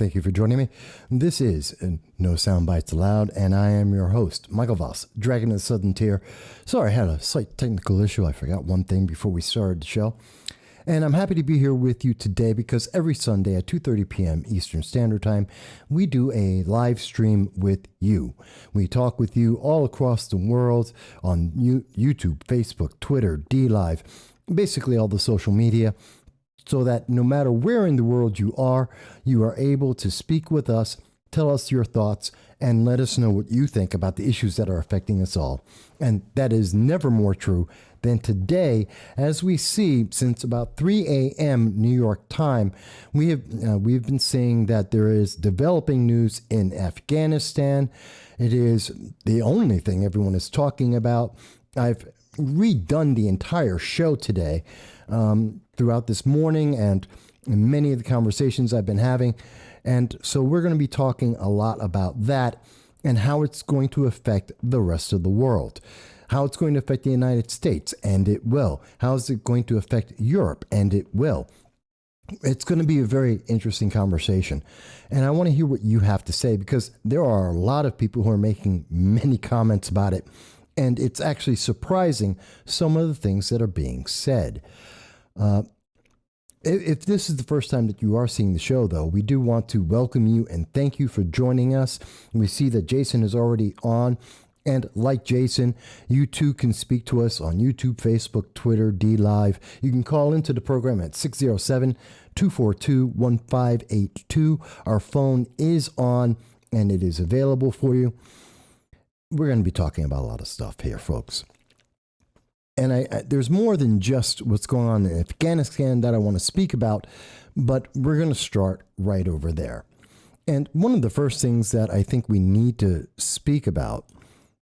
Thank you for joining me. This is No Soundbites Allowed, and I am your host, Michael Voss, Dragon of the Southern Tier. Sorry, I had a slight technical issue. I forgot one thing before we started the show. And I'm happy to be here with you today because every Sunday at 2:30 p.m. Eastern Standard Time, we do a live stream with you. We talk with you all across the world on YouTube, Facebook, Twitter, DLive, basically all the social media, so that no matter where in the world you are able to speak with us, tell us your thoughts, and let us know what you think about the issues that are affecting us all. And that is never more true than today, as we see since about 3 a.m. New York time, we've been seeing that there is developing news in Afghanistan. It is the only thing everyone is talking about. I've redone the entire show today throughout this morning and in many of the conversations I've been having. And so we're going to be talking a lot about that and how it's going to affect the rest of the world, how it's going to affect the United States, and it will. How is it going to affect Europe, and it will. It's going to be a very interesting conversation. And I want to hear what you have to say, because there are a lot of people who are making many comments about it. And it's actually surprising some of the things that are being said. If this is the first time that you are seeing the show, though, we do want to welcome you and thank you for joining us. We see that Jason is already on. And like Jason, you too can speak to us on YouTube, Facebook, Twitter, DLive. You can call into the program at 607-242-1582. Our phone is on and it is available for you. We're going to be talking about a lot of stuff here, folks. And there's more than just what's going on in Afghanistan that I want to speak about, but we're going to start right over there. And one of the first things that I think we need to speak about,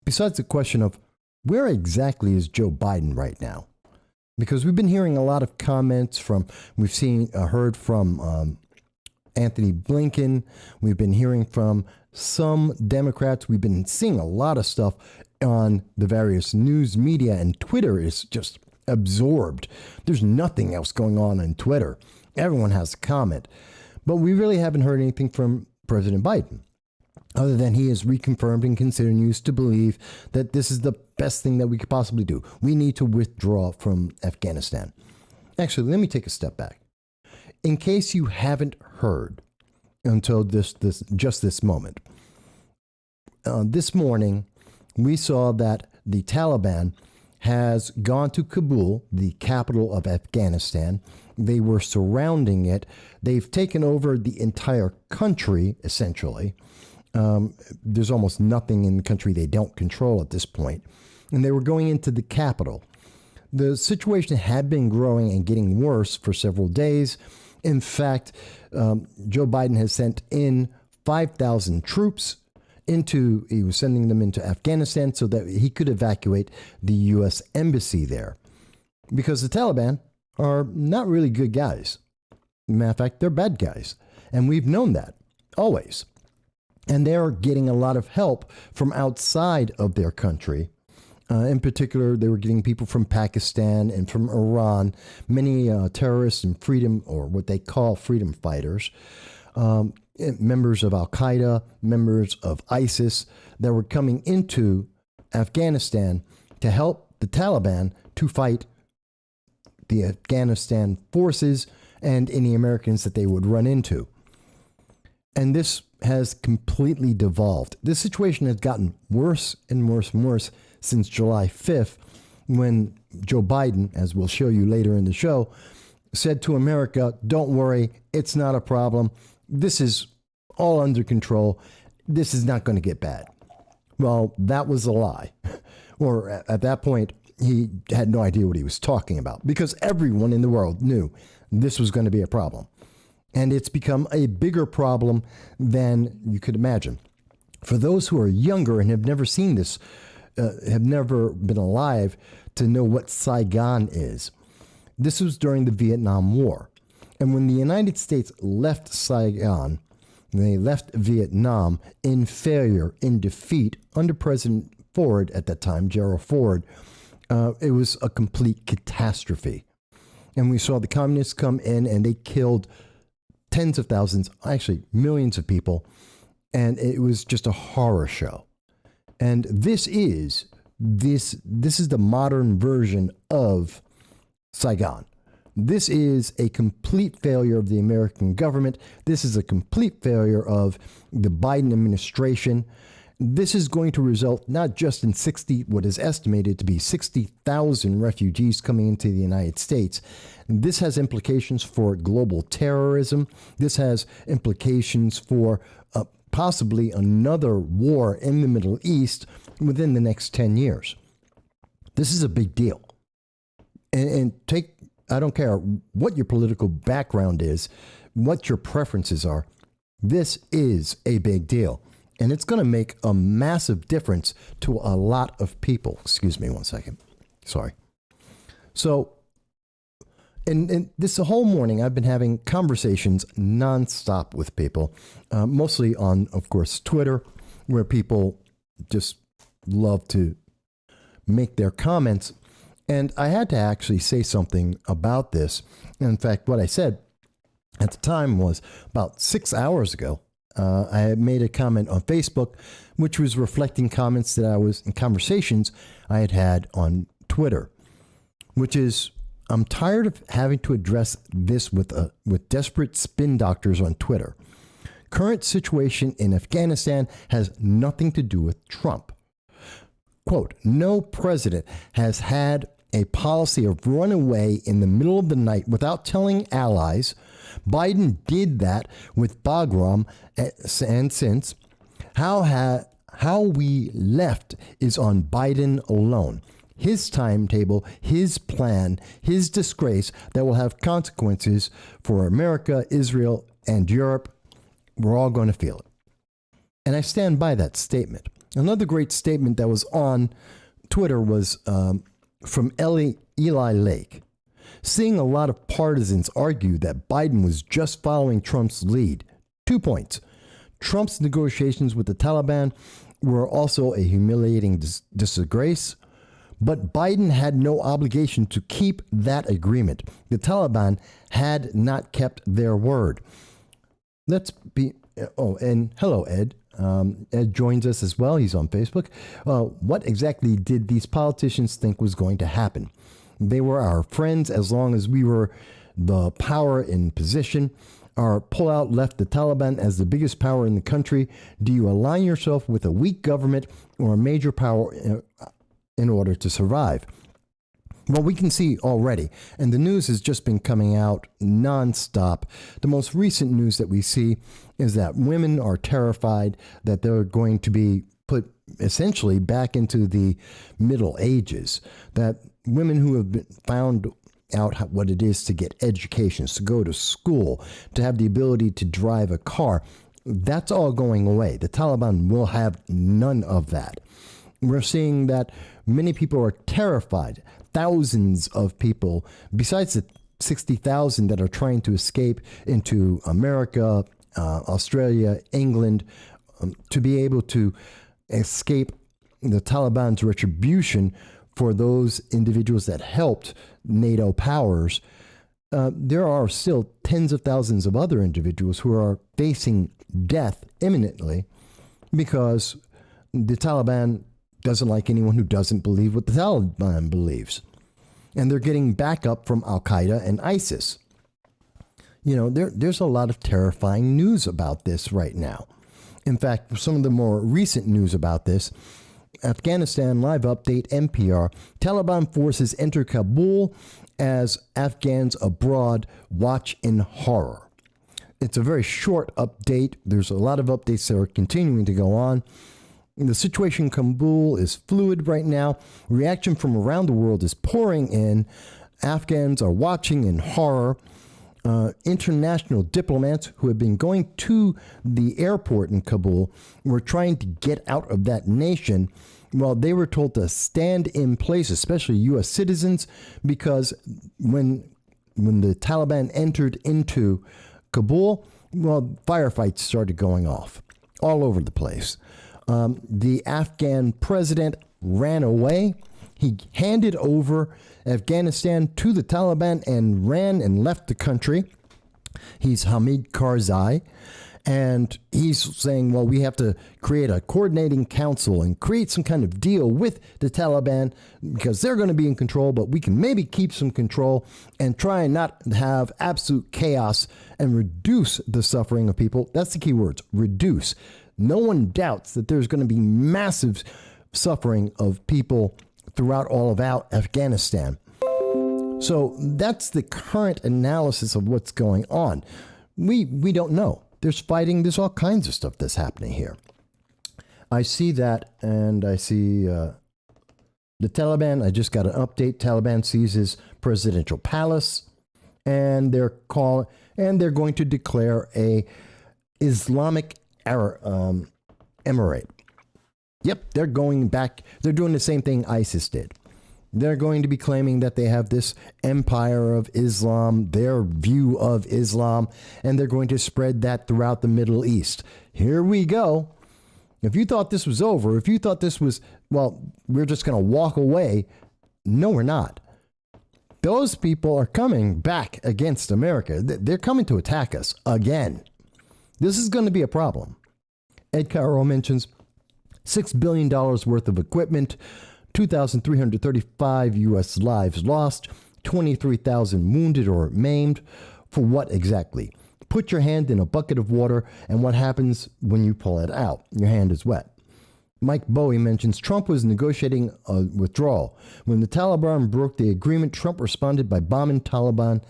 besides the question of where exactly is Joe Biden right now? Because we've been hearing a lot of comments heard from Anthony Blinken. We've been hearing from some Democrats. We've been seeing a lot of stuff on the various news media, and Twitter is just absorbed. There's nothing else going on Twitter. Everyone has a comment. But we really haven't heard anything from President Biden, other than he has reconfirmed and continues to believe that this is the best thing that we could possibly do. We need to withdraw from Afghanistan. Actually, let me take a step back. In case you haven't heard until just this moment, this morning we saw that the Taliban has gone to Kabul, the capital of Afghanistan. They were surrounding it. They've taken over the entire country, essentially. There's almost nothing in the country they don't control at this point. And they were going into the capital. The situation had been growing and getting worse for several days. In fact, Joe Biden has sent in 5,000 troops he was sending them into Afghanistan so that he could evacuate the U.S. embassy there. Because the Taliban are not really good guys. Matter of fact, they're bad guys. And we've known that, always. And they're getting a lot of help from outside of their country. In particular, they were getting people from Pakistan and from Iran, many terrorists and freedom, or what they call freedom fighters, members of Al-Qaeda, members of ISIS, that were coming into Afghanistan to help the Taliban to fight the Afghanistan forces and any Americans that they would run into. And this has completely devolved. This situation has gotten worse and worse and worse since July 5th, when Joe Biden, as we'll show you later in the show, said to America, don't worry, it's not a problem. This is all under control. This is not going to get bad. Well, that was a lie. Or at that point, he had no idea what he was talking about, because everyone in the world knew this was going to be a problem. And it's become a bigger problem than you could imagine. For those who are younger and have never seen this, have never been alive to know what Saigon is, this was during the Vietnam War. And when the United States left Saigon, they left Vietnam in failure, in defeat, under President Ford at that time, Gerald Ford, it was a complete catastrophe. And we saw the communists come in and they killed tens of thousands, actually millions of people. And it was just a horror show. And this is the modern version of Saigon. This is a complete failure of the American government. This is a complete failure of the Biden administration. This is going to result not just in what is estimated to be 60,000 refugees coming into the United States. This has implications for global terrorism. This has implications for possibly another war in the Middle East within the next 10 years. This is a big deal. And I don't care what your political background is, what your preferences are, this is a big deal. And it's going to make a massive difference to a lot of people. Excuse me one second. Sorry. So, and this whole morning, I've been having conversations nonstop with people, mostly on, of course, Twitter, where people just love to make their comments. And I had to actually say something about this. In fact, what I said at the time was about 6 hours ago. I had made a comment on Facebook, which was reflecting comments that I was in conversations I had on Twitter, which is I'm tired of having to address this with desperate spin doctors on Twitter. Current situation in Afghanistan has nothing to do with Trump. Quote, no president has had a policy of run away in the middle of the night without telling allies. Biden did that with Bagram, and since how we left is on Biden alone. His timetable, his plan, his disgrace that will have consequences for America, Israel, and Europe. We're all going to feel it. And I stand by that statement. Another great statement that was on Twitter was from Eli Lake. Seeing a lot of partisans argue that Biden was just following Trump's lead. 2 points. Trump's negotiations with the Taliban were also a humiliating disgrace, but Biden had no obligation to keep that agreement. The Taliban had not kept their word. And hello, Ed. Ed joins us as well. He's on Facebook. What exactly did these politicians think was going to happen? They were our friends as long as we were the power in position. Our pullout left the Taliban as the biggest power in the country. Do you align yourself with a weak government or a major power in order to survive? Well, we can see already, and the news has just been coming out nonstop. The most recent news that we see is that women are terrified that they're going to be put essentially back into the Middle Ages, that women who have been found out what it is to get educations, to go to school, to have the ability to drive a car, that's all going away. The Taliban will have none of that. We're seeing that many people are terrified. Thousands of people, besides the 60,000 that are trying to escape into America, Australia, England, to be able to escape the Taliban's retribution for those individuals that helped NATO powers. There are still tens of thousands of other individuals who are facing death imminently because the Taliban doesn't like anyone who doesn't believe what the Taliban believes. And they're getting backup from Al-Qaeda and ISIS. You know, there's a lot of terrifying news about this right now. In fact, some of the more recent news about this, Afghanistan live update, NPR, Taliban forces enter Kabul as Afghans abroad watch in horror. It's a very short update. There's a lot of updates that are continuing to go on. The situation in Kabul is fluid right now. Reaction from around the world is pouring in. Afghans are watching in horror. International diplomats who have been going to the airport in Kabul were trying to get out of that nation. Well, they were told to stand in place, especially U.S. citizens, because when the Taliban entered into Kabul, well, firefights started going off all over the place. The Afghan president ran away. He handed over Afghanistan to the Taliban and ran and left the country. He's Hamid Karzai. And he's saying, well, we have to create a coordinating council and create some kind of deal with the Taliban because they're going to be in control, but we can maybe keep some control and try and not have absolute chaos and reduce the suffering of people. That's the key words, reduce. No one doubts that there's going to be massive suffering of people throughout all of Afghanistan. So that's the current analysis of what's going on. We don't know. There's fighting. There's all kinds of stuff that's happening here. I see that, and I see the Taliban. I just got an update. Taliban seizes presidential palace, and they're going to declare a Islamic emirate. Yep, they're going back. They're doing the same thing ISIS did. They're going to be claiming that they have this empire of Islam, their view of Islam, and they're going to spread that throughout the Middle East. Here we go. If you thought this was over, if you thought this was, well, we're just going to walk away, no, we're not. Those people are coming back against America. They're coming to attack us again. This is going to be a problem. Ed Cairo mentions $6 billion worth of equipment, 2,335 U.S. lives lost, 23,000 wounded or maimed. For what exactly? Put your hand in a bucket of water, and what happens when you pull it out? Your hand is wet. Mike Bowie mentions Trump was negotiating a withdrawal. When the Taliban broke the agreement, Trump responded by bombing Taliban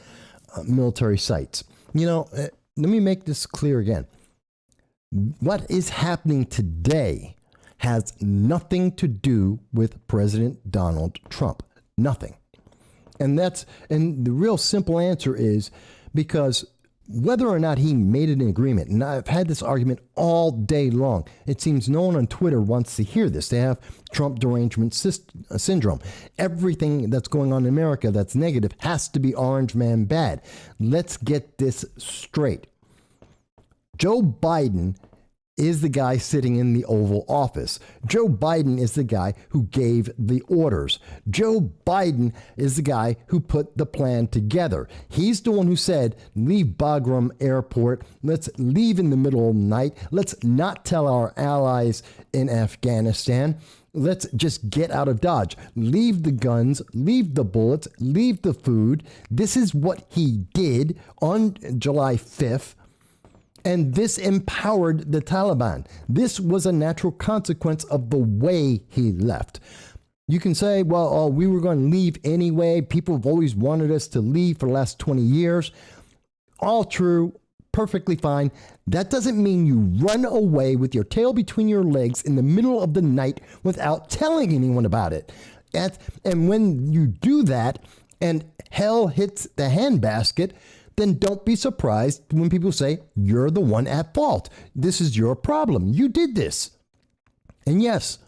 military sites. You know, let me make this clear again. What is happening today has nothing to do with President Donald Trump. Nothing. And the real simple answer is because whether or not he made an agreement, and I've had this argument all day long, it seems no one on Twitter wants to hear this. They have Trump derangement syndrome. Everything that's going on in America that's negative has to be orange man bad. Let's get this straight. Joe Biden is the guy sitting in the Oval Office. Joe Biden is the guy who gave the orders. Joe Biden is the guy who put the plan together. He's the one who said, leave Bagram Airport. Let's leave in the middle of the night. Let's not tell our allies in Afghanistan. Let's just get out of Dodge. Leave the guns, leave the bullets, leave the food. This is what he did on July 5th. And this empowered the Taliban. This was a natural consequence of the way he left. You can say, well, we were going to leave anyway. People have always wanted us to leave for the last 20 years. All true, perfectly fine. That doesn't mean you run away with your tail between your legs in the middle of the night without telling anyone about it. And when you do that and hell hits the handbasket, then don't be surprised when people say, you're the one at fault. This is your problem. You did this. And yes,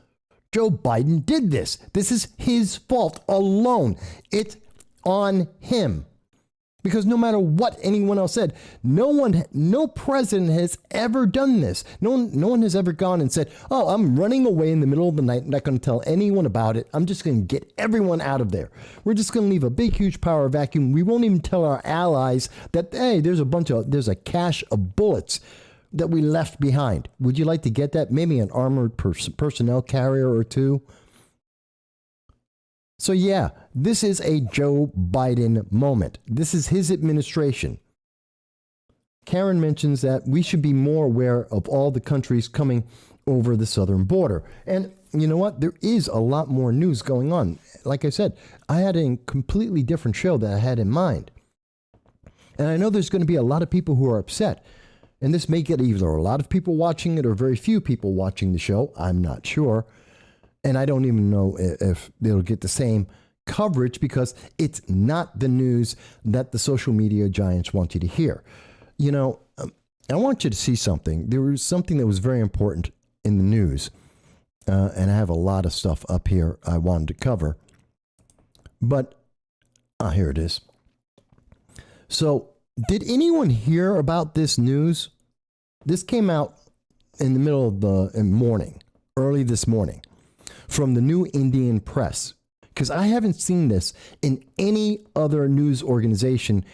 Joe Biden did this. This is his fault alone. It's on him. Because no matter what anyone else said, no president has ever done this. No one has ever gone and said, oh, I'm running away in the middle of the night. I'm not going to tell anyone about it. I'm just going to get everyone out of there. We're just going to leave a big, huge power vacuum. We won't even tell our allies that, hey, there's a cache of bullets that we left behind. Would you like to get that? Maybe an armored personnel carrier or two. So yeah, this is a Joe Biden moment. This is his administration. Karen mentions that we should be more aware of all the countries coming over the southern border. And you know what? There is a lot more news going on. Like I said, I had a completely different show that I had in mind. And I know there's going to be a lot of people who are upset. And this may get either a lot of people watching it or very few people watching the show. I'm not sure. And I don't even know if they'll get the same coverage because it's not the news that the social media giants want you to hear. You know, I want you to see something. There was something that was very important in the news. And I have a lot of stuff up here I wanted to cover. But here it is. So did anyone hear about this news? This came out in the middle of the morning, early this morning, from the New Indian Press, because I haven't seen this in any other news organization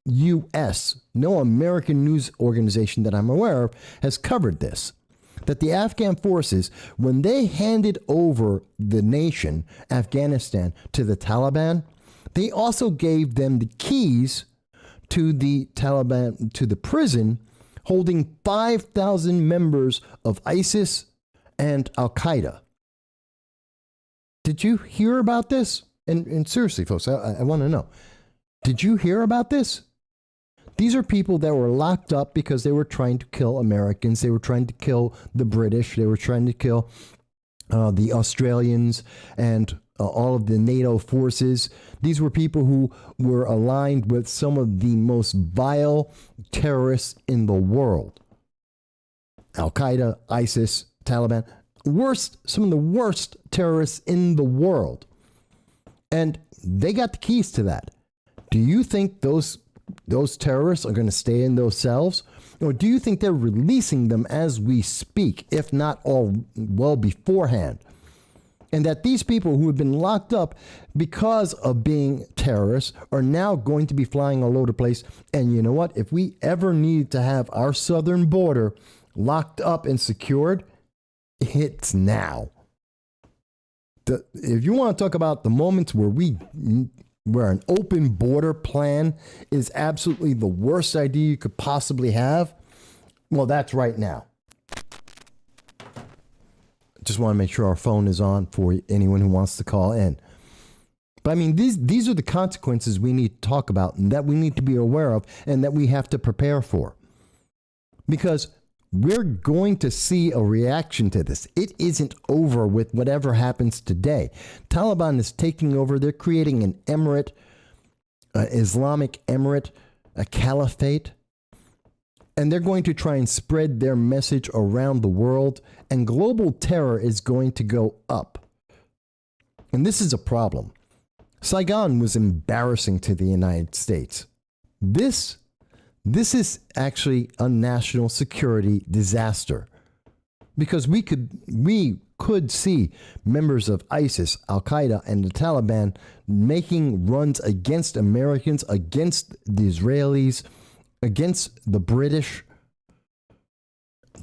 U.S., no American news organization that I'm aware of has covered this. That the Afghan forces, when they handed over the nation, Afghanistan, to the Taliban, they also gave them the keys to the Taliban, to the prison holding 5,000 members of ISIS and Al-Qaeda. Did you hear about this? And seriously, folks, I want to know. Did you hear about this? These are people that were locked up because they were trying to kill Americans. They were trying to kill the British. They were trying to kill the Australians and all of the NATO forces. These were people who were aligned with some of the most vile terrorists in the world. Al-Qaeda, ISIS, Taliban, some of the worst terrorists in the world. And they got the keys to that. Do you think those terrorists are going to stay in those cells? Or do you think they're releasing them as we speak, if not all well beforehand? And that these people who have been locked up because of being terrorists are now going to be flying all over the place. And you know what? If we ever need to have our southern border locked up and secured, it's now. If you want to talk about the moments where an open border plan is absolutely the worst idea you could possibly have, well, that's right now. Just want to make sure our phone is on for anyone who wants to call in. But I mean, these are the consequences we need to talk about and that we need to be aware of and that we have to prepare for. Because we're going to see a reaction to this. It isn't over with whatever happens today. Taliban is taking over. They're creating an emirate, Islamic emirate, a caliphate. And they're going to try and spread their message around the world. And global terror is going to go up. And this is a problem. Saigon was embarrassing to the United States. This is actually a national security disaster because we could see members of ISIS, Al-Qaeda, and the Taliban making runs against Americans, against the Israelis, against the British,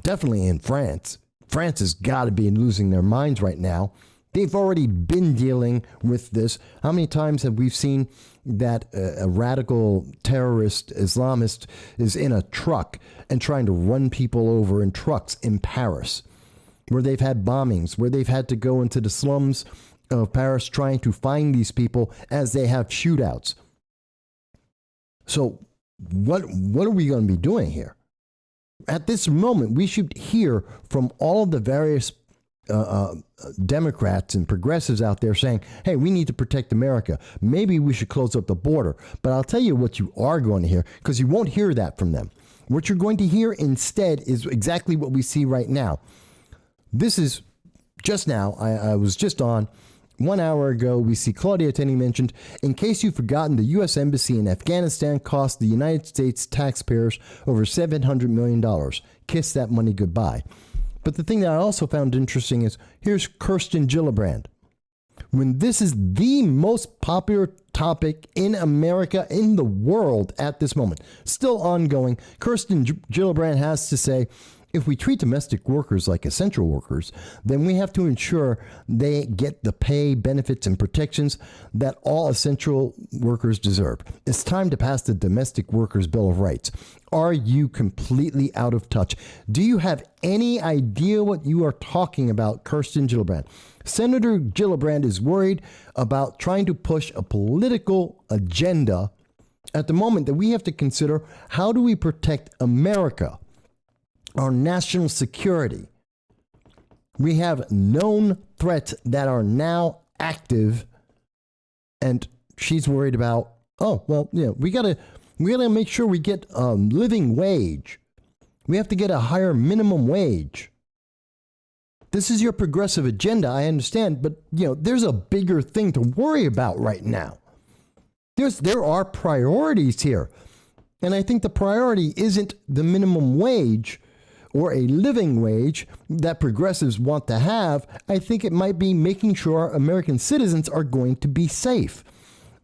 definitely in France. France has got to be losing their minds right now. They've already been dealing with this. How many times have we seen that a radical terrorist Islamist is in a truck and trying to run people over in trucks in Paris, where they've had bombings, where they've had to go into the slums of Paris trying to find these people as they have shootouts? So what are we going to be doing here? At this moment, we should hear from all of the various Democrats and progressives out there saying, hey, we need to protect America. Maybe we should close up the border. But I'll tell you what you are going to hear, because you won't hear that from them. What you're going to hear instead is exactly what we see right now. This is just now. I was just on 1 hour ago. We see Claudia Tenney mentioned, in case you've forgotten, the U.S. Embassy in Afghanistan cost the United States taxpayers over $700 million. Kiss that money goodbye. But the thing that I also found interesting is, here's Kirsten Gillibrand. When this is the most popular topic in America, in the world at this moment, still ongoing, Kirsten Gillibrand has to say, if we treat domestic workers like essential workers, then we have to ensure they get the pay, benefits, and protections that all essential workers deserve. It's time to pass the Domestic Workers Bill of Rights. Are you completely out of touch? Do you have any idea what you are talking about, Kirsten Gillibrand? Senator Gillibrand is worried about trying to push a political agenda at the moment that we have to consider, how do we protect America? Our national security. We have known threats that are now active, and she's worried about, we gotta make sure we get a living wage. We have to get a higher minimum wage. This is your progressive agenda, I understand, but there's a bigger thing to worry about right now. There are priorities here, and I think the priority isn't the minimum wage or a living wage that progressives want to have. I think it might be making sure American citizens are going to be safe.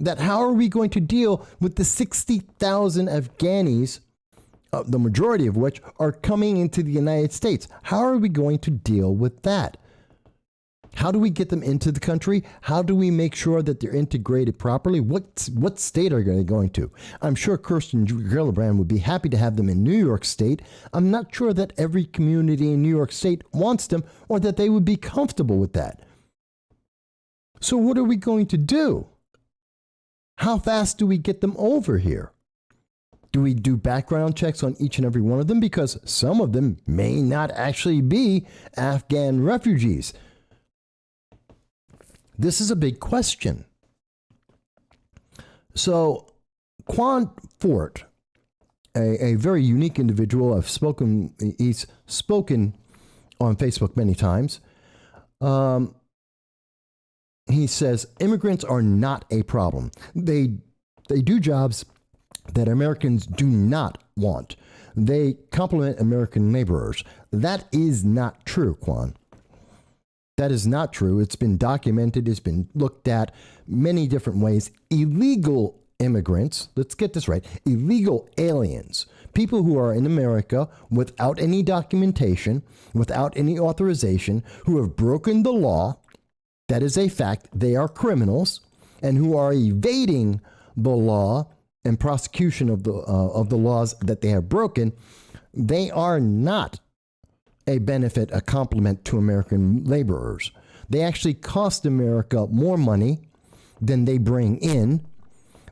that how are we going to deal with the 60,000 Afghanis, the majority of which are coming into the United States? How are we going to deal with that? How do we get them into the country? How do we make sure that they're integrated properly? What state are they going to? I'm sure Kirsten Gillibrand would be happy to have them in New York State. I'm not sure that every community in New York State wants them or that they would be comfortable with that. So what are we going to do? How fast do we get them over here? Do we do background checks on each and every one of them? Because some of them may not actually be Afghan refugees. This is a big question. So, Quan Fort, a very unique individual, he's spoken on Facebook many times. He says, immigrants are not a problem. They do jobs that Americans do not want. They complement American laborers. That is not true, Quan. That is not true. It's been documented. It's been looked at many different ways. Illegal immigrants, let's get this right, illegal aliens, people who are in America without any documentation, without any authorization, who have broken the law, that is a fact, they are criminals, and who are evading the law and prosecution of the laws that they have broken, they are not a benefit, a complement to American laborers. They actually cost America more money than they bring in.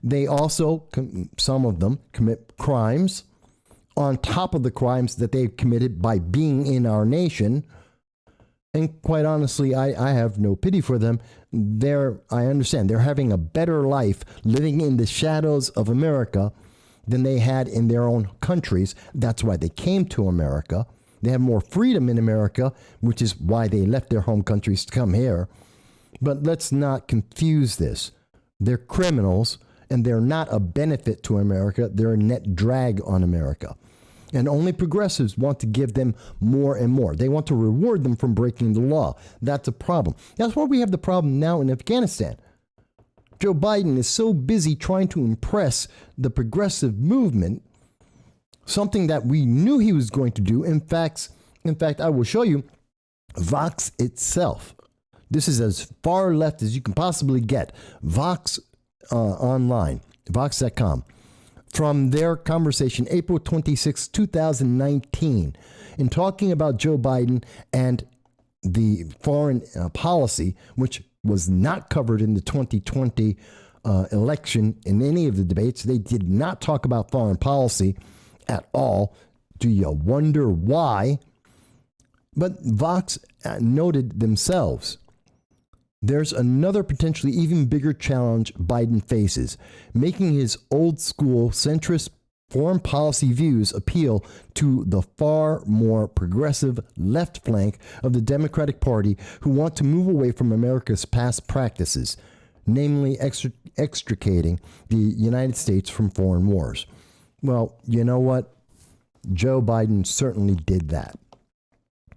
They also, some of them, commit crimes on top of the crimes that they've committed by being in our nation. And quite honestly, I have no pity for them. I understand they're having a better life living in the shadows of America than they had in their own countries. That's why they came to America. They have more freedom in America, which is why they left their home countries to come here. But let's not confuse this. They're criminals, and they're not a benefit to America. They're a net drag on America. And only progressives want to give them more and more. They want to reward them from breaking the law. That's a problem. That's why we have the problem now in Afghanistan. Joe Biden is so busy trying to impress the progressive movement, something that we knew he was going to do. In fact, I will show you Vox itself. This is as far left as you can possibly get. Vox online, Vox.com. From their conversation, April 26, 2019, in talking about Joe Biden and the foreign policy, which was not covered in the 2020 election in any of the debates. They did not talk about foreign policy at all. Do you wonder why? But Vox noted themselves, there's another potentially even bigger challenge Biden faces, making his old school centrist foreign policy views appeal to the far more progressive left flank of the Democratic Party who want to move away from America's past practices, namely extricating the United States from foreign wars. Well, you know what? Joe Biden certainly did that.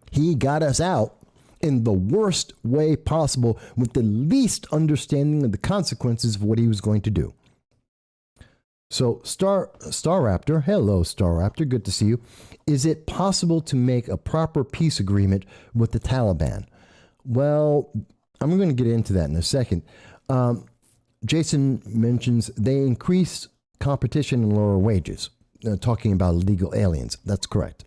He got us out in the worst way possible with the least understanding of the consequences of what he was going to do. So Star Raptor, hello Star Raptor, good to see you. Is it possible to make a proper peace agreement with the Taliban? Well, I'm going to get into that in a second. Jason mentions they increase competition and lower wages, talking about illegal aliens. That's correct.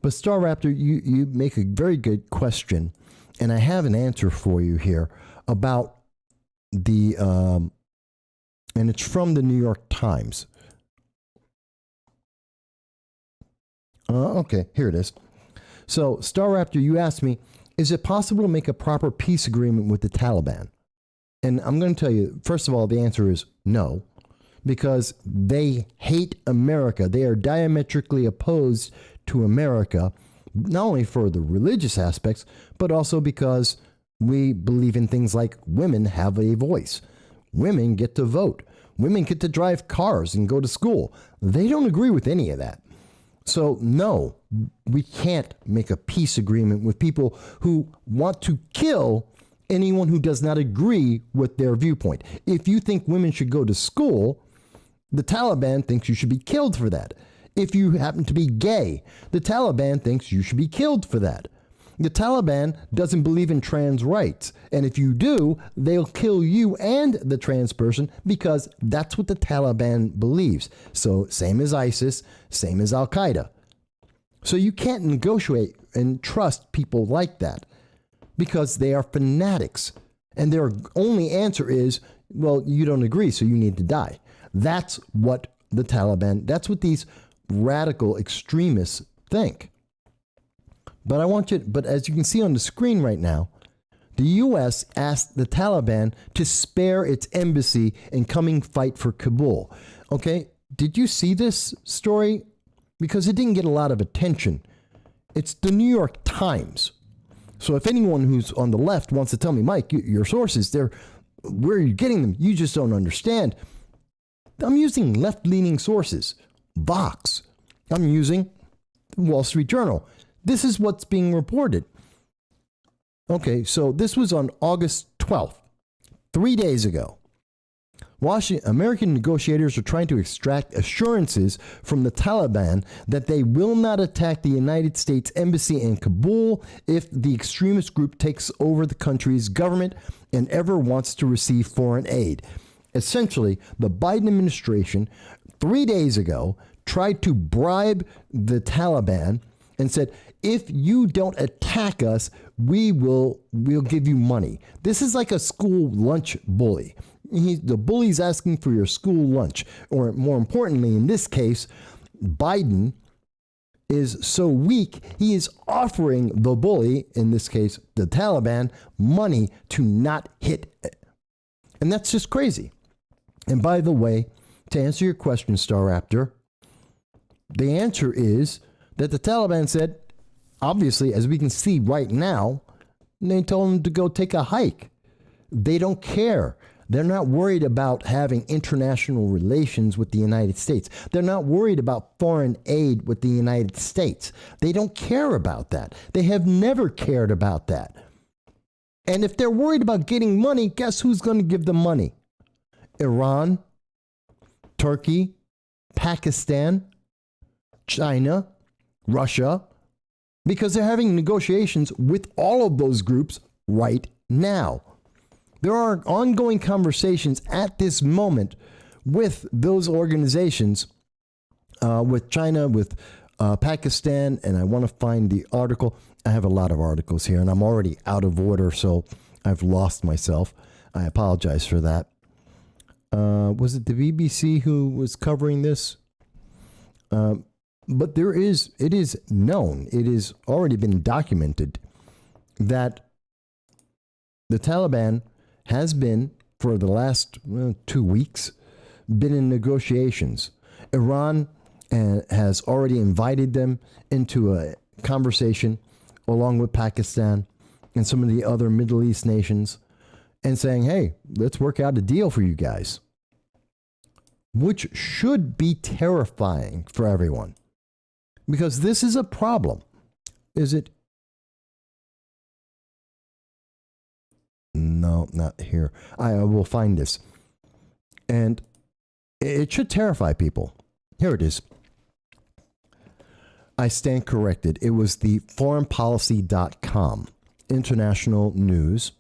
But Star Raptor, you make a very good question, and I have an answer for you here about the, and it's from the New York Times. Okay, here it is. So, Star Raptor, you asked me, is it possible to make a proper peace agreement with the Taliban? And I'm going to tell you, first of all, the answer is no, because they hate America. They are diametrically opposed to America, not only for the religious aspects, but also because we believe in things like women have a voice. Women get to vote. Women get to drive cars and go to school. They don't agree with any of that. So no, we can't make a peace agreement with people who want to kill anyone who does not agree with their viewpoint. If you think women should go to school, the Taliban thinks you should be killed for that. If you happen to be gay, the Taliban thinks you should be killed for that. The Taliban doesn't believe in trans rights. And if you do, they'll kill you and the trans person because that's what the Taliban believes. So same as ISIS, same as Al Qaeda. So you can't negotiate and trust people like that because they are fanatics. And their only answer is, well, you don't agree, so you need to die. That's what the Taliban, that's what these radical extremists think. But as you can see on the screen right now, the U.S. asked the Taliban to spare its embassy and coming fight for Kabul. Okay, did you see this story? Because it didn't get a lot of attention. It's the New York Times. So if anyone who's on the left wants to tell me, Mike, your sources, where are you getting them? You just don't understand. I'm using left-leaning sources. Vox. I'm using the Wall Street Journal. This is what's being reported. Okay, so this was on August 12th, 3 days ago. American negotiators are trying to extract assurances from the Taliban that they will not attack the United States Embassy in Kabul if the extremist group takes over the country's government and ever wants to receive foreign aid. Essentially, the Biden administration 3 days ago tried to bribe the Taliban and said, if you don't attack us, we'll give you money. This is like a school lunch bully. The bully's asking for your school lunch. Or more importantly, in this case, Biden is so weak, he is offering the bully, in this case, the Taliban, money to not hit it. And that's just crazy. And by the way, to answer your question, Star Raptor, the answer is that the Taliban said, obviously, as we can see right now, they told them to go take a hike. They don't care. They're not worried about having international relations with the United States. They're not worried about foreign aid with the United States. They don't care about that. They have never cared about that. And if they're worried about getting money, guess who's going to give them money? Iran, Turkey, Pakistan, China, Russia, because they're having negotiations with all of those groups right now. There are ongoing conversations at this moment with those organizations, with China, with Pakistan, and I want to find the article. I have a lot of articles here, and I'm already out of order, so I've lost myself. I apologize for that. Was it the BBC who was covering this? But it is known, it has already been documented that the Taliban has been, for the last 2 weeks, been in negotiations. Iran has already invited them into a conversation along with Pakistan and some of the other Middle East nations and saying, hey, let's work out a deal for you guys, which should be terrifying for everyone. Because this is a problem. Is it? No, not here. I will find this. And it should terrify people. Here it is. I stand corrected. It was the foreignpolicy.com international news,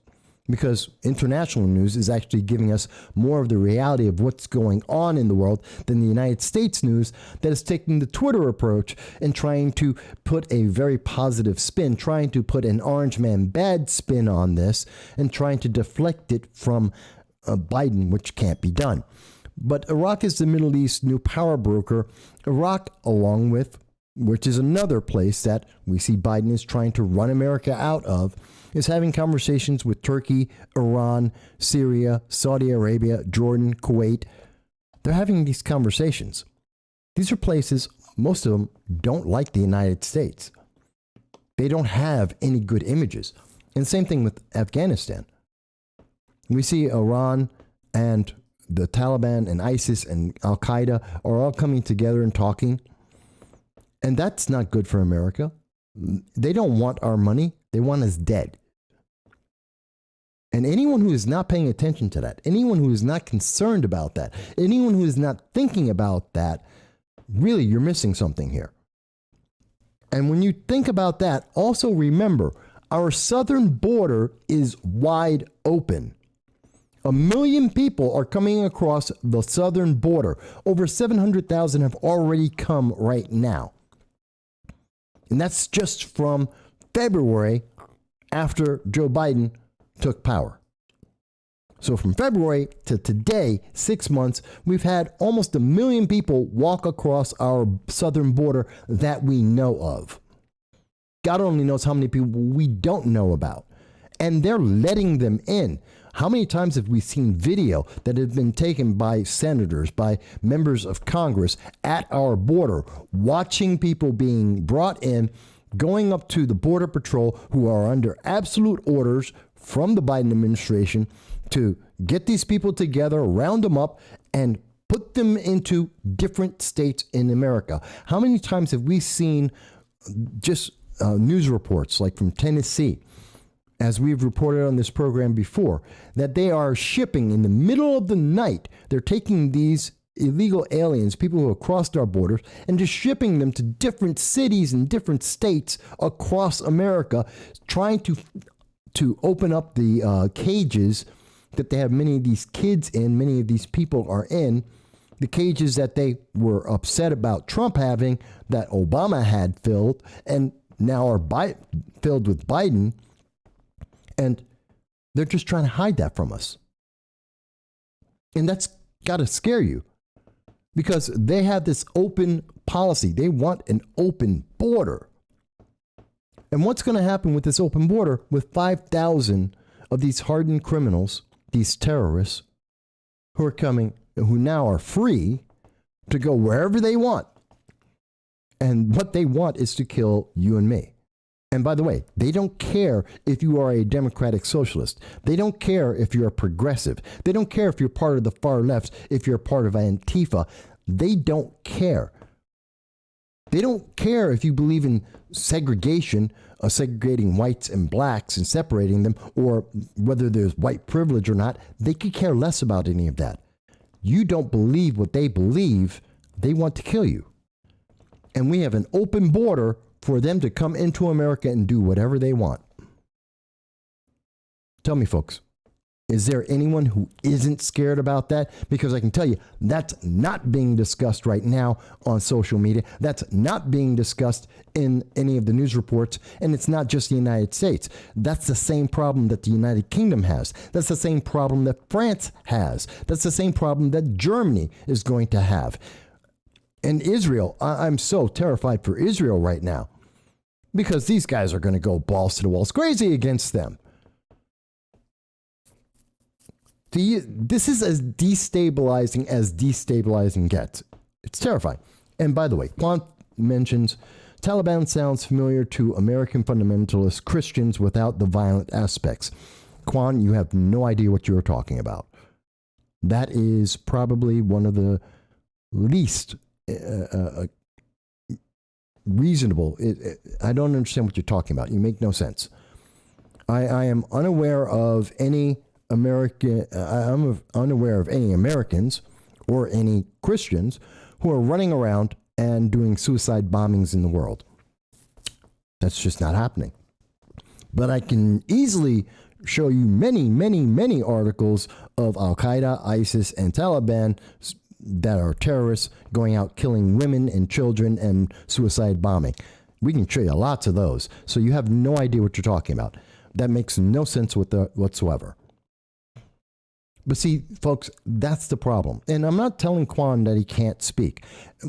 because international news is actually giving us more of the reality of what's going on in the world than the United States news that is taking the Twitter approach and trying to put a very positive spin, trying to put an orange man bad spin on this and trying to deflect it from Biden, which can't be done. But Iraq is the Middle East new power broker. Iraq, along with, which is another place that we see Biden is trying to run America out of, is having conversations with Turkey, Iran, Syria, Saudi Arabia, Jordan, Kuwait. They're having these conversations. These are places, most of them don't like the United States. They don't have any good images. And same thing with Afghanistan. We see Iran and the Taliban and ISIS and Al Qaeda are all coming together and talking. And that's not good for America. They don't want our money. They want us dead. And anyone who is not paying attention to that, anyone who is not concerned about that, anyone who is not thinking about that, really, you're missing something here. And when you think about that, also remember, our southern border is wide open. 1 million people are coming across the southern border. Over 700,000 have already come right now. And that's just from February after Joe Biden took power. So from February to today, 6 months, we've had almost 1 million people walk across our southern border that we know of. God only knows how many people we don't know about. And they're letting them in. How many times have we seen video that have been taken by senators, by members of Congress at our border, watching people being brought in, going up to the Border Patrol, who are under absolute orders from the Biden administration to get these people together, round them up, and put them into different states in America? How many times have we seen just news reports like from Tennessee, as we've reported on this program before, that they are shipping in the middle of the night? They're taking these illegal aliens, people who have crossed our borders, and just shipping them to different cities and different states across America, trying to open up the cages that they have many of these kids in, many of these people are in, the cages that they were upset about Trump having, that Obama had filled, and now are filled with Biden. And they're just trying to hide that from us. And that's got to scare you, because they have this open policy. They want an open border. And what's going to happen with this open border with 5,000 of these hardened criminals, these terrorists who are coming, who now are free to go wherever they want? And what they want is to kill you and me. And by the way, they don't care if you are a democratic socialist. They don't care if you're a progressive. They don't care if you're part of the far left, if you're part of Antifa. They don't care. They don't care if you believe in segregation, segregating whites and blacks and separating them, or whether there's white privilege or not. They could care less about any of that. You don't believe what they believe. They want to kill you. And we have an open border for them to come into America and do whatever they want. Tell me, folks, is there anyone who isn't scared about that? Because I can tell you, that's not being discussed right now on social media. That's not being discussed in any of the news reports. And it's not just the United States. That's the same problem that the United Kingdom has. That's the same problem that France has. That's the same problem that Germany is going to have. And Israel, I'm so terrified for Israel right now, because these guys are going to go balls to the walls crazy against them. This is as destabilizing gets. It's terrifying. And by the way, Quan mentions Taliban sounds familiar to American fundamentalist Christians without the violent aspects. Quan, you have no idea what you're talking about. That is probably one of the least reasonable. I don't understand what you're talking about. You make no sense. I am unaware of any I'm unaware of any Americans or any Christians who are running around and doing suicide bombings in the world. That's just not happening. But I can easily show you many articles of Al-Qaeda, ISIS, and Taliban that are terrorists going out killing women and children and suicide bombing. We can show you lots of those. So you have no idea what you're talking about. That makes no sense whatsoever. But see, folks, that's the problem. And I'm not telling Quan that he can't speak.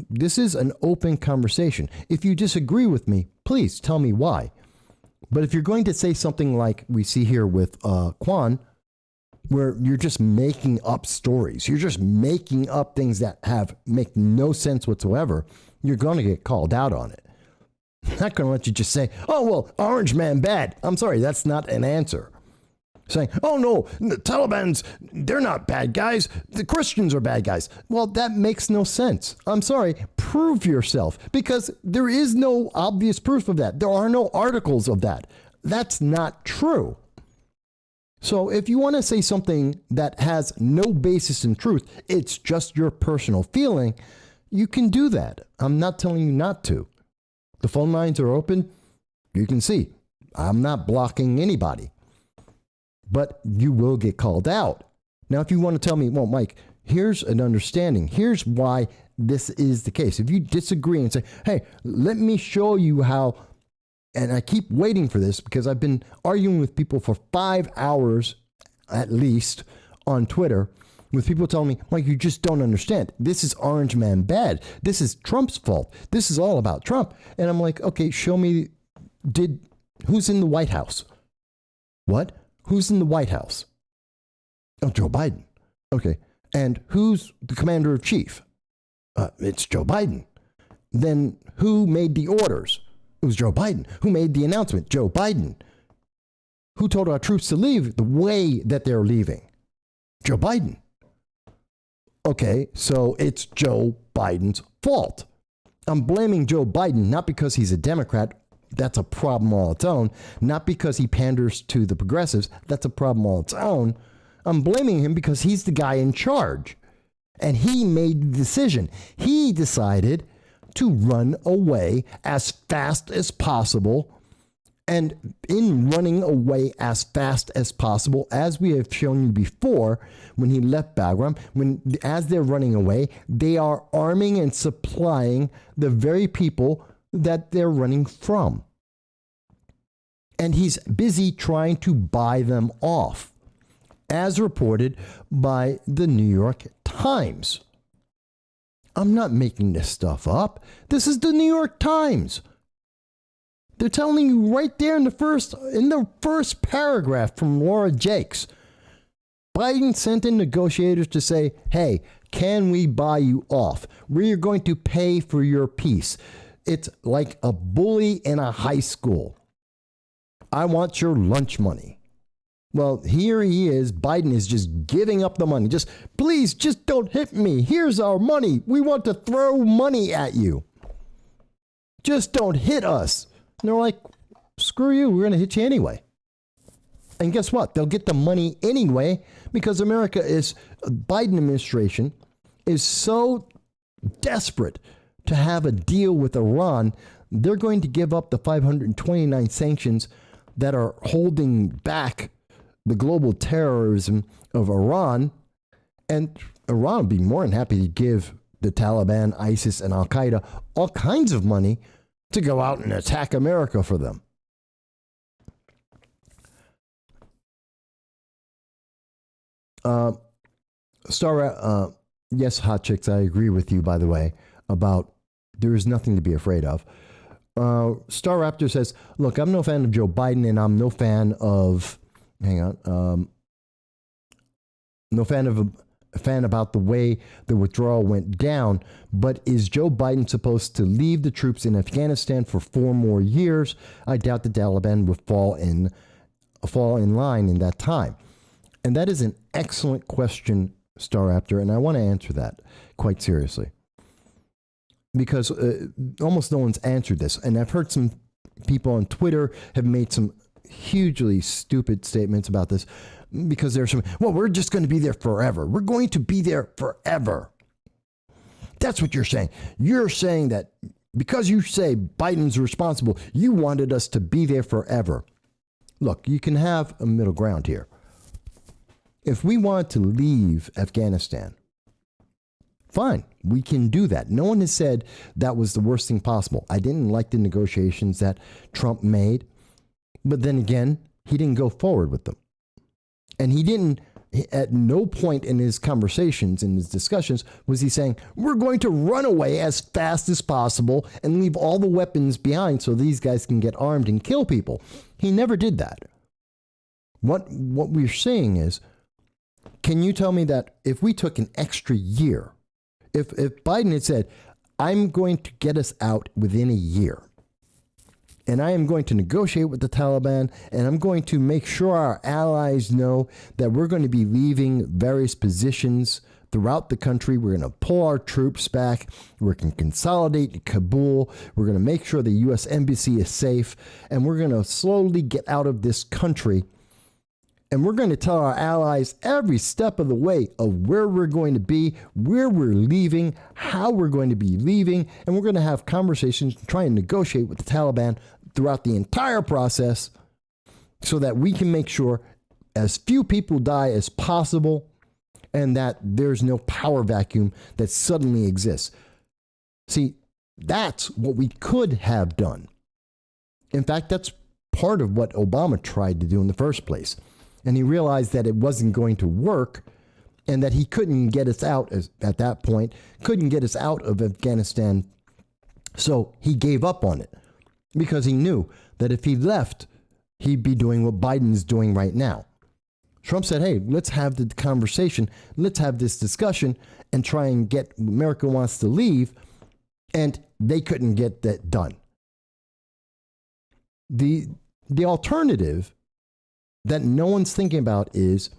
This is an open conversation. If you disagree with me, please tell me why. But if you're going to say something like we see here with Quan, where you're just making up stories, you're just making up things that make no sense whatsoever, you're going to get called out on it. I'm not going to let you just say, oh, well, Orange Man bad. I'm sorry, that's not an answer. Saying, oh, no, the Taliban's, they're not bad guys. The Christians are bad guys. Well, that makes no sense. I'm sorry. Prove yourself, because there is no obvious proof of that. There are no articles of that. That's not true. So if you want to say something that has no basis in truth, it's just your personal feeling, you can do that. I'm not telling you not to. The phone lines are open. You can see. I'm not blocking anybody. But you will get called out. Now, if you want to tell me, well, Mike, here's an understanding. Here's why this is the case. If you disagree and say, hey, let me show you how, and I keep waiting for this because I've been arguing with people for 5 hours at least on Twitter with people telling me, Mike, you just don't understand. This is Orange Man bad. This is Trump's fault. This is all about Trump. And I'm like, okay, show me, who's in the White House? What? Who's in the White House? Oh, Joe Biden. Okay. And who's the commander in chief? It's Joe Biden. Then who made the orders? It was Joe Biden. Who made the announcement? Joe Biden. Who told our troops to leave the way that they're leaving? Joe Biden. Okay, so it's Joe Biden's fault. I'm blaming Joe Biden not because he's a Democrat. That's a problem all its own. Not because he panders to the progressives. That's a problem all its own. I'm blaming him because he's the guy in charge. And he made the decision. He decided to run away as fast as possible. And in running away as fast as possible, as we have shown you before, when he left Bagram, as they're running away, they are arming and supplying the very people that they're running from. And he's busy trying to buy them off, as reported by the New York Times. I'm not making this stuff up. This is the New York Times. They're telling you right there in the first paragraph from Laura Jakes. Biden sent in negotiators to say, hey, can we buy you off? We're going to pay for your peace. It's like a bully in a high school. I want your lunch money. Well, here he is. Biden is just giving up the money. Please, just don't hit me. Here's our money. We want to throw money at you. Just don't hit us. And they're like, screw you. We're going to hit you anyway. And guess what? They'll get the money anyway because Biden administration is so desperate to have a deal with Iran. They're going to give up the 529 sanctions that are holding back the global terrorism of Iran. And Iran would be more than happy to give the Taliban, ISIS, and Al Qaeda all kinds of money to go out and attack America for them. Yes, Hot Chicks, I agree with you, by the way, about there is nothing to be afraid of. Star Raptor says, look, I'm no fan of Joe Biden, and I'm no fan of, no fan about the way the withdrawal went down, but is Joe Biden supposed to leave the troops in Afghanistan for 4 more years? I doubt the Taliban would fall in line in that time. And that is an excellent question, Star Raptor, and I want to answer that quite seriously. Because almost no one's answered this. And I've heard some people on Twitter have made some hugely stupid statements about this because there's we're just going to be there forever. We're going to be there forever. That's what you're saying. You're saying that because you say Biden's responsible, you wanted us to be there forever. Look, you can have a middle ground here. If we wanted to leave Afghanistan, fine, we can do that. No one has said that was the worst thing possible. I didn't like the negotiations that Trump made, but then again, he didn't go forward with them. And he didn't, at no point in his conversations, in his discussions, was he saying, we're going to run away as fast as possible and leave all the weapons behind so these guys can get armed and kill people. He never did that. What we're saying is, can you tell me that if we took an extra year, if Biden had said, I'm going to get us out within a year, and I am going to negotiate with the Taliban, and I'm going to make sure our allies know that we're going to be leaving various positions throughout the country. We're going to pull our troops back. We're going to consolidate Kabul. We're going to make sure the U.S. Embassy is safe, and we're going to slowly get out of this country. And we're going to tell our allies every step of the way of where we're going to be, where we're leaving, how we're going to be leaving. And we're going to have conversations, try and negotiate with the Taliban throughout the entire process so that we can make sure as few people die as possible and that there's no power vacuum that suddenly exists. See, that's what we could have done. In fact, that's part of what Obama tried to do in the first place. And he realized that it wasn't going to work and that he couldn't get us out at that point, couldn't get us out of Afghanistan. So he gave up on it because he knew that if he left, he'd be doing what Biden's doing right now. Trump said, hey, let's have the conversation. Let's have this discussion and try and get America wants to leave. And they couldn't get that done. The alternative that no one's thinking about is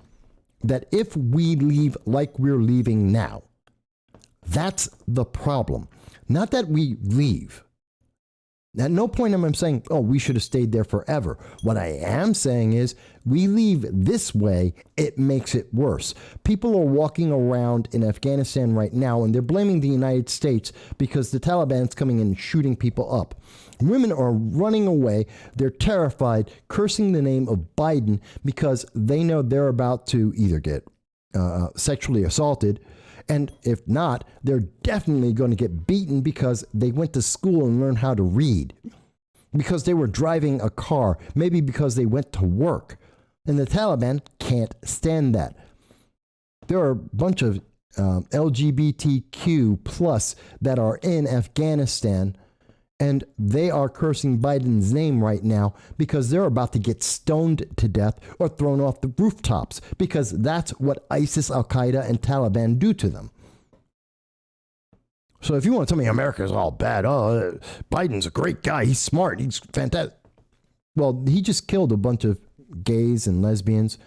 that if we leave like we're leaving now, that's the problem. Not that we leave. At no point am I saying, oh, we should have stayed there forever. What I am saying is we leave this way, it makes it worse. People are walking around in Afghanistan right now and they're blaming the United States because the Taliban's coming in and shooting people up. Women are running away. They're terrified, cursing the name of Biden because they know they're about to either get sexually assaulted, and if not, they're definitely going to get beaten because they went to school and learned how to read, because they were driving a car, maybe because they went to work. And the Taliban can't stand that. There are a bunch of LGBTQ plus that are in Afghanistan, and they are cursing Biden's name right now because they're about to get stoned to death or thrown off the rooftops because that's what ISIS, Al-Qaeda, and Taliban do to them. So if you want to tell me America's all bad, oh, Biden's a great guy, he's smart, he's fantastic. Well, he just killed a bunch of gays and lesbians.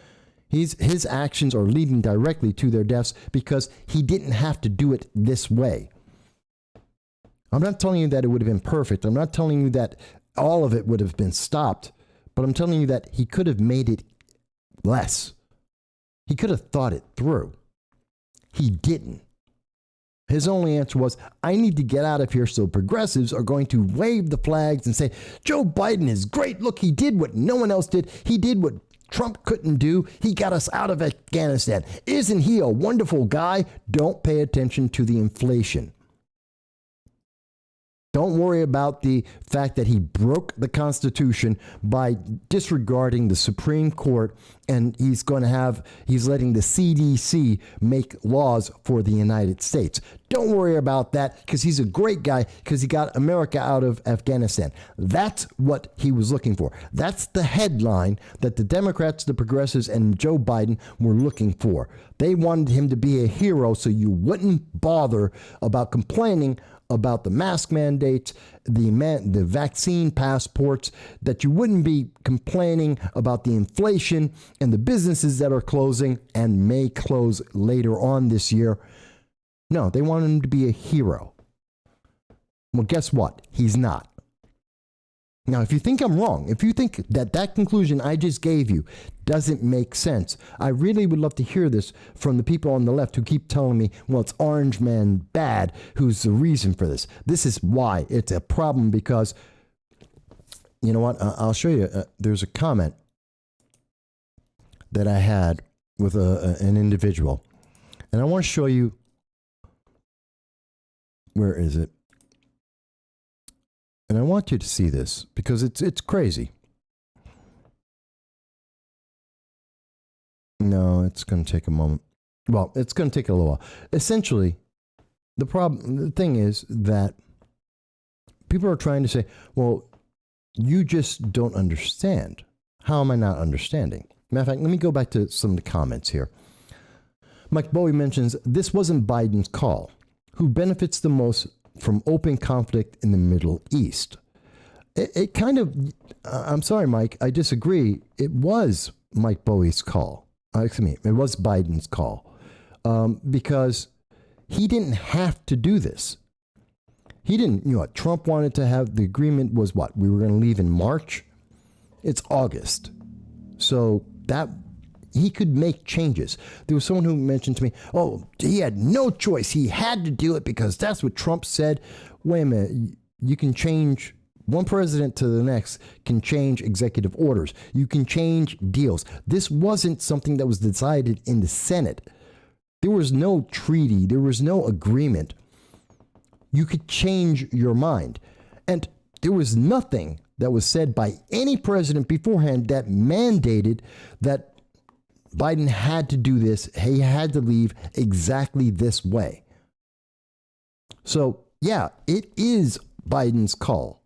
His actions are leading directly to their deaths because he didn't have to do it this way. I'm not telling you that it would have been perfect. I'm not telling you that all of it would have been stopped, but I'm telling you that he could have made it less. He could have thought it through. He didn't. His only answer was, I need to get out of here so progressives are going to wave the flags and say, Joe Biden is great. Look, he did what no one else did. He did what Trump couldn't do. He got us out of Afghanistan. Isn't he a wonderful guy? Don't pay attention to the inflation. Don't worry about the fact that he broke the Constitution by disregarding the Supreme Court, and he's letting the CDC make laws for the United States. Don't worry about that because he's a great guy because he got America out of Afghanistan. That's what he was looking for. That's the headline that the Democrats, the progressives, and Joe Biden were looking for. They wanted him to be a hero so you wouldn't bother about complaining about the mask mandates, the vaccine passports, that you wouldn't be complaining about the inflation and the businesses that are closing and may close later on this year. No, they want him to be a hero. Well, guess what? He's not. Now, if you think I'm wrong, if you think that conclusion I just gave you doesn't make sense, I really would love to hear this from the people on the left who keep telling me, well, it's Orange Man bad who's the reason for this. This is why it's a problem because, you know what, I'll show you. There's a comment that I had with an individual, and I want to show you, where is it? And I want you to see this because it's crazy. No, it's going to take a moment. Well, it's going to take a little while. Essentially, the thing is that people are trying to say, well, you just don't understand. How am I not understanding? Matter of fact, let me go back to some of the comments here. Mike Bowie mentions, this wasn't Biden's call. Who benefits the most from open conflict in the Middle East? It kind of, I'm sorry, Mike, I disagree. It was Mike Bowie's call. Excuse me, it was Biden's call because he didn't have to do this. He didn't, Trump wanted to have, the agreement was what? We were going to leave in March. It's August. So that he could make changes. There was someone who mentioned to me, oh, he had no choice. He had to do it because that's what Trump said. Wait a minute. You can change one president to the next, can change executive orders. You can change deals. This wasn't something that was decided in the Senate. There was no treaty. There was no agreement. You could change your mind. And there was nothing that was said by any president beforehand that mandated that Biden had to do this. He had to leave exactly this way. So, yeah, it is Biden's call.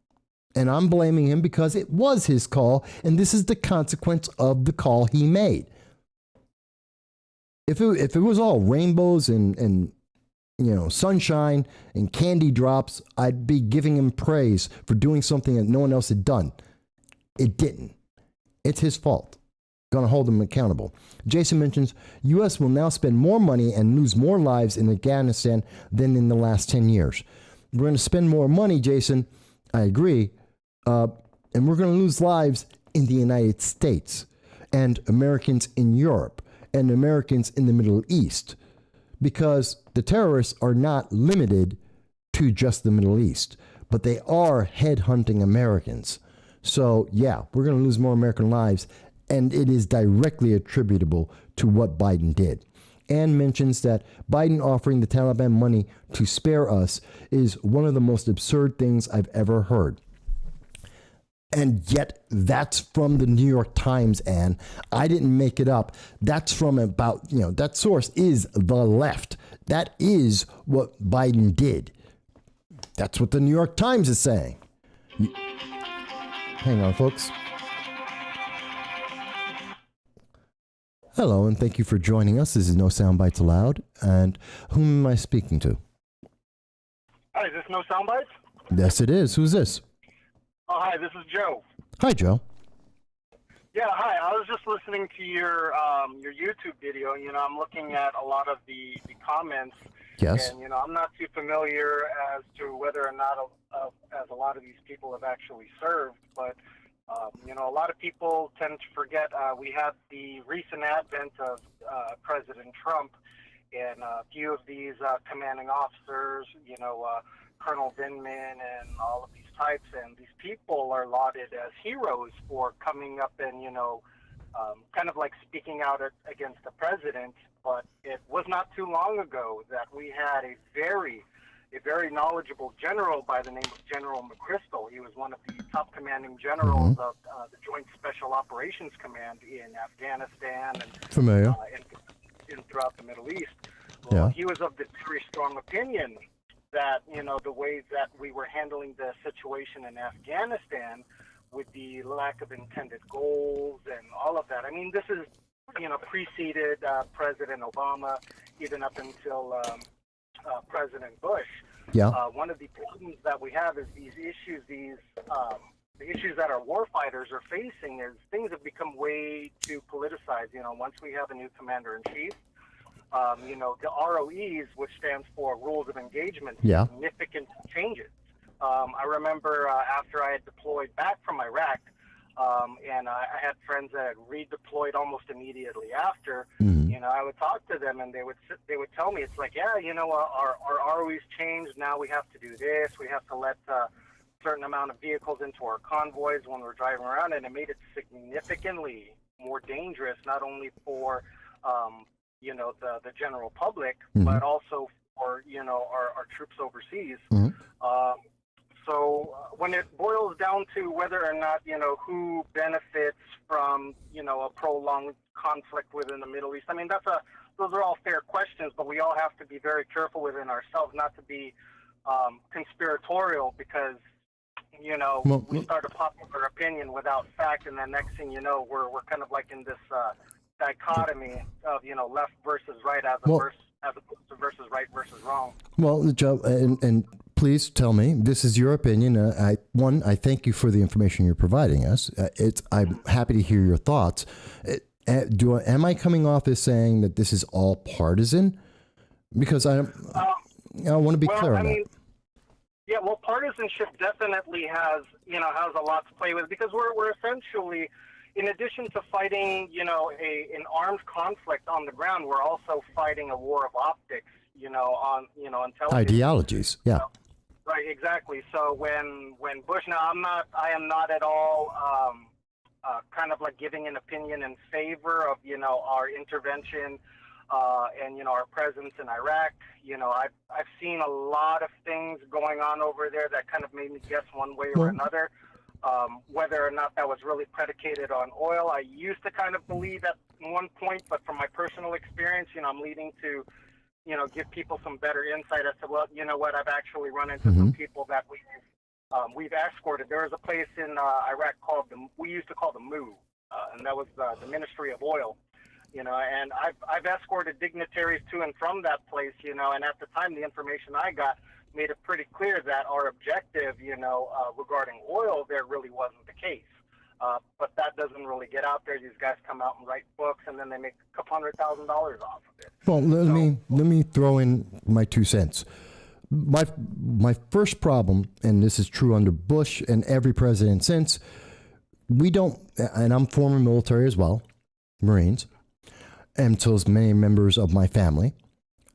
And I'm blaming him because it was his call, and this is the consequence of the call he made. If it was all rainbows and sunshine and candy drops, I'd be giving him praise for doing something that no one else had done. It didn't. It's his fault. Gonna hold him accountable. Jason mentions, U.S. will now spend more money and lose more lives in Afghanistan than in the last 10 years. We're going to spend more money, Jason. I agree. And we're going to lose lives in the United States and Americans in Europe and Americans in the Middle East, because the terrorists are not limited to just the Middle East, but they are headhunting Americans. So, yeah, we're going to lose more American lives, and it is directly attributable to what Biden did. Ann mentions that Biden offering the Taliban money to spare us is one of the most absurd things I've ever heard. And yet that's from the New York Times, Ann. I didn't make it up. That's from that source is the left. That is what Biden did. That's what the New York Times is saying. Hang on, folks. Hello, and thank you for joining us. This is No Soundbites Allowed. And whom am I speaking to? Hi, is this No Soundbites? Yes, it is. Who's this? Oh, hi, this is Joe. Hi, Joe. Yeah, hi. I was just listening to your YouTube video. I'm looking at a lot of the comments. Yes. And, I'm not too familiar as to whether or not as a lot of these people have actually served. But, a lot of people tend to forget we had the recent advent of President Trump, and a few of these commanding officers, Colonel Vindman and all of these types, and these people are lauded as heroes for coming up and, kind of like speaking out against the president. But it was not too long ago that we had a very knowledgeable general by the name of General McChrystal. He was one of the top commanding generals of the Joint Special Operations Command in Afghanistan and throughout the Middle East. Well, he was of the very strong opinion that, the ways that we were handling the situation in Afghanistan with the lack of intended goals and all of that. I mean, this is, preceded President Obama, even up until President Bush. Yeah. One of the problems that we have is these issues, the issues that our warfighters are facing is things have become way too politicized. Once we have a new commander-in-chief, the ROEs, which stands for Rules of Engagement, significant changes. I remember after I had deployed back from Iraq, and I had friends that had redeployed almost immediately after. I would talk to them, and they would tell me, it's like, our ROEs changed. Now we have to do this. We have to let a certain amount of vehicles into our convoys when we're driving around, and it made it significantly more dangerous, not only for the general public, but also for our troops overseas. So when it boils down to whether or not who benefits from a prolonged conflict within the Middle East, I mean those are all fair questions, but we all have to be very careful within ourselves not to be conspiratorial, because we start a popular opinion without fact, and then next thing you know, we're kind of like in this dichotomy of left versus right as opposed to versus right versus wrong. Well, Joe, and please tell me, this is your opinion. I thank you for the information you're providing us. I'm happy to hear your thoughts. Am I coming off as saying that this is all partisan? Because I want to be clear on that. Yeah, well, partisanship definitely has a lot to play with, because we're essentially, in addition to fighting, an armed conflict on the ground, we're also fighting a war of optics, on television. Ideologies, yeah. Right, exactly. So when Bush, now I am not at all kind of like giving an opinion in favor of our intervention and our presence in Iraq. I've seen a lot of things going on over there that kind of made me guess one way or another. Whether or not that was really predicated on oil, I used to kind of believe at one point, but from my personal experience, I'm leading to give people some better insight as to, well, you know what, I've actually run into some people that we've escorted. There was a place in Iraq called we used to call the MOO, and that was the Ministry of Oil, and I've escorted dignitaries to and from that place, and at the time the information I got made it pretty clear that our objective, regarding oil there really wasn't the case. But that doesn't really get out there. These guys come out and write books, and then they make a couple $100,000 off of it. Well, let me throw in my 2 cents. My first problem, and this is true under Bush and every president since, we don't, and I'm former military as well, Marines, and so is many members of my family.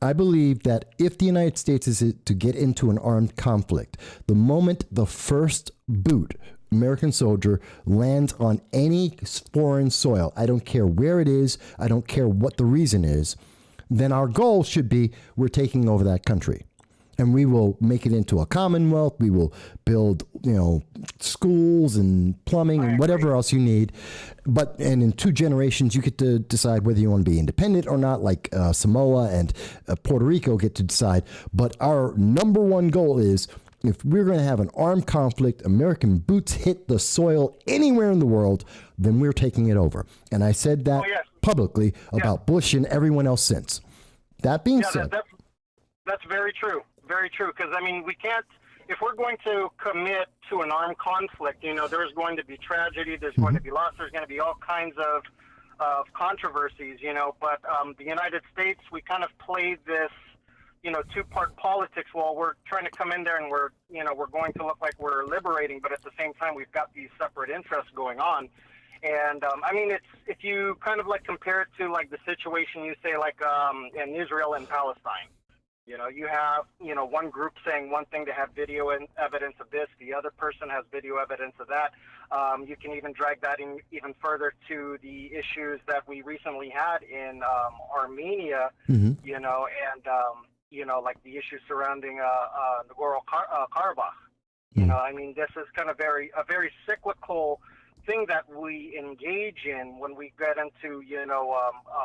I believe that if the United States is to get into an armed conflict, the moment the first boot American soldier lands on any foreign soil, I don't care where it is, I don't care what the reason is, then our goal should be we're taking over that country. And we will make it into a commonwealth. We will build, schools and plumbing and whatever else you need. And in 2 generations, you get to decide whether you want to be independent or not, like Samoa and Puerto Rico get to decide. But our number one goal is, if we're going to have an armed conflict, American boots hit the soil anywhere in the world, then we're taking it over. And I said that publicly about Bush and everyone else since. That being said. That's very true. Very true. Because, we can't, if we're going to commit to an armed conflict, there's going to be tragedy, there's going to be loss, there's going to be all kinds of controversies, but the United States, we kind of played this, 2-part politics. Well, we're trying to come in there and we're going to look like we're liberating, but at the same time, we've got these separate interests going on. And it's, if you kind of like compare it to like the situation you say like in Israel and Palestine, you have, one group saying one thing to have video and evidence of this, the other person has video evidence of that. You can even drag that in even further to the issues that we recently had in Armenia, and like the issues surrounding Nagorno-Karabakh. This is kind of a very cyclical thing that we engage in when we get into,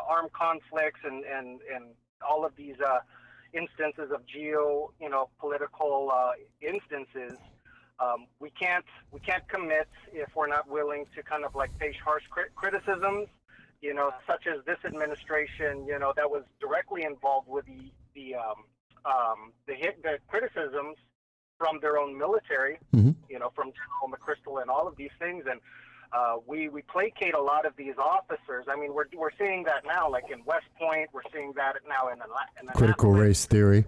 armed conflicts and all of these instances of political instances. We can't commit if we're not willing to kind of like face harsh criticisms, such as this administration, that was directly involved with the criticisms from their own military, from General McChrystal and all of these things, and we placate a lot of these officers. We're seeing that now, like in West Point. We're seeing that now in the critical race theory.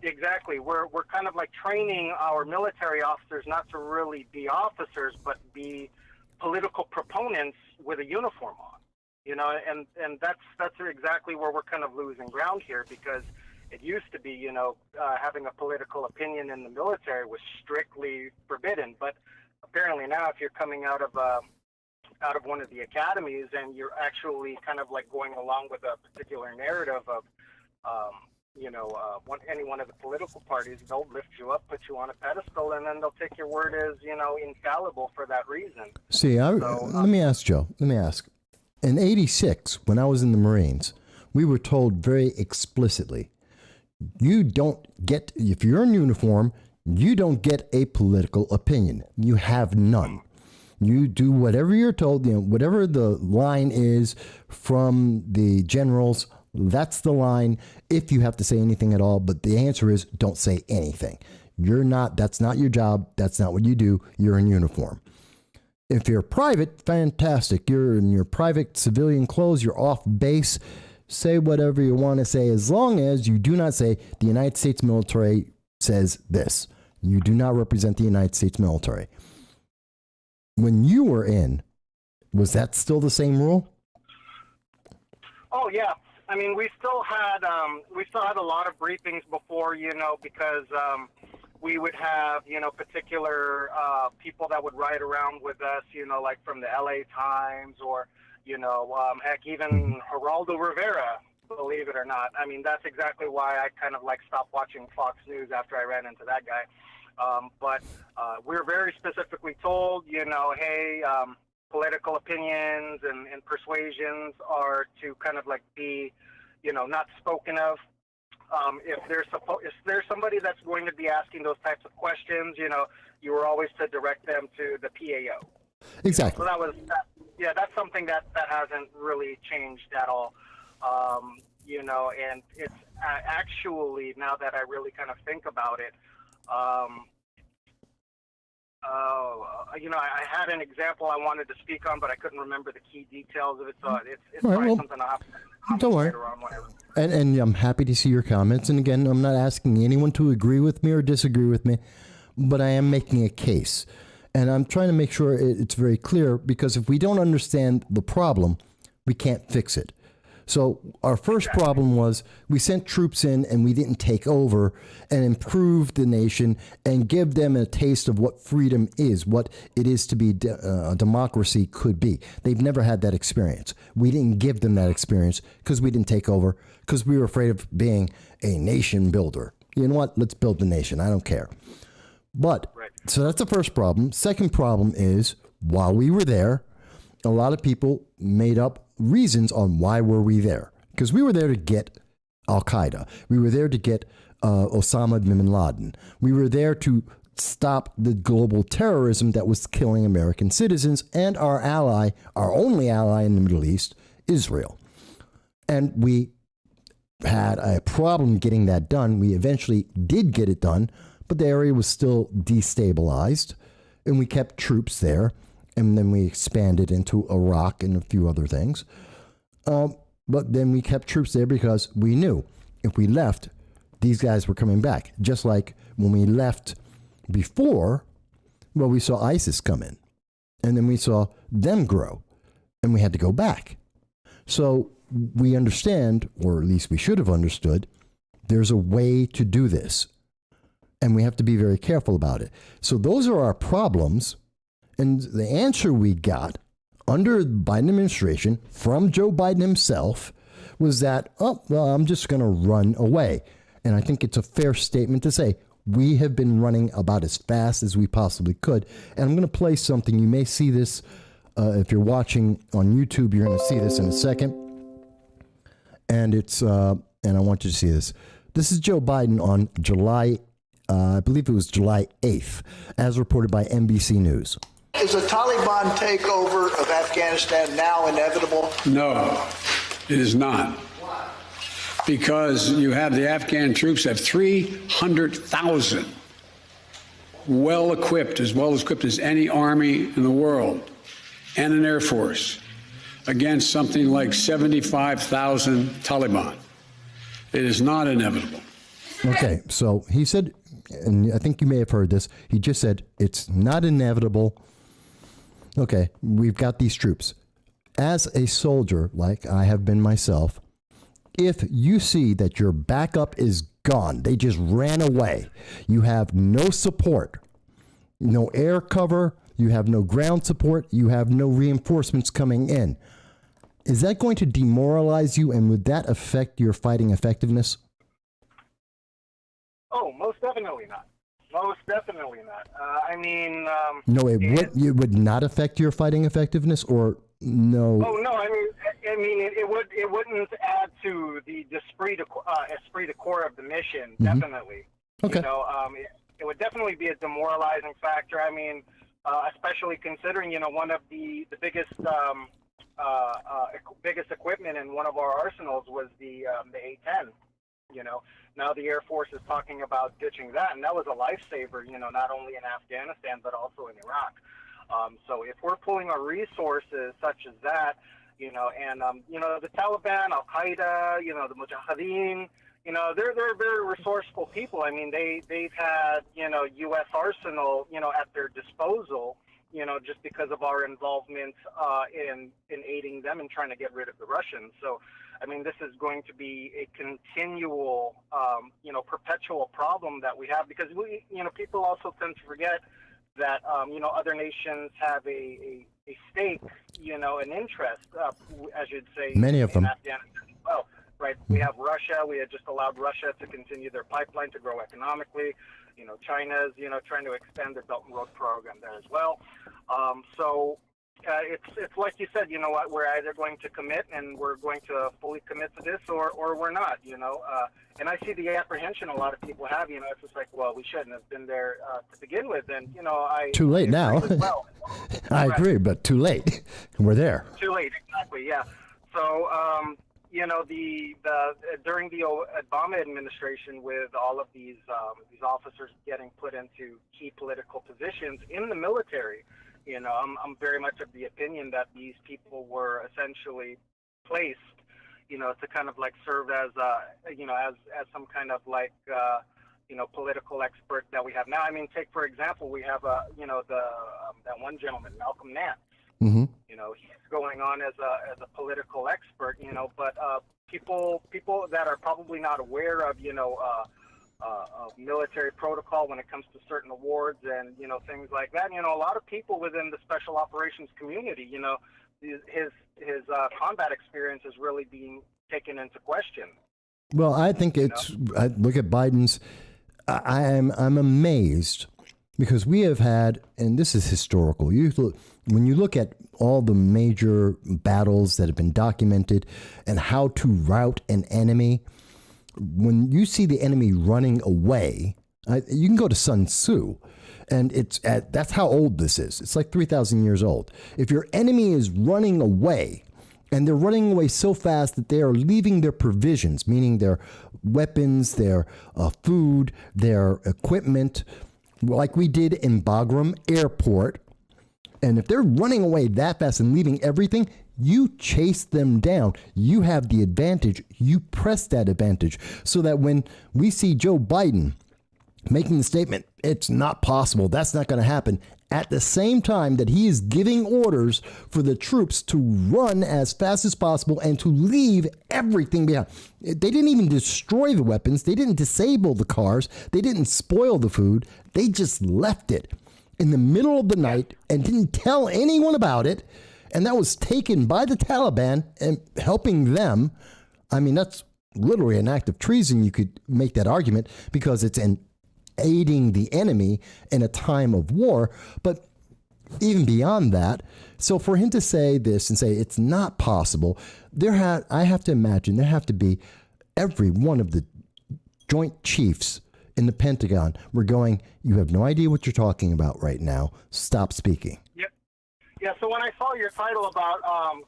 Exactly. We're kind of like training our military officers not to really be officers, but be political proponents with a uniform on. And that's exactly where we're kind of losing ground here, because it used to be, having a political opinion in the military was strictly forbidden, but apparently now, if you're coming out of one of the academies and you're actually kind of like going along with a particular narrative of, any one of the political parties, they'll lift you up, put you on a pedestal, and then they'll take your word as, infallible for that reason. See, let me ask, Joe. In '86, when I was in the Marines, we were told very explicitly, you don't get, if you're in uniform, you don't get a political opinion. You have none. You do whatever you're told, whatever the line is from the generals, that's the line, if you have to say anything at all. But the answer is don't say anything. That's not your job. That's not what you do. You're in uniform. If you're private, fantastic. You're in your private civilian clothes. You're off base. Say whatever you want to say, as long as you do not say the United States military says this. You do not represent the United States military. When you were in, Was that still the same rule? Oh yeah, I mean we still had a lot of briefings before, because we would have particular people that would ride around with us, like from the LA Times or heck, even Geraldo Rivera, believe it or not. I mean, that's exactly why I kind of like stopped watching Fox News after I ran into that guy. But we're very specifically told, hey, political opinions and persuasions are to kind of like be, not spoken of. If there's somebody that's going to be asking those types of questions, you were always to direct them to the PAO. Exactly. So that's something that hasn't really changed at all. And it's actually, now that I really kind of think about it, I had an example I wanted to speak on, but I couldn't remember the key details of it. So it's probably something I'll have to comment later on whenever. And I'm happy to see your comments. And again, I'm not asking anyone to agree with me or disagree with me, but I am making a case. And I'm trying to make sure it's very clear, because if we don't understand the problem, we can't fix it. So our first problem was we sent troops in and we didn't take over and improve the nation and give them a taste of what freedom is, what it is to be a democracy could be. They've never had that experience. We didn't give them that experience because we didn't take over, because we were afraid of being a nation builder. You know what? Let's build the nation. I don't care. But so that's the first problem. Second problem is, while we were there, a lot of people made up reasons on why were we there. Because we were there to get Al-Qaeda. We were there to get Osama bin Laden. We were there to stop the global terrorism that was killing American citizens and our ally, our only ally in the Middle East, Israel. And we had a problem getting that done. We eventually did get it done, but the area was still destabilized, and we kept troops there. And then we expanded into Iraq and a few other things. But then we kept troops there because we knew if we left, these guys were coming back. Just like when we left before, well, we saw ISIS come in. And then we saw them grow. And we had to go back. So we understand, or at least we should have understood, there's a way to do this. And we have to be very careful about it. So those are our problems. And the answer we got under the Biden administration from Joe Biden himself was that, oh, well, I'm just going to run away. And I think it's a fair statement to say we have been running about as fast as we possibly could. And I'm going to play something. You may see this if you're watching on YouTube. You're going to see this in a second. And it's and I want you to see this. This is Joe Biden on July, I believe it was July 8th, as reported by NBC News. Is a Taliban takeover of Afghanistan now inevitable? No, it is not. Because you have the Afghan troops have 300,000 well equipped as any army in the world, and an air force against something like 75,000 Taliban. It is not inevitable. Okay, so he said, and I think you may have heard this, he just said it's not inevitable. Okay, we've got these troops. As a soldier, like I have been myself, if you see that your backup is gone, they just ran away, you have no support, no air cover, you have no ground support, you have no reinforcements coming in, is that going to demoralize you, and would that affect your fighting effectiveness? Oh, most definitely not. Most definitely not. No, it would not affect your fighting effectiveness, or no? Oh no, it wouldn't add to the esprit de corps of the mission. Mm-hmm. Definitely. Okay. It would definitely be a demoralizing factor. Especially considering one of the biggest biggest equipment in one of our arsenals was the A-10. Now the Air Force is talking about ditching that, and that was a lifesaver, not only in Afghanistan, but also in Iraq. So if we're pulling our resources such as that, the Taliban, Al-Qaeda, the Mujahideen, they're very resourceful people. They've had, U.S. arsenal, at their disposal, just because of our involvement in aiding them and trying to get rid of the Russians. So, I mean, this is going to be a continual, perpetual problem that we have, because people also tend to forget that, other nations have a stake, an interest, as you'd say. Many of them. In Afghanistan as well, right? We have Russia. We had just allowed Russia to continue their pipeline to grow economically. China's, trying to expand their Belt and Road program there as well. It's like you said, we're either going to commit and we're going to fully commit to this, or we're not, and I see the apprehension a lot of people have, it's just like, well, we shouldn't have been there to begin with. And, too late now. Well. I agree, but too late. We're there. Too late. Exactly. Yeah. So, during the Obama administration, with all of these officers getting put into key political positions in the military, I'm very much of the opinion that these people were essentially placed, to kind of like serve as, as some kind of like, political expert that we have now. I mean, take for example, we have that one gentleman, Malcolm Nance. Mm-hmm. He's going on as a political expert, but people that are probably not aware of, of military protocol when it comes to certain awards and, things like that. A lot of people within the special operations community, his combat experience is really being taken into question. Well, I think I look at Biden's, I'm amazed, because we have had, and this is historical, when you look at all the major battles that have been documented and how to rout an enemy, when you see the enemy running away, you can go to Sun Tzu, and that's how old this is. It's like 3,000 years old. If your enemy is running away, and they're running away so fast that they are leaving their provisions, meaning their weapons, their food, their equipment, like we did in Bagram Airport. And if they're running away that fast and leaving everything, you chase them down. You have the advantage. You press that advantage, so that when we see Joe Biden making the statement, it's not possible, that's not going to happen, at the same time that he is giving orders for the troops to run as fast as possible and to leave everything behind. They didn't even destroy the weapons. They didn't disable the cars. They didn't spoil the food. They just left it in the middle of the night and didn't tell anyone about it. And that was taken by the Taliban and helping them. I mean, that's literally an act of treason. You could make that argument, because it's aiding the enemy in a time of war. But even beyond that, so for him to say this and say it's not possible, I have to imagine there have to be every one of the Joint Chiefs in the Pentagon were going, you have no idea what you're talking about right now. Stop speaking. Yep. Yeah, so when I saw your title about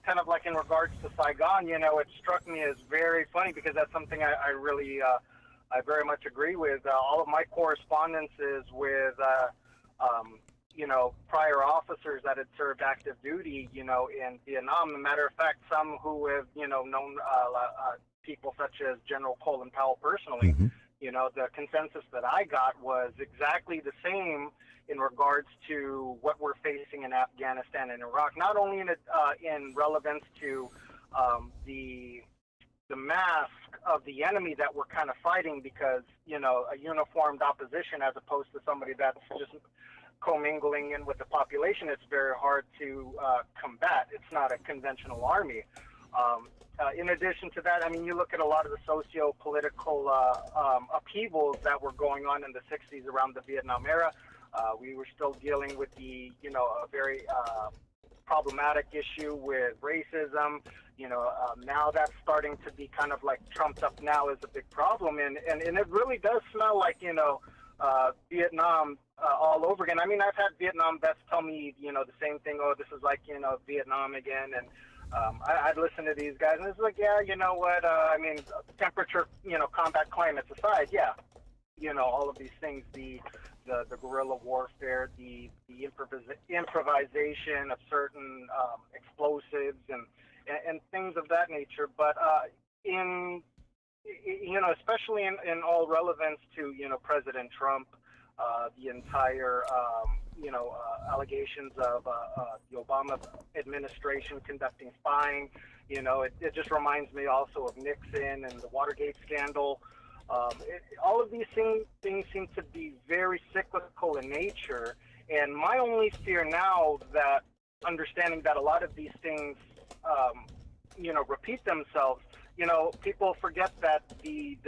kind of like in regards to Saigon, it struck me as very funny, because that's something I really I very much agree with. All of my correspondences with prior officers that had served active duty, in Vietnam. As a matter of fact, some who have, known people such as General Colin Powell personally. Mm-hmm. The consensus that I got was exactly the same in regards to what we're facing in Afghanistan and Iraq, not only in relevance to the mask of the enemy that we're kind of fighting, because, a uniformed opposition as opposed to somebody that's just commingling in with the population, it's very hard to combat. It's not a conventional army. In addition to that, I mean, you look at a lot of the socio-political upheavals that were going on in the 60s around the Vietnam era. We were still dealing with a very problematic issue with racism. Now that's starting to be kind of like trumped up now as a big problem. And it really does smell like, Vietnam all over again. I mean, I've had Vietnam vets tell me, the same thing. Oh, this is like, Vietnam again. And I'd listen to these guys, and it's like, yeah, you know what? I mean, temperature, combat climates aside, yeah, all of these things, the guerrilla warfare, the improvisation of certain explosives and things of that nature. But especially in all relevance to President Trump, the entire allegations of the Obama administration conducting spying. It just reminds me also of Nixon and the Watergate scandal. All of these things seem to be very cyclical in nature. And my only fear now, that understanding that a lot of these things, repeat themselves, people forget that the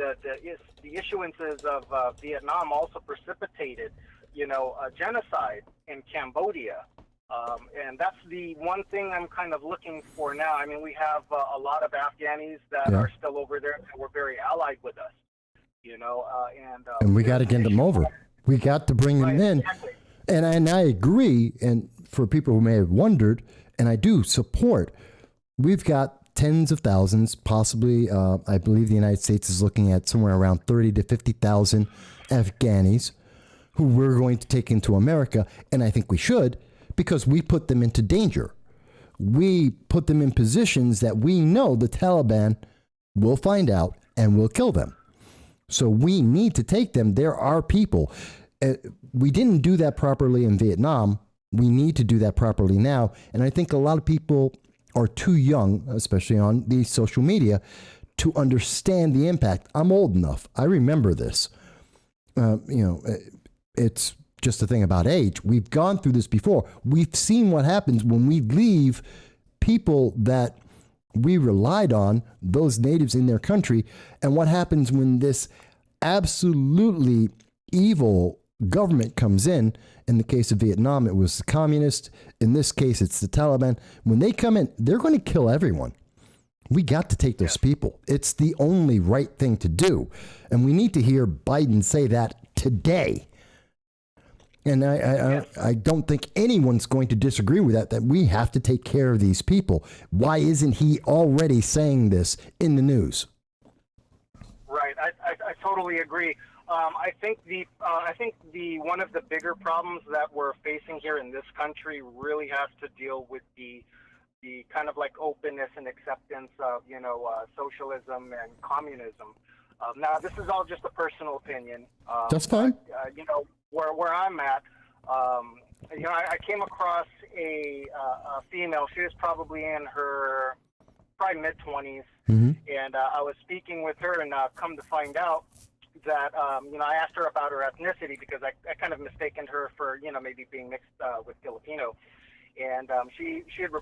issuances of Vietnam also precipitated, a genocide in Cambodia. And that's the one thing I'm kind of looking for now. I mean, we have a lot of Afghanis that are still over there that were very allied with us, and we got to get them over. We got to bring them in. Exactly. And I agree. And for people who may have wondered, and I do support, we've got tens of thousands, possibly, I believe the United States is looking at somewhere around 30 to 50,000 Afghanis who we're going to take into America. And I think we should, because we put them into danger. We put them in positions that we know the Taliban will find out and will kill them. So we need to take them. There are people. We didn't do that properly in Vietnam. We need to do that properly now. And I think a lot of people are too young, especially on the social media, to understand the impact. I'm old enough. I remember this. It's just a thing about age. We've gone through this before. We've seen what happens when we leave people that we relied on, those natives in their country, and what happens when this absolutely evil government comes in. In the case of Vietnam, it was the communists. In this case, it's the Taliban. When they come in, they're going to kill everyone. We got to take those people. It's the only right thing to do. And we need to hear Biden say that today. And I don't think anyone's going to disagree with that we have to take care of these people. Why isn't he already saying this in the news? Right. I totally agree. I think the one of the bigger problems that we're facing here in this country really has to deal with the kind of like openness and acceptance of socialism and communism. Now, this is all just a personal opinion. That's fine. Where I'm at, I came across a female. She was probably in her mid-20s, and I was speaking with her, and come to find out that I asked her about her ethnicity because I kind of mistaken her for maybe being mixed with Filipino, and she had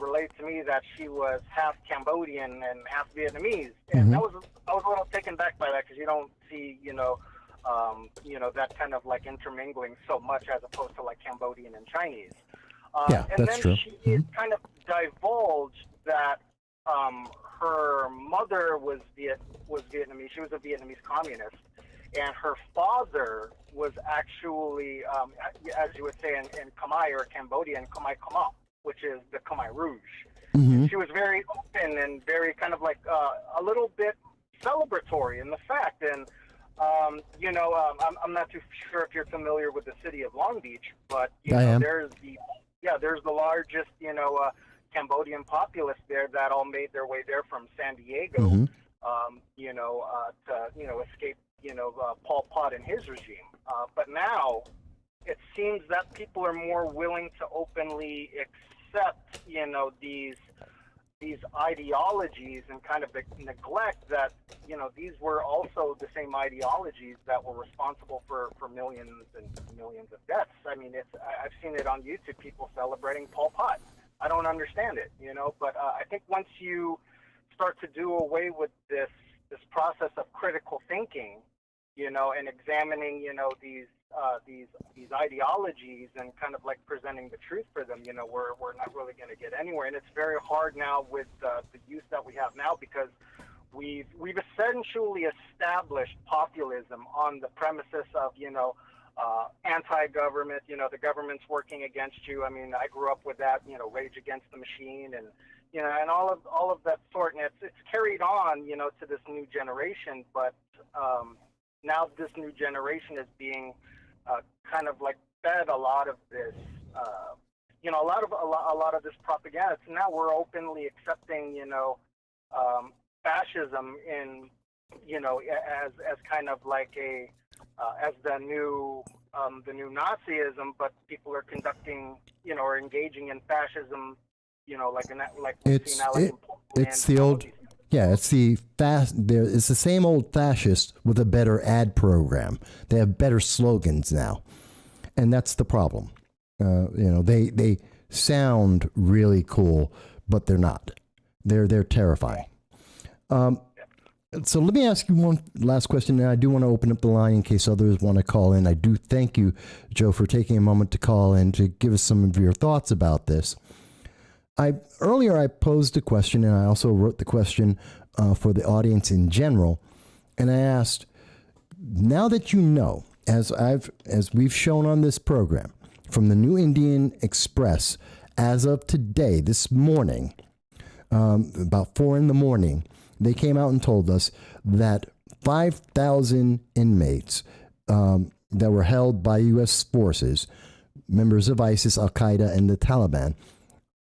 relayed to me that she was half Cambodian and half Vietnamese, and I was a little taken back by that because you don't see that kind of like intermingling so much as opposed to like Cambodian and Chinese. Yeah, and that's then true. she kind of divulged that her mother was Vietnamese. She was a Vietnamese communist, and her father was actually, as you would say in Khmer or Cambodian, Khmer Khmer, which is the Khmer Rouge. She was very open and very kind of like a little bit celebratory in the fact. And I'm not too sure if you're familiar with the city of Long Beach, but there's the largest Cambodian populace there that all made their way there from San Diego, to escape Pol Pot and his regime. But now it seems that people are more willing to openly accept these ideologies and kind of neglect that these were also the same ideologies that were responsible for millions and millions of deaths. I mean, I've seen it on YouTube, people celebrating Pol Pot. I don't understand it, but I think once you start to do away with this process of critical thinking, and examining these ideologies and kind of like presenting the truth for them, we're not really going to get anywhere. And it's very hard now with the youth that we have now, because we've essentially established populism on the premises of anti-government. The government's working against you. I mean, I grew up with that. Rage Against the Machine, and and all of that sort. And it's carried on to this new generation, but now this new generation is being kind of like fed a lot of this, a lot of this propaganda. So now we're openly accepting, fascism in, as kind of like a as the new Nazism, but people are conducting, or engaging in fascism, like we've seen now, like in Poland it's and the all old, these- yeah, it's the it's the same old fascist with a better ad program. They have better slogans now, and that's the problem. They sound really cool, but they're not. They're terrifying. So let me ask you one last question, and I do want to open up the line in case others want to call in. I do thank you, Joe, for taking a moment to call in to give us some of your thoughts about this. Earlier I posed a question, and I also wrote the question for the audience in general, and I asked, now that you know, as we've shown on this program, from the New Indian Express, as of today, this morning, about 4 a.m, they came out and told us that 5,000 inmates that were held by U.S. forces, members of ISIS, Al-Qaeda, and the Taliban,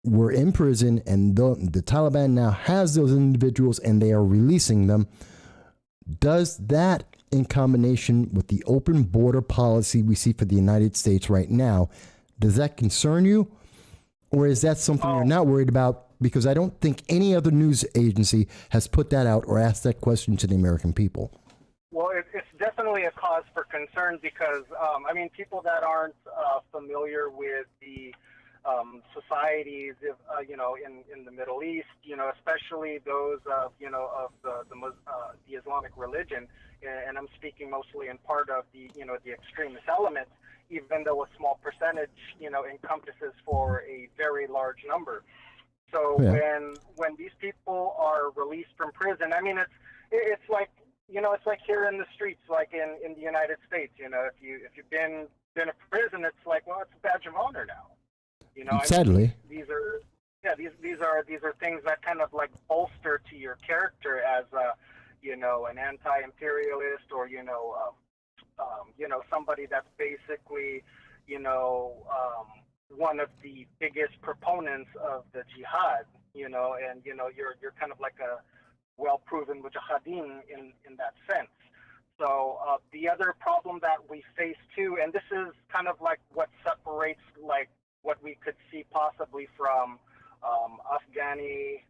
were in prison, and the Taliban now has those individuals, and they are releasing them. Does that, in combination with the open border policy we see for the United States right now, does that concern you? Or is that something you're not worried about? Because I don't think any other news agency has put that out or asked that question to the American people. Well, it's definitely a cause for concern because, people that aren't familiar with the societies, in the Middle East, especially those of the Islamic religion, and I'm speaking mostly in part of the extremist elements, even though a small percentage, encompasses for a very large number. So when these people are released from prison, it's like here in the streets, like in the United States, if you've been in prison, it's like, well, it's a badge of honor now. Sadly, these are things that kind of like bolster to your character as an anti-imperialist or somebody that's basically one of the biggest proponents of the jihad, and you're kind of like a well-proven mujahideen in that sense. So the other problem that we face too, and this is kind of like what separates like what we could see possibly from Afghani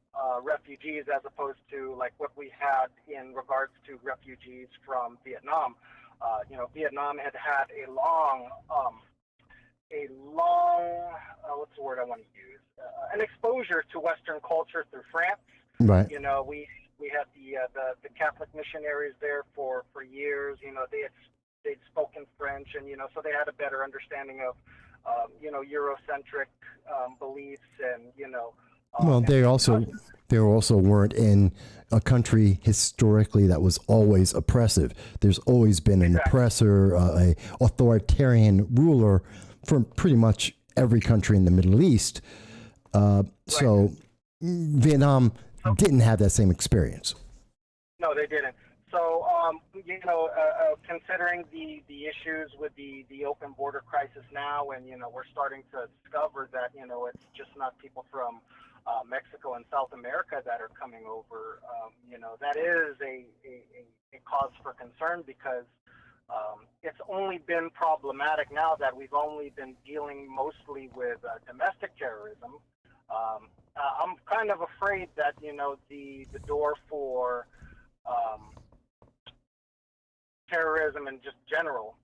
refugees as opposed to like what we had in regards to refugees from Vietnam. Vietnam had a long what's the word I want to use? An exposure to Western culture through France. right? We had the Catholic missionaries there for years. They'd spoken French, and so they had a better understanding of Eurocentric beliefs, and Well, they also weren't in a country historically that was always oppressive. There's always been an oppressor, a authoritarian ruler from pretty much every country in the Middle East. So Vietnam didn't have that same experience. No, they didn't. So, considering the issues with the open border crisis now, and we're starting to discover that it's just not people from Mexico and South America that are coming over. That is a cause for concern because it's only been problematic now that we've only been dealing mostly with domestic terrorism. I'm kind of afraid that the door for terrorism and just general,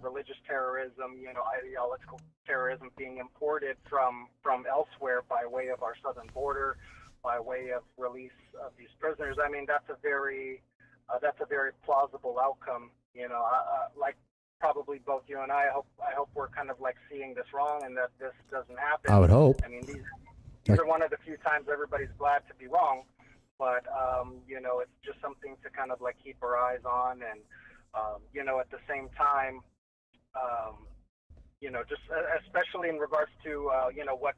religious terrorism, ideological terrorism being imported from elsewhere by way of our southern border, by way of release of these prisoners. That's a very plausible outcome. Like probably both you and I hope we're kind of like seeing this wrong and that this doesn't happen. I would hope. These are one of the few times everybody's glad to be wrong, but it's just something to kind of like keep our eyes on, and at the same time, just especially in regards to what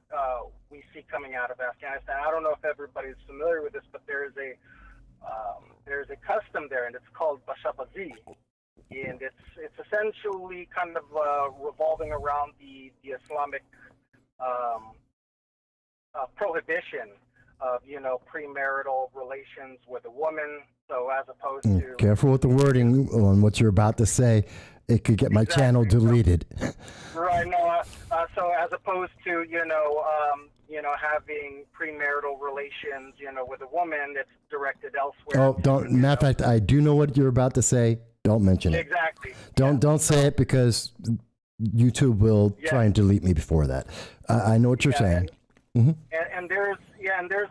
we see coming out of Afghanistan. I don't know if everybody's familiar with this, but there's a custom there, and it's called bashabazi, and it's essentially kind of revolving around the Islamic prohibition of, premarital relations with a woman. So as opposed to... Careful with the wording on what you're about to say. It could get my channel deleted. Right. No. So as opposed to, having premarital relations, with a woman, it's directed elsewhere. Oh, don't. Matter of fact, I do know what you're about to say. Don't mention it. Exactly. Don't say it, because YouTube will try and delete me before that. I know what you're saying. And there's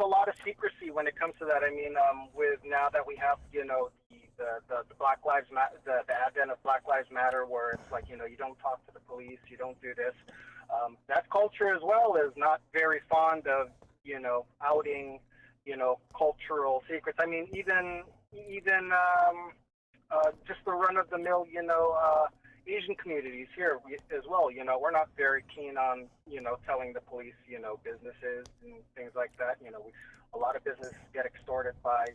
a lot of secrecy when it comes to that. I mean, with now that we have, the Black Lives Matter, the advent of Black Lives Matter, where it's like, you don't talk to the police, you don't do this. That culture as well is not very fond of, outing, cultural secrets. I mean, even just the run-of-the-mill, Asian communities here as well. We're not very keen on, telling the police, businesses and things like that. A lot of businesses get extorted by,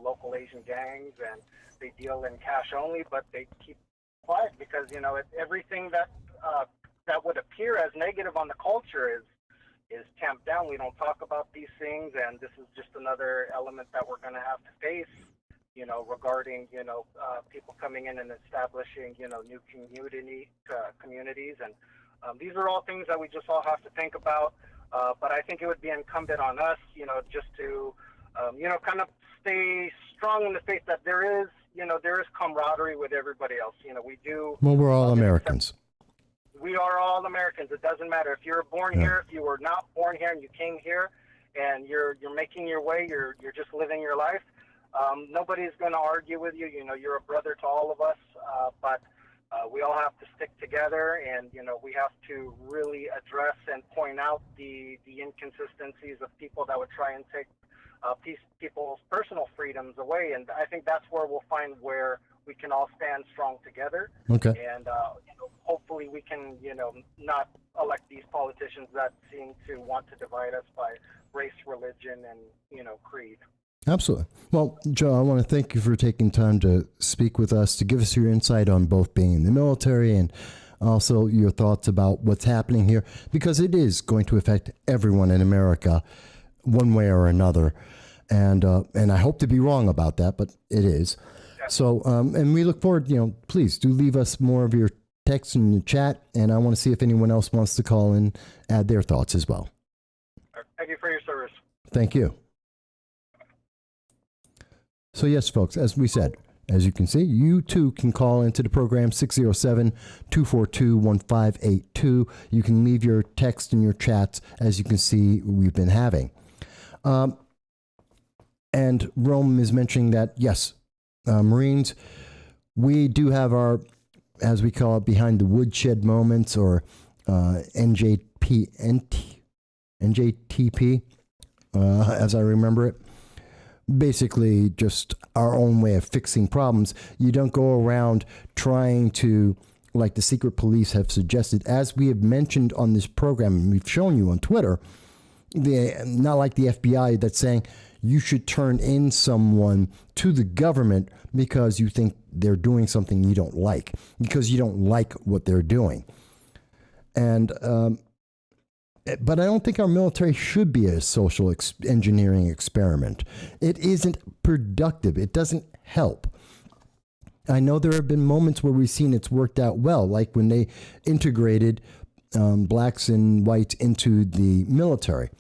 local Asian gangs, and they deal in cash only, but they keep quiet because, everything that would appear as negative on the culture is tamped down. We don't talk about these things, and this is just another element that we're going to have to face, regarding, people coming in and establishing, new communities. And these are all things that we just all have to think about. But I think it would be incumbent on us, just to, kind of stay strong in the faith that there is camaraderie with everybody else. We do. Well, we're all Americans. We are all Americans. It doesn't matter if you're born here, if you were not born here and you came here and you're making your way, you're just living your life. Nobody's going to argue with you. You're a brother to all of us, but we all have to stick together, and, we have to really address and point out the inconsistencies of people that would try and take people's personal freedoms away. And I think that's where we'll find where we can all stand strong together. Okay. And hopefully we can, not elect these politicians that seem to want to divide us by race, religion, and, creed. Absolutely. Well, Joe, I want to thank you for taking time to speak with us, to give us your insight on both being in the military and also your thoughts about what's happening here, because it is going to affect everyone in America one way or another. And I hope to be wrong about that, but it is. So, and we look forward, please do leave us more of your text in your chat, and I want to see if anyone else wants to call and add their thoughts as well. Thank you for your service. Thank you. So yes, folks, as we said, as you can see, you too can call into the program 607-242-1582. You can leave your text in your chats, as you can see we've been having. And Rome is mentioning that, yes, Marines, we do have our, as we call it, behind the woodshed moments, or NJTP, as I remember it. Basically just our own way of fixing problems. You don't go around trying to, like the secret police have suggested, as we have mentioned on this program, and we've shown you on Twitter, not like the FBI that's saying you should turn in someone to the government because you think they're doing something you don't like, because you don't like what they're doing. And but I don't think our military should be a social engineering experiment. It isn't productive. It doesn't help. I know there have been moments where we've seen it's worked out well, like when they integrated blacks and whites into the military.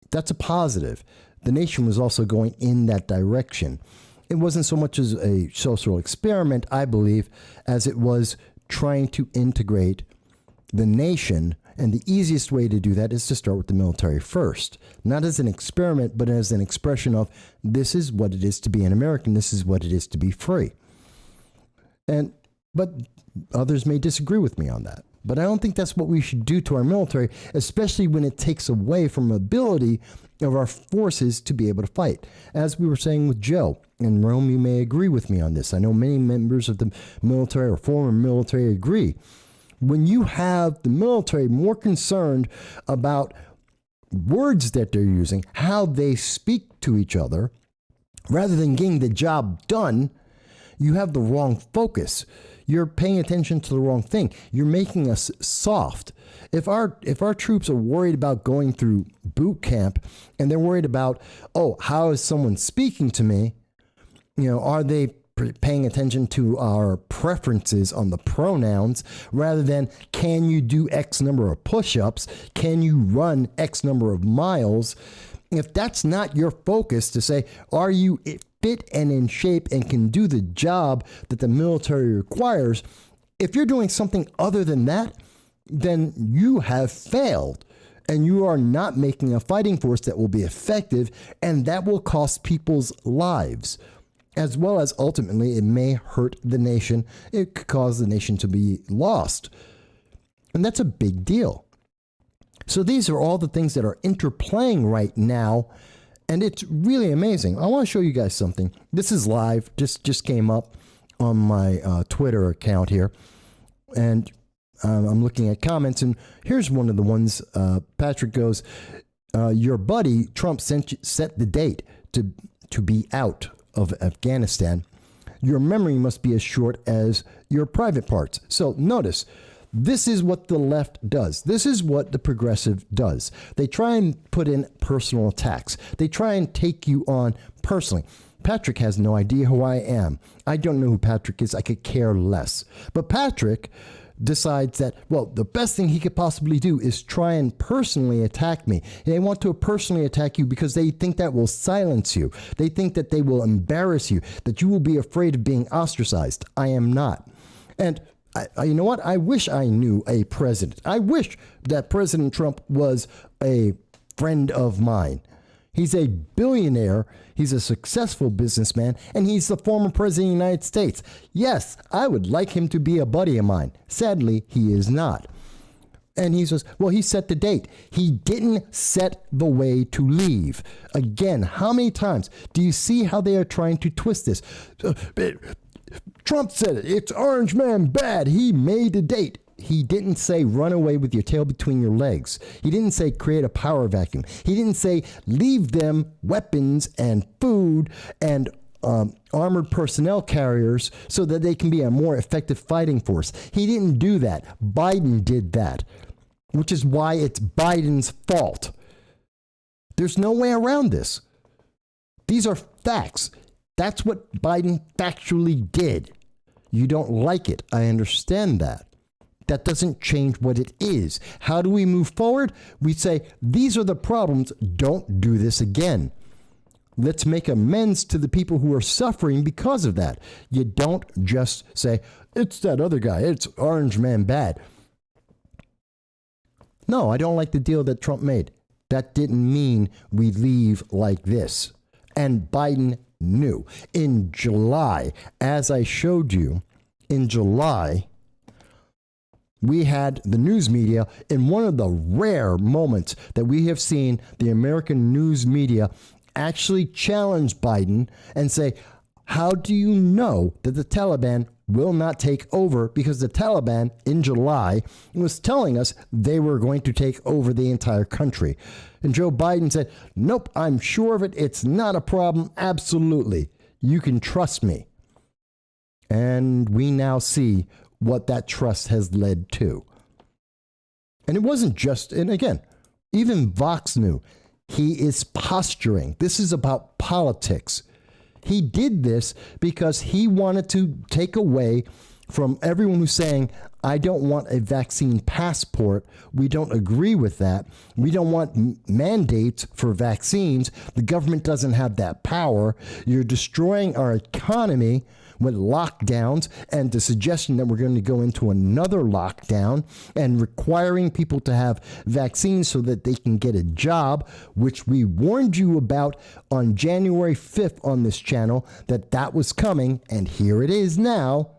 That's a positive. The nation was also going in that direction. It wasn't so much as a social experiment, I believe, as it was trying to integrate the nation. And the easiest way to do that is to start with the military first, not as an experiment, but as an expression of this is what it is to be an American. This is what it is to be free. But others may disagree with me on that. But I don't think that's what we should do to our military, especially when it takes away from the ability of our forces to be able to fight. As we were saying with Joe, and Rome, you may agree with me on this. I know many members of the military or former military agree. When you have the military more concerned about words that they're using, how they speak to each other, rather than getting the job done, You have the wrong focus. You're paying attention to the wrong thing. You're making us soft. If our troops are worried about going through boot camp and they're worried about, oh, how is someone speaking to me? You know, are they paying attention to our preferences on the pronouns rather than can you do X number of push-ups? Can you run X number of miles? If that's not your focus to say, are you fit and in shape and can do the job that the military requires? If you're doing something other than that, then you have failed and you are not making a fighting force that will be effective, and that will cost people's lives. As well as ultimately, it may hurt the nation. It could cause the nation to be lost. And that's a big deal. So these are all the things that are interplaying right now. And it's really amazing. I want to show you guys something. This is live. Just came up on my Twitter account here. And I'm looking at comments. And here's one of the ones. Patrick goes, your buddy Trump set the date to be out of Afghanistan. Your memory must be as short as your private parts. So notice, this is what the left does. This is what the progressive does. They try and put in personal attacks. They try and take you on personally. Patrick has no idea who I am. I don't know who Patrick is. I could care less. But Patrick decides that, well, the best thing he could possibly do is try and personally attack me. They want to personally attack you because they think that will silence you. They think that they will embarrass you, that you will be afraid of being ostracized. I am not. And you know what? I wish I knew a president. I wish that President Trump was a friend of mine. He's a billionaire, he's a successful businessman, and he's the former president of the United States. Yes, I would like him to be a buddy of mine. Sadly, he is not. And he says, well, he set the date. He didn't set the way to leave. Again, how many times do you see how they are trying to twist this? Trump said it. It's Orange Man bad. He made a date. He didn't say run away with your tail between your legs. He didn't say create a power vacuum. He didn't say leave them weapons and food and armored personnel carriers so that they can be a more effective fighting force. He didn't do that. Biden did that, which is why it's Biden's fault. There's no way around this. These are facts. That's what Biden factually did. You don't like it. I understand that. That doesn't change what it is. How do we move forward? We say, these are the problems. Don't do this again. Let's make amends to the people who are suffering because of that. You don't just say, it's that other guy. It's Orange Man bad. No, I don't like the deal that Trump made. That didn't mean we leave like this. And Biden knew. In July, as I showed you, in July, we had the news media in one of the rare moments that we have seen the American news media actually challenge Biden and say, how do you know that the Taliban will not take over? Because the Taliban in July was telling us they were going to take over the entire country. And Joe Biden said, nope, I'm sure of it. It's not a problem. Absolutely. You can trust me. And we now see what that trust has led to. And it wasn't just, and again, even Vox knew, he is posturing. This is about politics. He did this because he wanted to take away from everyone who's saying, I don't want a vaccine passport. We don't agree with that. We don't want mandates for vaccines. The government doesn't have that power. You're destroying our economy with lockdowns and the suggestion that we're going to go into another lockdown and requiring people to have vaccines so that they can get a job, which we warned you about on January 5th on this channel, that was coming, and here it is now.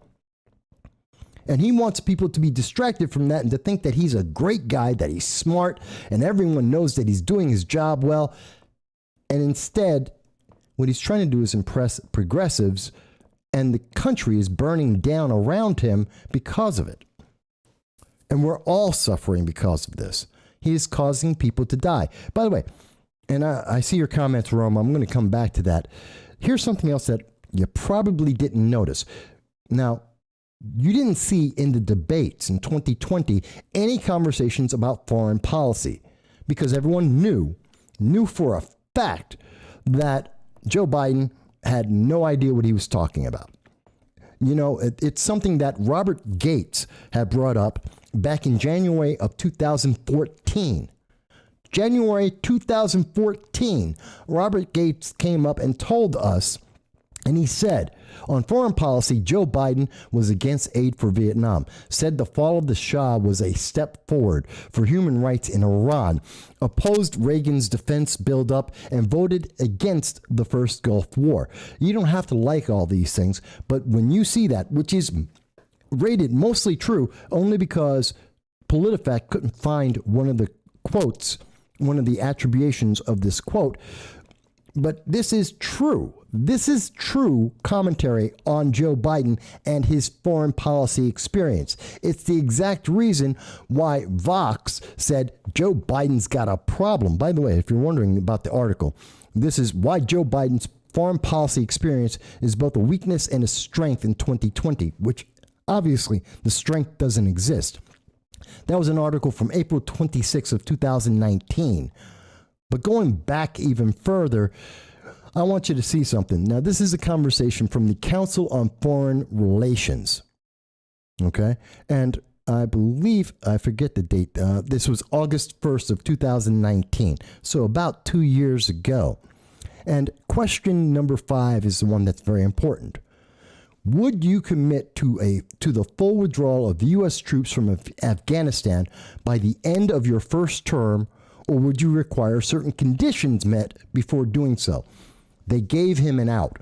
And he wants people to be distracted from that and to think that he's a great guy, that he's smart, and everyone knows that he's doing his job well. And instead, what he's trying to do is impress progressives, and the country is burning down around him because of it. And we're all suffering because of this. He is causing people to die. By the way, and I see your comments, Rome. I'm going to come back to that. Here's something else that you probably didn't notice. Now, you didn't see in the debates in 2020 any conversations about foreign policy because everyone knew for a fact that Joe Biden had no idea what he was talking about. You know, it's something that Robert Gates had brought up back in January of 2014. January 2014, Robert Gates came up and told us, and he said, on foreign policy, Joe Biden was against aid for Vietnam, said the fall of the Shah was a step forward for human rights in Iran, opposed Reagan's defense buildup, and voted against the first Gulf War. You don't have to like all these things, but when you see that, which is rated mostly true only because PolitiFact couldn't find one of the quotes, one of the attributions of this quote, but this is true. This is true commentary on Joe Biden and his foreign policy experience. It's the exact reason why Vox said Joe Biden's got a problem. By the way, if you're wondering about the article, this is why Joe Biden's foreign policy experience is both a weakness and a strength in 2020, which obviously the strength doesn't exist. That was an article from April 26 of 2019. But going back even further, I want you to see something. Now, this is a conversation from the Council on Foreign Relations. Okay? And I believe, I forget the date, this was August 1st of 2019. So about 2 years ago. And question number 5 is the one that's very important. Would you commit to the full withdrawal of U.S. troops from Afghanistan by the end of your first term, or would you require certain conditions met before doing so? They gave him an out.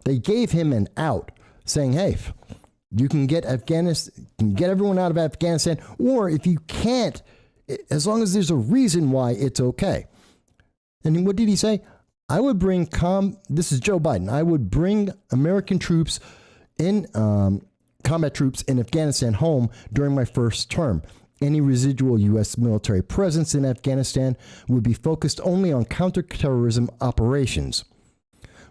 They gave him an out, saying, hey, you can get everyone out of Afghanistan, or if you can't, as long as there's a reason why, it's okay. And what did he say? I would bring this is Joe Biden. I would bring American troops in combat troops in Afghanistan home during my first term. Any residual U.S. military presence in Afghanistan would be focused only on counterterrorism operations.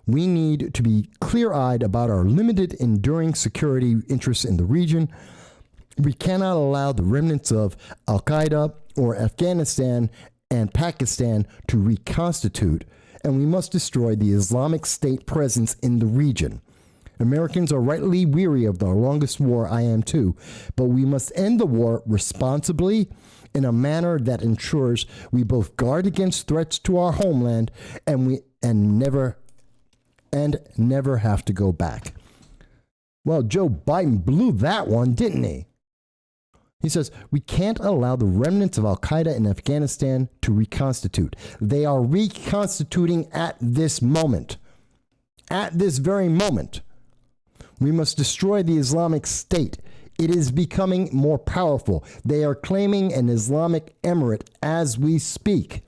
We need to be clear-eyed about our limited enduring security interests in the region. We cannot allow the remnants of Al-Qaeda or Afghanistan and Pakistan to reconstitute, and we must destroy the Islamic State presence in the region. Americans are rightly weary of the longest war. I am too, but we must end the war responsibly in a manner that ensures we both guard against threats to our homeland and never have to go back. Well, Joe Biden blew that one, didn't he? He says, we can't allow the remnants of Al-Qaeda in Afghanistan to reconstitute. They are reconstituting at this moment. At this very moment. We must destroy the Islamic State. It is becoming more powerful. They are claiming an Islamic emirate as we speak.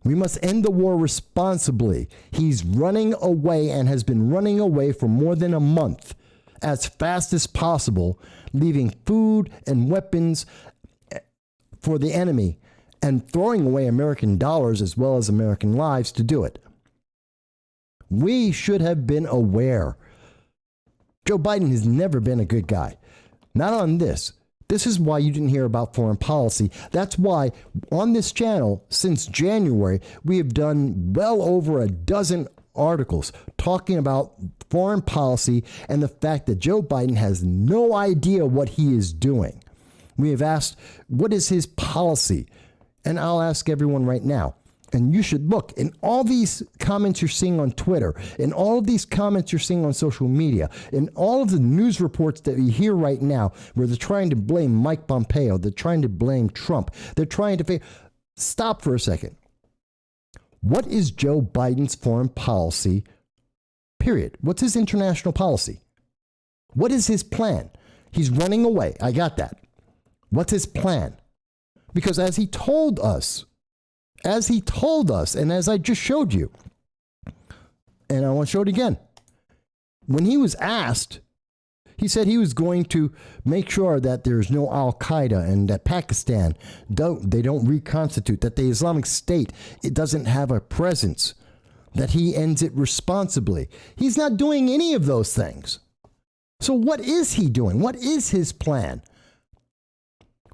We must end the war responsibly. He's running away and has been running away for more than a month, as fast as possible, leaving food and weapons for the enemy and throwing away American dollars as well as American lives to do it. We should have been aware. Joe Biden has never been a good guy. Not on this. This is why you didn't hear about foreign policy. That's why on this channel, since January, we have done well over a dozen articles talking about foreign policy and the fact that Joe Biden has no idea what he is doing. We have asked, what is his policy? And I'll ask everyone right now. And you should look in all these comments you're seeing on Twitter, in all of these comments you're seeing on social media, in all of the news reports that you hear right now, where they're trying to blame Mike Pompeo, they're trying to blame Trump, they're trying to stop for a second. What is Joe Biden's foreign policy, period? What's his international policy? What is his plan? He's running away. I got that. What's his plan? Because as he told us, and as I just showed you, and I want to show it again, when he was asked, he said he was going to make sure that there's no Al-Qaeda and that Pakistan don't reconstitute, that the Islamic State, it doesn't have a presence. that he ends it responsibly. He's not doing any of those things. So what is he doing? What is his plan?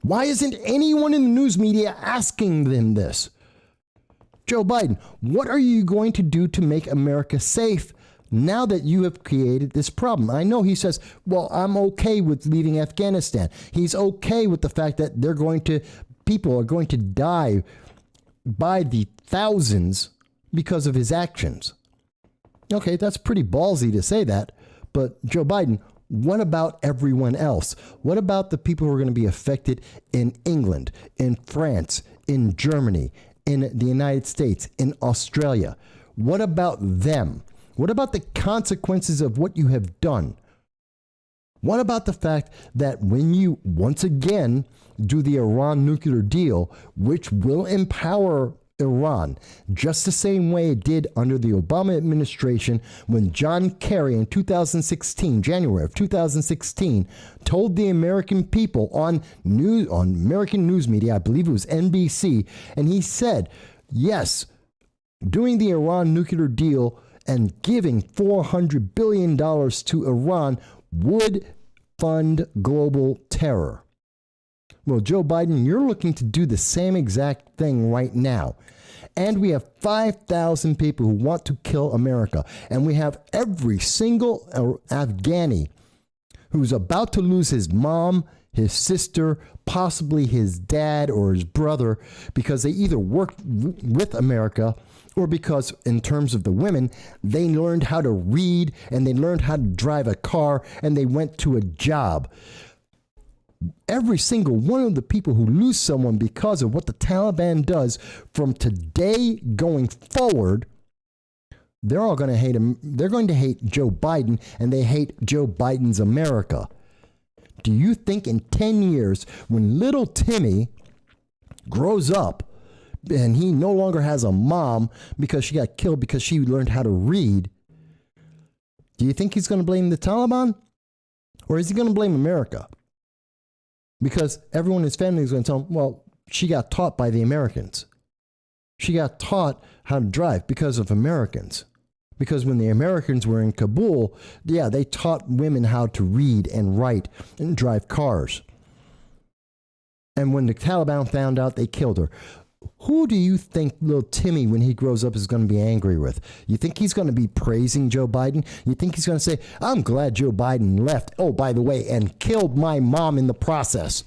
Why isn't anyone in the news media asking them this? Joe Biden, what are you going to do to make America safe now that you have created this problem? I know he says, well, I'm okay with leaving Afghanistan. He's okay with the fact that people are going to die by the thousands because of his actions. Okay, that's pretty ballsy to say that, but Joe Biden, what about everyone else? What about the people who are going to be affected in England, in France, in Germany, in the United States, in Australia? What about them? What about the consequences of what you have done? What about the fact that when you once again do the Iran nuclear deal, which will empower Iran, just the same way it did under the Obama administration when John Kerry in January of 2016, told the American people on American news media, I believe it was NBC, and he said, yes, doing the Iran nuclear deal and giving $400 billion to Iran would fund global terror. Well, Joe Biden, you're looking to do the same exact thing right now. And we have 5,000 people who want to kill America. And we have every single Afghani who's about to lose his mom, his sister, possibly his dad or his brother, because they either worked with America or because, in terms of the women, they learned how to read and they learned how to drive a car and they went to a job. Every single one of the people who lose someone because of what the Taliban does from today going forward, they're all going to hate him. They're going to hate Joe Biden, and they hate Joe Biden's America. Do you think in 10 years, when little Timmy grows up and he no longer has a mom because she got killed because she learned how to read, do you think he's going to blame the Taliban? Or is he going to blame America? Because everyone in his family is going to tell him, well, she got taught by the Americans. She got taught how to drive because of Americans. Because when the Americans were in Kabul, yeah, they taught women how to read and write and drive cars. And when the Taliban found out, they killed her. Who do you think little Timmy, when he grows up, is going to be angry with? You think he's going to be praising Joe Biden? You think he's going to say, I'm glad Joe Biden left, oh, by the way, and killed my mom in the process?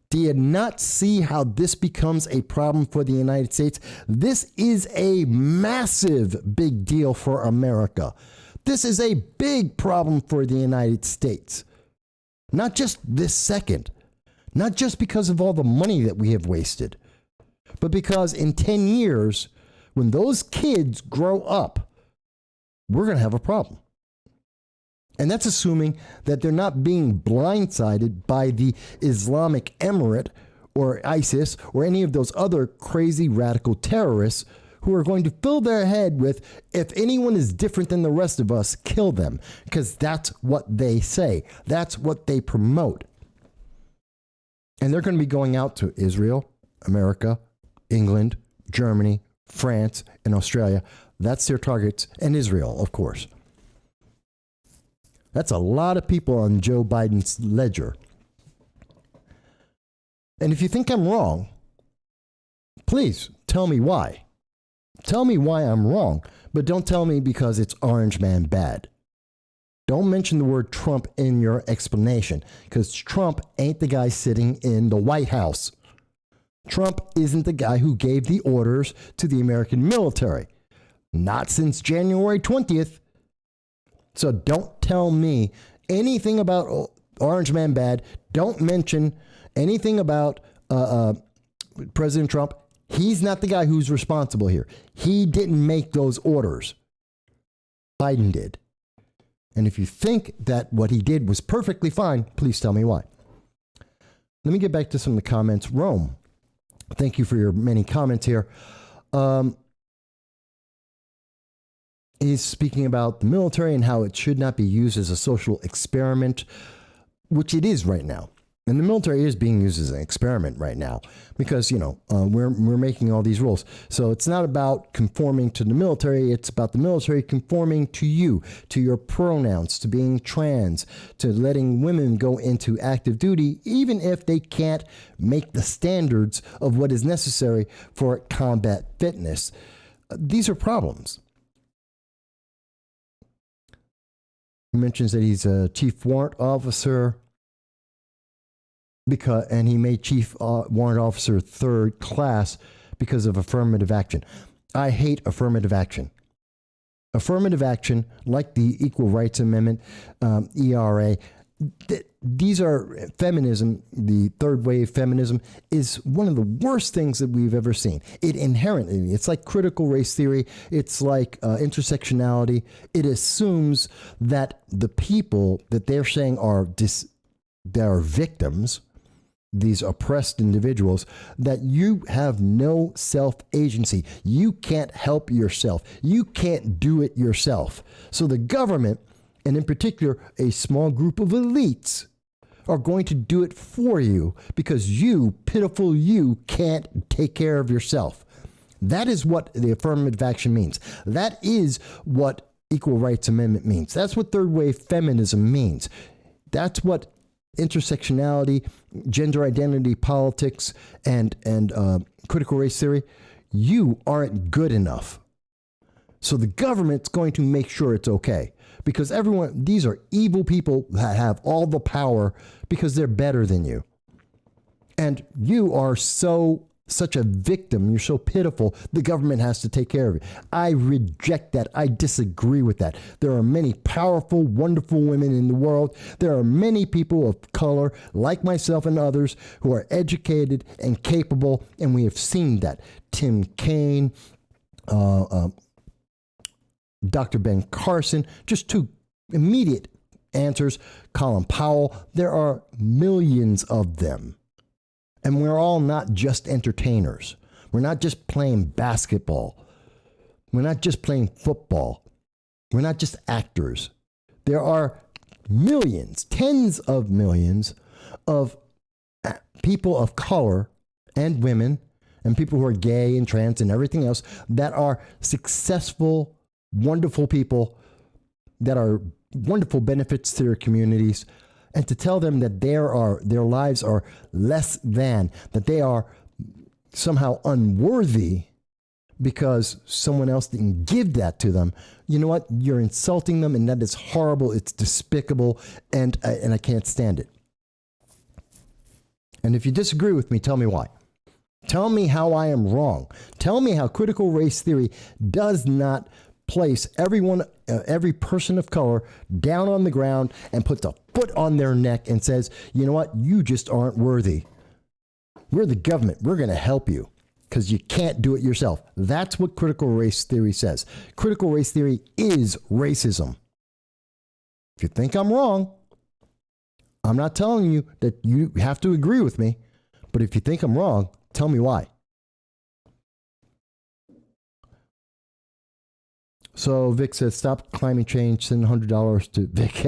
Do you not see how this becomes a problem for the United States? This is a massive big deal for America. This is a big problem for the United States. Not just this second. Not just because of all the money that we have wasted, but because in 10 years, when those kids grow up, we're going to have a problem. And that's assuming that they're not being blindsided by the Islamic Emirate or ISIS or any of those other crazy radical terrorists who are going to fill their head with, if anyone is different than the rest of us, kill them. Because that's what they say. That's what they promote. And they're going to be going out to Israel, America, England, Germany, France, and Australia. That's their targets. And Israel, of course. That's a lot of people on Joe Biden's ledger. And if you think I'm wrong, please tell me why. Tell me why I'm wrong. But don't tell me because it's Orange Man bad. Don't mention the word Trump in your explanation, because Trump ain't the guy sitting in the White House. Trump isn't the guy who gave the orders to the American military. Not since January 20th. So don't tell me anything about Orange Man bad. Don't mention anything about President Trump. He's not the guy who's responsible here. He didn't make those orders. Biden did. And if you think that what he did was perfectly fine, please tell me why. Let me get back to some of the comments. Rome, thank you for your many comments here. He's speaking about the military and how it should not be used as a social experiment, which it is right now. And the military is being used as an experiment right now because, we're making all these rules. So it's not about conforming to the military. It's about the military conforming to you, to your pronouns, to being trans, to letting women go into active duty, even if they can't make the standards of what is necessary for combat fitness. These are problems. He mentions that he's a chief warrant officer. And he made chief warrant officer third class because of affirmative action. I hate affirmative action. Affirmative action, like the Equal Rights Amendment, ERA, these are feminism. The third wave feminism is one of the worst things that we've ever seen. It inherently, it's like critical race theory. It's like intersectionality. It assumes that the people that they're saying are victims, these oppressed individuals, that you have no self-agency. You can't help yourself. You can't do it yourself. So the government, and in particular, a small group of elites, are going to do it for you because you, pitiful you, can't take care of yourself. That is what the affirmative action means. That is what Equal Rights Amendment means. That's what third wave feminism means. That's what intersectionality, gender identity politics, and critical race theory, you aren't good enough. So the government's going to make sure it's okay. Because these are evil people that have all the power because they're better than you. And you are such a victim, you're so pitiful, the government has to take care of you. I reject that. I disagree with that. There are many powerful, wonderful women in the world. There are many people of color, like myself and others, who are educated and capable, and we have seen that. Tim Kaine, Dr. Ben Carson, just two immediate answers. Colin Powell, there are millions of them. And we're all not just entertainers. We're not just playing basketball. We're not just playing football. We're not just actors. There are millions, tens of millions of people of color and women and people who are gay and trans and everything else that are successful, wonderful people that are wonderful benefits to their communities. And to tell them that their lives are less than, that they are somehow unworthy because someone else didn't give that to them, you know what? You're insulting them, and that is horrible. It's despicable, and I can't stand it. And if you disagree with me, tell me why. Tell me how I am wrong. Tell me how critical race theory does not place every person of color down on the ground and puts a foot on their neck and says, you know what, you just aren't worthy. We're the government. We're going to help you because you can't do it yourself. That's what critical race theory says. Critical race theory is racism. If you think I'm wrong, I'm not telling you that you have to agree with me, but if you think I'm wrong, tell me why. So Vic says, stop climate change, send $100 to Vic.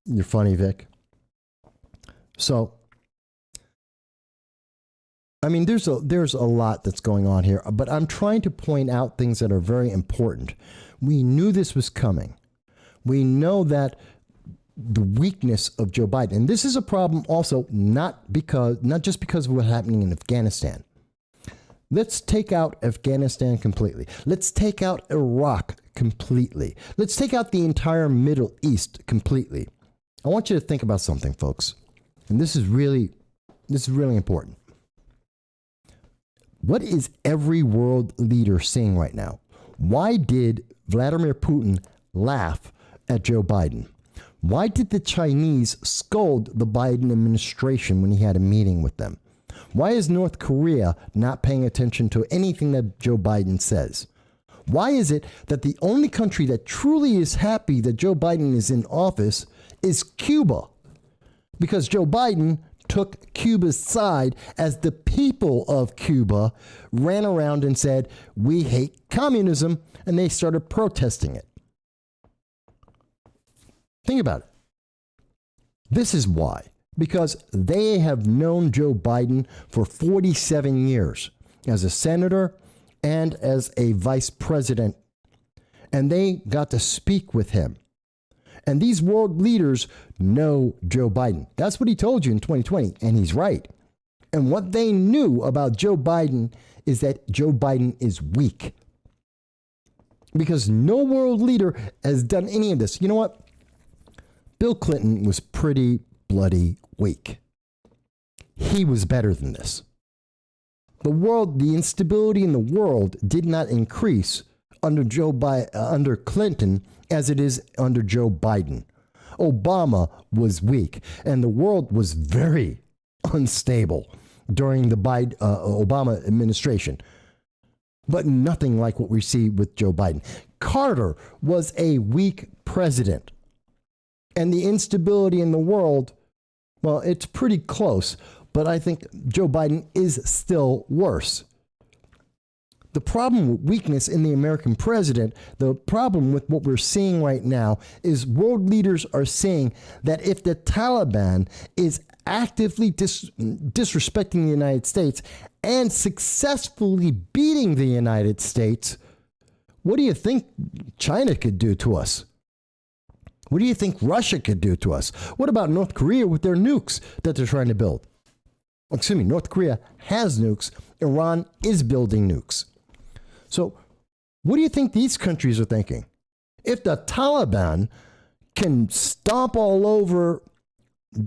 You're funny, Vic. So, I mean, there's a lot that's going on here, but I'm trying to point out things that are very important. We knew this was coming. We know that the weakness of Joe Biden, and this is a problem also not just because of what's happening in Afghanistan. Let's take out Afghanistan completely. Let's take out Iraq completely. Let's take out the entire Middle East completely. I want you to think about something, folks. And this is really important. What is every world leader saying right now? Why did Vladimir Putin laugh at Joe Biden? Why did the Chinese scold the Biden administration when he had a meeting with them? Why is North Korea not paying attention to anything that Joe Biden says? Why is it that the only country that truly is happy that Joe Biden is in office is Cuba? Because Joe Biden took Cuba's side as the people of Cuba ran around and said, we hate communism, and they started protesting it. Think about it. This is why. because they have known Joe Biden for 47 years as a senator and as a vice president. And they got to speak with him. And these world leaders know Joe Biden. That's what he told you in 2020, and he's right. And what they knew about Joe Biden is that Joe Biden is weak. Because no world leader has done any of this. You know what? Bill Clinton was pretty bloody weak. He was better than this. The instability in the world did not increase under Clinton as it is under Joe Biden. Obama was weak, and the world was very unstable during the Obama administration. But nothing like what we see with Joe Biden. Carter was a weak president. And the instability in the world, well, it's pretty close. But I think Joe Biden is still worse. The problem with weakness in the American president, the problem with what we're seeing right now is world leaders are saying that if the Taliban is actively disrespecting the United States and successfully beating the United States, what do you think China could do to us? What do you think Russia could do to us? What about North Korea with their nukes that they're trying to build? Excuse me, North Korea has nukes. Iran is building nukes. So what do you think these countries are thinking? If the Taliban can stomp all over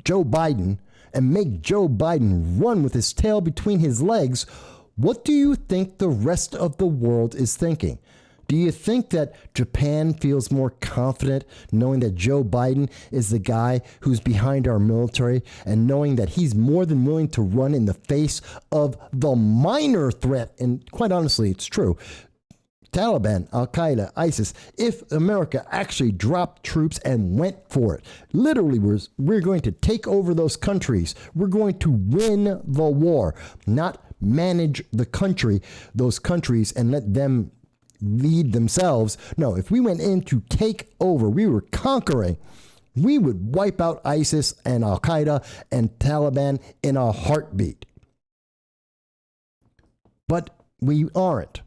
Joe Biden and make Joe Biden run with his tail between his legs, what do you think the rest of the world is thinking? Do you think that Japan feels more confident knowing that Joe Biden is the guy who's behind our military and knowing that he's more than willing to run in the face of the minor threat? And quite honestly, it's true. Taliban, Al-Qaeda, ISIS, if America actually dropped troops and went for it, literally we're going to take over those countries. We're going to win the war, not manage those countries and let them lead themselves. No, if we went in to take over, we were conquering, we would wipe out ISIS and Al-Qaeda and Taliban in a heartbeat. But we aren't.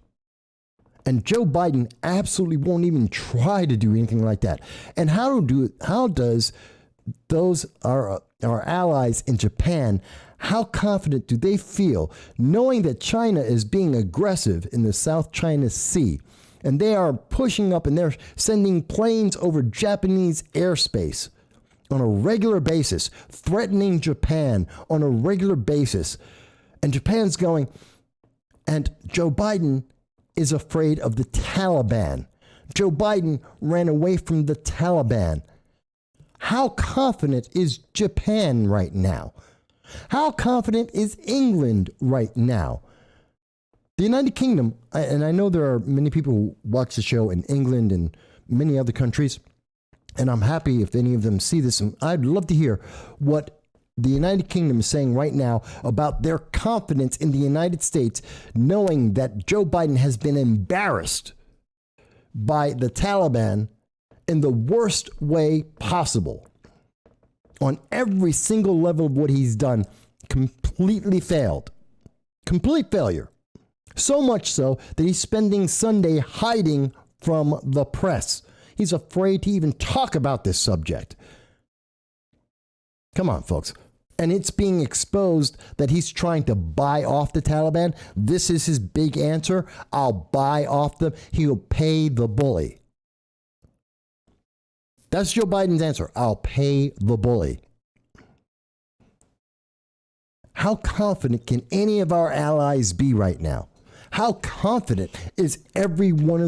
And Joe Biden absolutely won't even try to do anything like that. And how does those our allies in Japan, how confident do they feel knowing that China is being aggressive in the South China Sea? And they are pushing up and they're sending planes over Japanese airspace on a regular basis, threatening Japan on a regular basis. And Japan's going, and Joe Biden is afraid of the Taliban. Joe Biden ran away from the Taliban. How confident is Japan right now? How confident is England right now? The United Kingdom, and I know there are many people who watch the show in England and many other countries, and I'm happy if any of them see this. And I'd love to hear what the United Kingdom is saying right now about their confidence in the United States, knowing that Joe Biden has been embarrassed by the Taliban in the worst way possible. On every single level of what he's done, completely failed. Complete failure. So much so that he's spending Sunday hiding from the press. He's afraid to even talk about this subject. Come on, folks. And it's being exposed that he's trying to buy off the Taliban. This is his big answer. I'll buy off them. He'll pay the bully. That's Joe Biden's answer. I'll pay the bully. How confident can any of our allies be right now? How confident is every one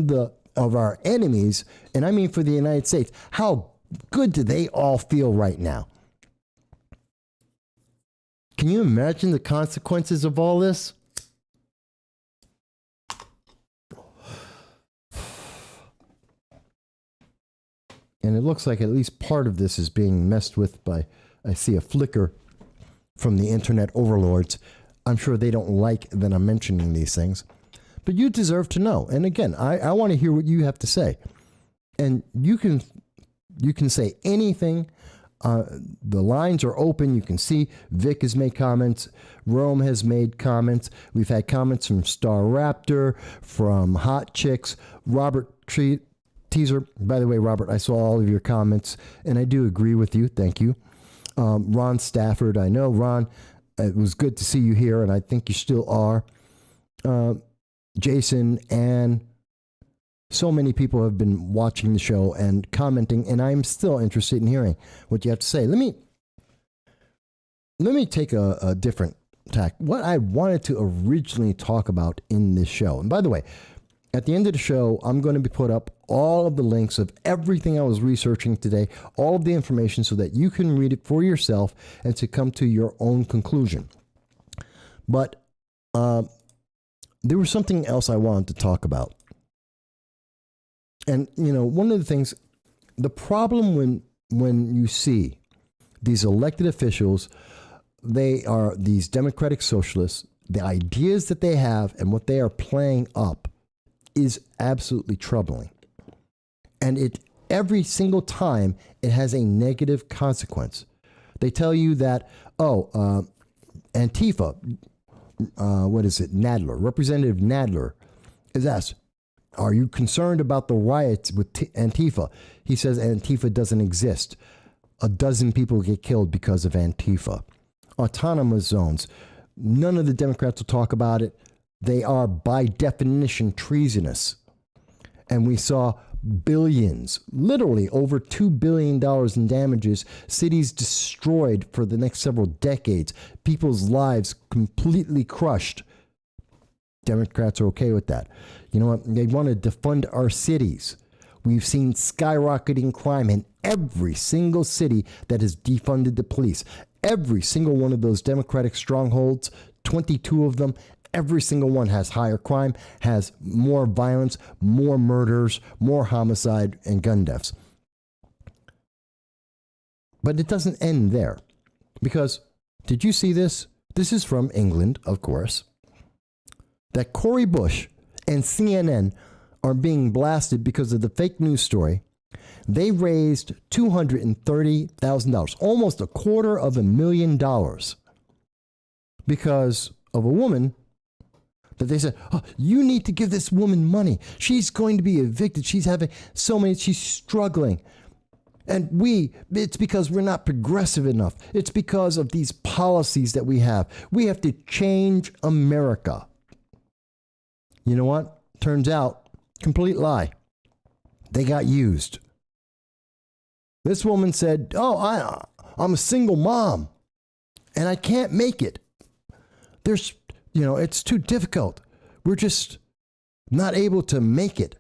of our enemies, and I mean for the United States, how good do they all feel right now? Can you imagine the consequences of all this? And it looks like at least part of this is being messed with by, I see a flicker from the internet overlords. I'm sure they don't like that I'm mentioning these things, but you deserve to know. And again, I want to hear what you have to say. And you can say anything The lines are open. You can see Vic has made comments. Rome has made comments. We've had comments from Star Raptor, from Hot Chicks, Robert Teaser. By the way, Robert, I saw all of your comments, and I do agree with you. Thank you. Ron Stafford, I know. Ron, it was good to see you here, and I think you still are. Jason, and so many people have been watching the show and commenting, and I'm still interested in hearing what you have to say. Let me take a different tack. What I wanted to originally talk about in this show, and by the way, at the end of the show, I'm going to be put up all of the links of everything I was researching today, all of the information so that you can read it for yourself and to come to your own conclusion. But there was something else I wanted to talk about. And, you know, one of the things, the problem when you see these elected officials, they are these democratic socialists, the ideas that they have and what they are playing up is absolutely troubling. And every single time it has a negative consequence. They tell you that, Antifa, Nadler, Representative Nadler is asked, are you concerned about the riots with Antifa? He says Antifa doesn't exist. 12 people get killed because of Antifa. Autonomous zones. None of the Democrats will talk about it. They are by definition treasonous. And we saw billions, literally over $2 billion in damages, cities destroyed for the next several decades, people's lives completely crushed. Democrats are okay with that. You know what? They want to defund our cities. We've seen skyrocketing crime in every single city that has defunded the police. Every single one of those Democratic strongholds, 22 of them, every single one has higher crime, has more violence, more murders, more homicide, and gun deaths. But it doesn't end there. Because, did you see this? This is from England, of course. That Cori Bush and CNN are being blasted because of the fake news story. They raised $230,000, almost $250,000, because of a woman that they said, you need to give this woman money. She's going to be evicted. She's struggling. And it's because we're not progressive enough. It's because of these policies that we have. We have to change America. You know what? Turns out, complete lie. They got used. This woman said, I'm a single mom and I can't make it. It's too difficult. We're just not able to make it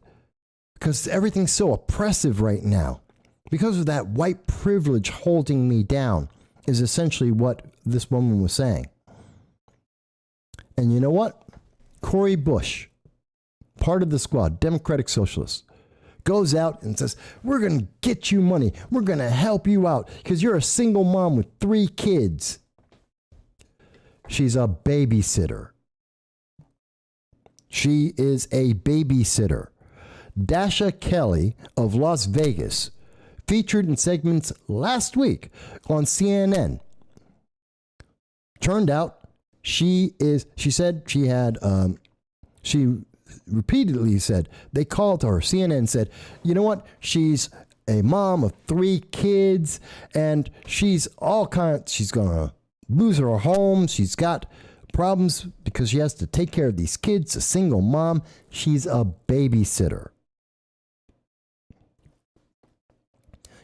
because everything's so oppressive right now. Because of that white privilege holding me down is essentially what this woman was saying. And you know what? Cori Bush, part of the squad, Democratic Socialists, goes out and says, we're going to get you money. We're going to help you out because you're a single mom with 3 kids. She's a babysitter. She is a babysitter. Dasha Kelly of Las Vegas, featured in segments last week on CNN. Turned out she repeatedly said, they called her, CNN said, you know what? She's a mom of 3 kids and she's going to lose her home. She's got problems because she has to take care of these kids, a single mom. She's a babysitter.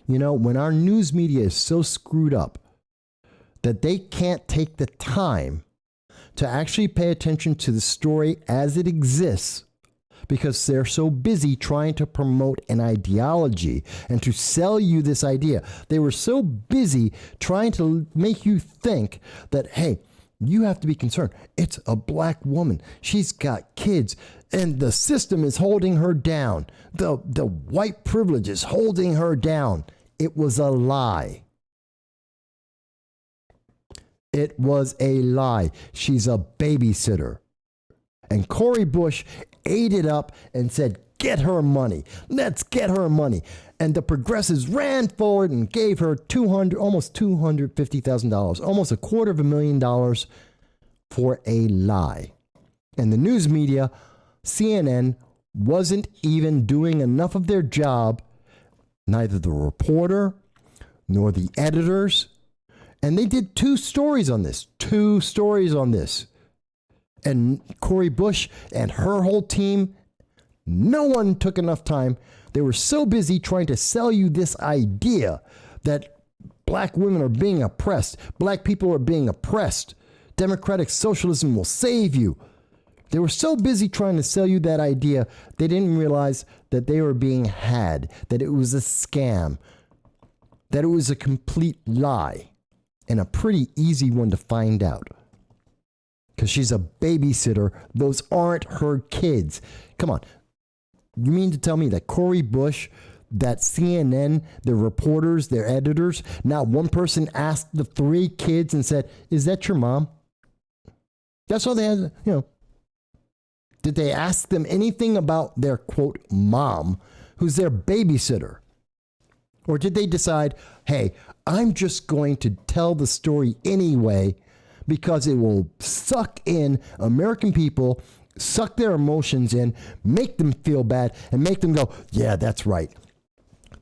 You know, when our news media is so screwed up that they can't take the time to actually pay attention to the story as it exists because they're so busy trying to promote an ideology and to sell you this idea. They were so busy trying to make you think that, hey, you have to be concerned. It's a black woman. She's got kids and the system is holding her down. The white privilege is holding her down. It was a lie. It was a lie. She's a babysitter. And Cori Bush ate it up and said, get her money. Let's get her money. And the progressives ran forward and gave her almost $250,000, almost $250,000 for a lie. And the news media, CNN, wasn't even doing enough of their job, neither the reporter nor the editors. And they did two stories on this. And Cori Bush and her whole team, no one took enough time. They were so busy trying to sell you this idea that black women are being oppressed. Black people are being oppressed. Democratic socialism will save you. They were so busy trying to sell you that idea, they didn't realize that they were being had, that it was a scam, that it was a complete lie, and a pretty easy one to find out. Because she's a babysitter. Those aren't her kids. Come on. You mean to tell me that Cori Bush, that CNN, their reporters, their editors, not one person asked the three kids and said, is that your mom? That's all they had, Did they ask them anything about their, quote, mom, who's their babysitter? Or did they decide, hey, I'm just going to tell the story anyway because it will suck in American people, suck their emotions in, make them feel bad, and make them go, yeah, that's right.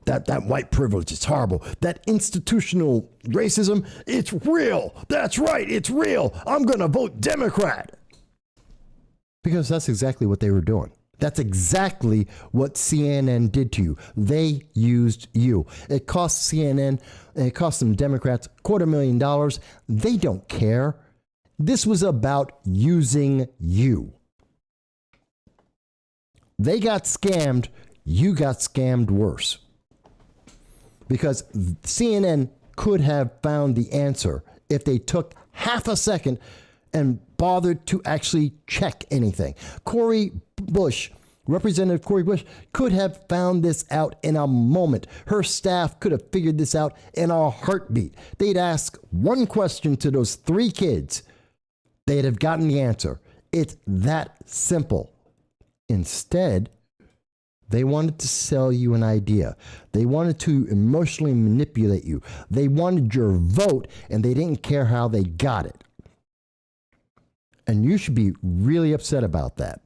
That white privilege is horrible. That institutional racism, it's real. That's right, it's real. I'm going to vote Democrat. Because that's exactly what they were doing. That's exactly what CNN did to you. They used you. It cost CNN, and it cost some Democrats $250,000. They don't care. This was about using you. They got scammed. You got scammed worse. Because CNN could have found the answer if they took half a second and bothered to actually check anything. Representative Cori Bush could have found this out in a moment. Her staff could have figured this out in a heartbeat. They'd ask one question to those three kids. They'd have gotten the answer. It's that simple. Instead, they wanted to sell you an idea. They wanted to emotionally manipulate you. They wanted your vote, and they didn't care how they got it. And you should be really upset about that.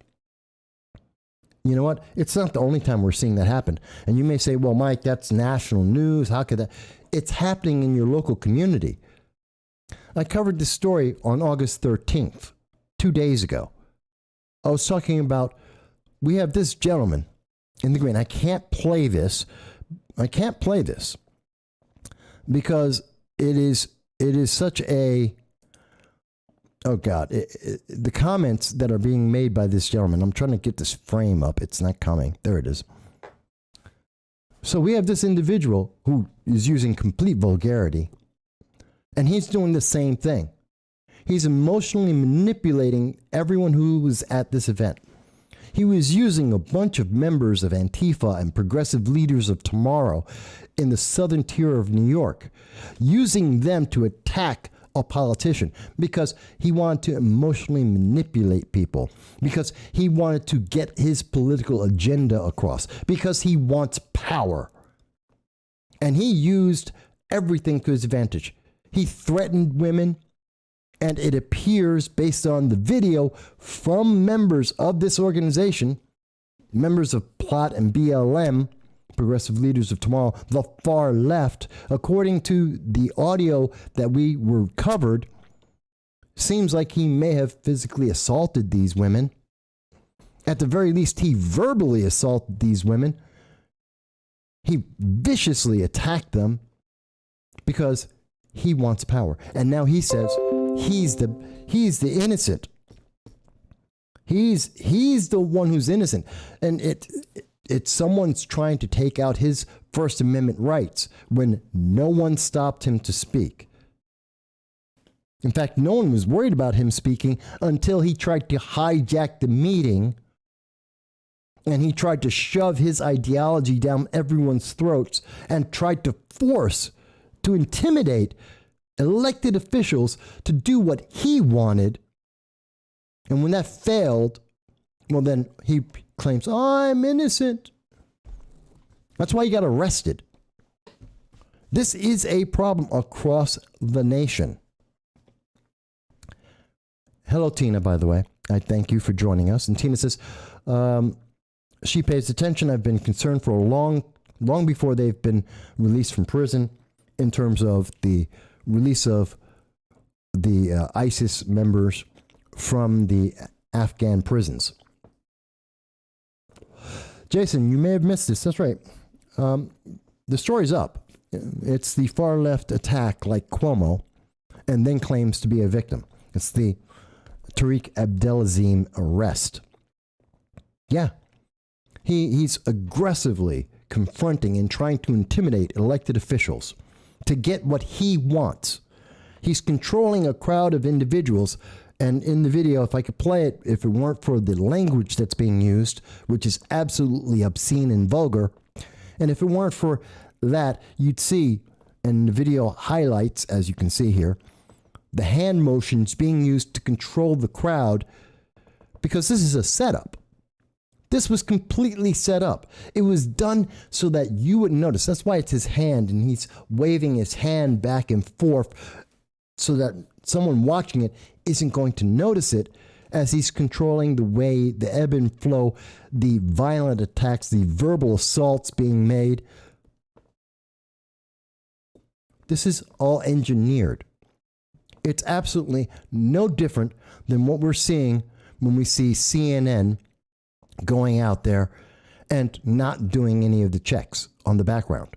You know what? It's not the only time we're seeing that happen. And you may say, well, Mike, that's national news. How could that? It's happening in your local community. I covered this story on August 13th, 2 days ago. I was talking about, we have this gentleman in the green. I can't play this because it is such a, oh God, the comments that are being made by this gentleman, I'm trying to get this frame up. It's not coming. There it is. So we have this individual who is using complete vulgarity, and he's doing the same thing. He's emotionally manipulating everyone who was at this event. He was using a bunch of members of Antifa and progressive leaders of tomorrow in the southern tier of New York, using them to attack a politician because he wanted to emotionally manipulate people, because he wanted to get his political agenda across, because he wants power. And he used everything to his advantage. He threatened women, and it appears, based on the video from members of this organization, members of PLOT and BLM, Progressive Leaders of Tomorrow, the far left, according to the audio that we were covered, seems like he may have physically assaulted these women. At the very least, he verbally assaulted these women. He viciously attacked them because he wants power. And now he says he's the innocent. He's the one who's innocent. And it's someone's trying to take out his First Amendment rights when no one stopped him to speak. In fact, no one was worried about him speaking until he tried to hijack the meeting, and he tried to shove his ideology down everyone's throats and tried to intimidate elected officials to do what he wanted. And when that failed, well, then he claims, I'm innocent. That's why he got arrested. This is a problem across the nation. Hello, Tina, by the way. I thank you for joining us. And Tina says, she pays attention. I've been concerned for long before they've been released from prison in terms of the release of the ISIS members from the Afghan prisons. Jason, you may have missed this. That's right. The story's up. It's the far left attack like Cuomo and then claims to be a victim. It's the Tariq Abdelazim arrest. Yeah. He's aggressively confronting and trying to intimidate elected officials to get what he wants. He's controlling a crowd of individuals. And in the video, if I could play it, if it weren't for the language that's being used, which is absolutely obscene and vulgar, and if it weren't for that, you'd see, and the video highlights, as you can see here, the hand motions being used to control the crowd, because this is a setup. This was completely set up. It was done so that you wouldn't notice. That's why it's his hand, and he's waving his hand back and forth so that someone watching it isn't going to notice it, as he's controlling the way, the ebb and flow, the violent attacks, the verbal assaults being made. This is all engineered. It's absolutely no different than what we're seeing when we see CNN going out there and not doing any of the checks on the background.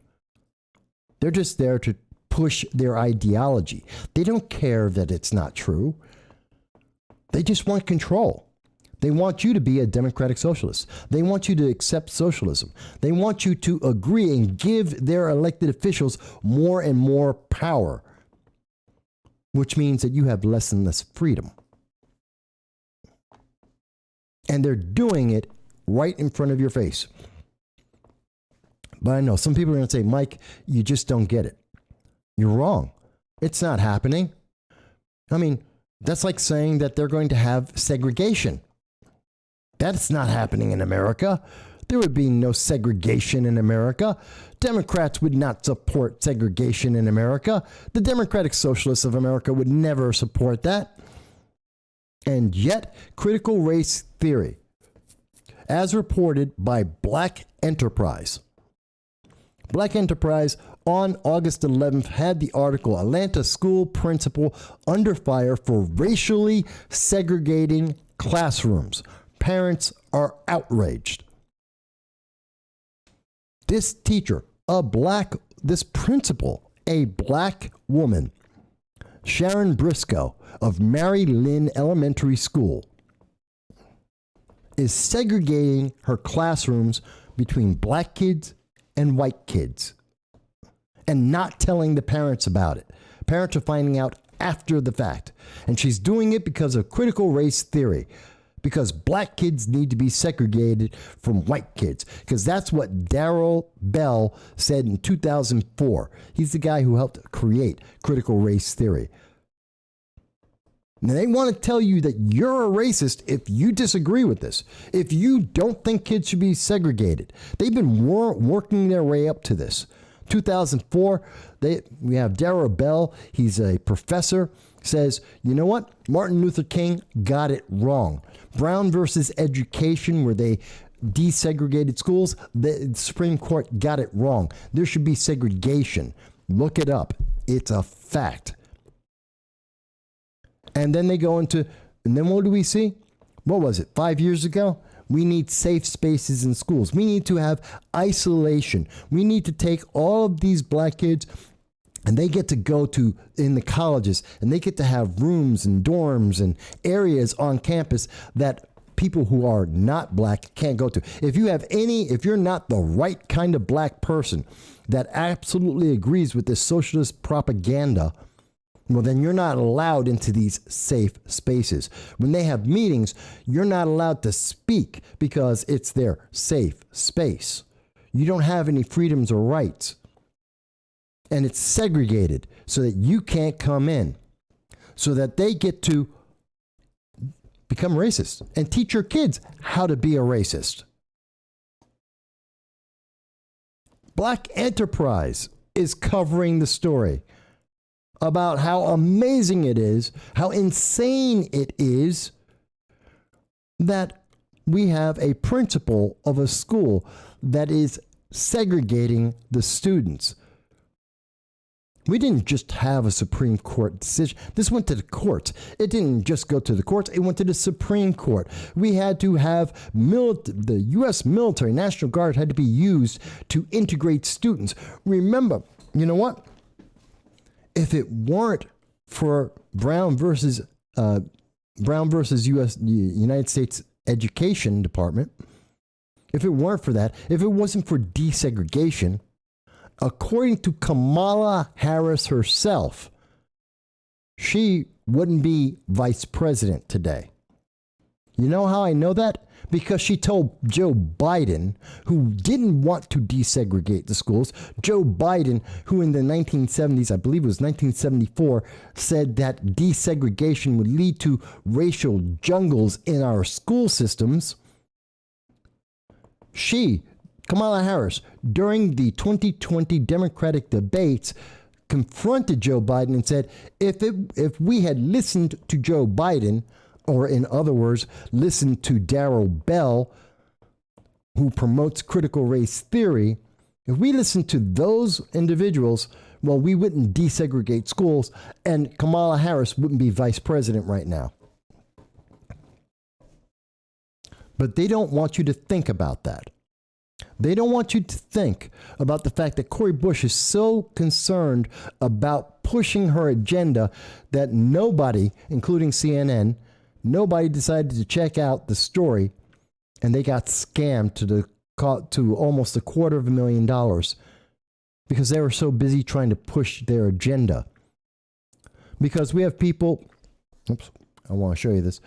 They're just there to push their ideology. They don't care that it's not true. They just want control. They want you to be a democratic socialist. They want you to accept socialism. They want you to agree and give their elected officials more and more power, which means that you have less and less freedom. And they're doing it right in front of your face. But I know some people are going to say, Mike, you just don't get it. You're wrong. It's not happening. I mean, that's like saying that they're going to have segregation. That's not happening in America. There would be no segregation in America. Democrats would not support segregation in America. The Democratic Socialists of America would never support that. And yet, critical race theory, as reported by Black Enterprise. Black Enterprise on August 11th had the article, Atlanta School Principal Under Fire for Racially Segregating Classrooms. Parents are outraged. This teacher, this principal, a black woman, Sharon Briscoe of Mary Lynn Elementary School, is segregating her classrooms between black kids and white kids and not telling the parents about it. Parents are finding out after the fact. And she's doing it because of critical race theory, because black kids need to be segregated from white kids, because that's what Darrell Bell said in 2004. He's the guy who helped create critical race theory. Now, they want to tell you that you're a racist if you disagree with this, if you don't think kids should be segregated. They've been working their way up to this. 2004, we have Darrell Bell. He's a professor. Says, you know what? Martin Luther King got it wrong. Brown versus Education, where they desegregated schools, the Supreme Court got it wrong. There should be segregation. Look it up. It's a fact. And then they go into, and then what do we see? What was it, 5 years ago? We need safe spaces in schools. We need to have isolation. We need to take all of these black kids, and they get to go to in the colleges, and they get to have rooms and dorms and areas on campus that people who are not black can't go to. If you're not the right kind of black person that absolutely agrees with this socialist propaganda, well, then you're not allowed into these safe spaces. When they have meetings, you're not allowed to speak because it's their safe space. You don't have any freedoms or rights. And it's segregated so that you can't come in, so that they get to become racist and teach your kids how to be a racist. Black Enterprise is covering the story about how amazing it is, how insane it is that we have a principal of a school that is segregating the students. We didn't just have a Supreme Court decision. This went to the courts. It didn't just go to the courts. It went to the Supreme Court. We had to have the U.S. military, National Guard had to be used to integrate students. Remember, you know what? If it weren't for Brown versus United States Education Department, if it weren't for that, if it wasn't for desegregation, according to Kamala Harris herself, she wouldn't be vice president today. You know how I know that? Because she told Joe Biden, who didn't want to desegregate the schools, Joe Biden, who in the 1970s, I believe it was 1974, said that desegregation would lead to racial jungles in our school systems. Kamala Harris, during the 2020 Democratic debates, confronted Joe Biden and said, if we had listened to Joe Biden, or in other words, listened to Darrell Bell, who promotes critical race theory, if we listened to those individuals, well, we wouldn't desegregate schools, and Kamala Harris wouldn't be vice president right now. But they don't want you to think about that. They don't want you to think about the fact that Cori Bush is so concerned about pushing her agenda that nobody, including CNN, nobody decided to check out the story, and they got scammed to almost $250,000 because they were so busy trying to push their agenda. Because we have people, I want to show you this,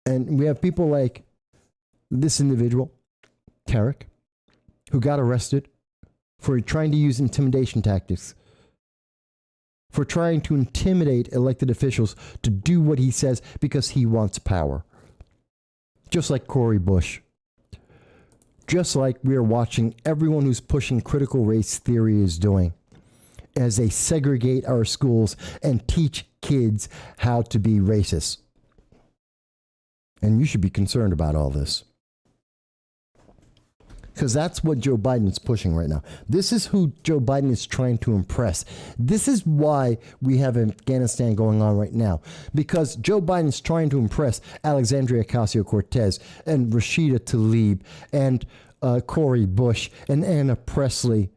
and we have people like this individual, Tarek, who got arrested for trying to use intimidation tactics, for trying to intimidate elected officials to do what he says because he wants power. Just like Cori Bush. Just like we are watching everyone who's pushing critical race theory is doing as they segregate our schools and teach kids how to be racist. And you should be concerned about all this. Because that's what Joe Biden is pushing right now. This is who Joe Biden is trying to impress. This is why we have Afghanistan going on right now. Because Joe Biden is trying to impress Alexandria Ocasio-Cortez and Rashida Tlaib and Cori Bush and Anna Presley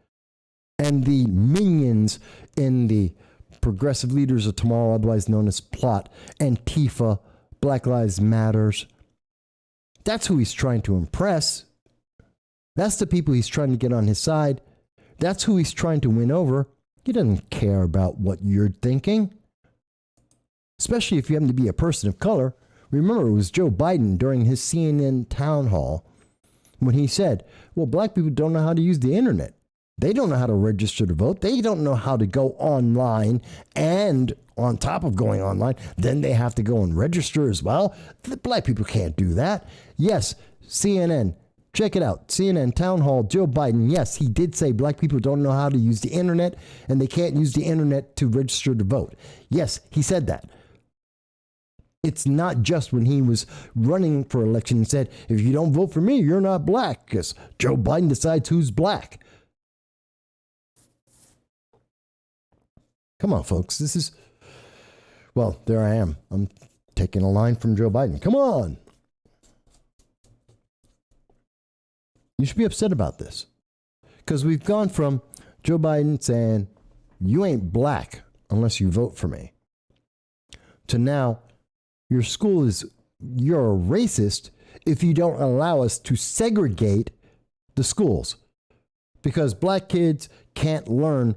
and the minions in the Progressive Leaders of Tomorrow, otherwise known as PLOT, Antifa, Black Lives Matters. That's who he's trying to impress. That's the people he's trying to get on his side. That's who he's trying to win over. He doesn't care about what you're thinking. Especially if you happen to be a person of color. Remember, it was Joe Biden during his CNN town hall when he said, well, black people don't know how to use the internet. They don't know how to register to vote. They don't know how to go online. And on top of going online, then they have to go and register as well. The black people can't do that. Yes, CNN. Check it out. CNN Town Hall, Joe Biden. Yes, he did say black people don't know how to use the internet and they can't use the internet to register to vote. Yes, he said that. It's not just when he was running for election and said, if you don't vote for me, you're not black, because Joe Biden decides who's black. Come on, folks. This is, well, there I am. I'm taking a line from Joe Biden. Come on. You should be upset about this because we've gone from Joe Biden saying, you ain't black unless you vote for me, to now your school is, you're a racist if you don't allow us to segregate the schools because black kids can't learn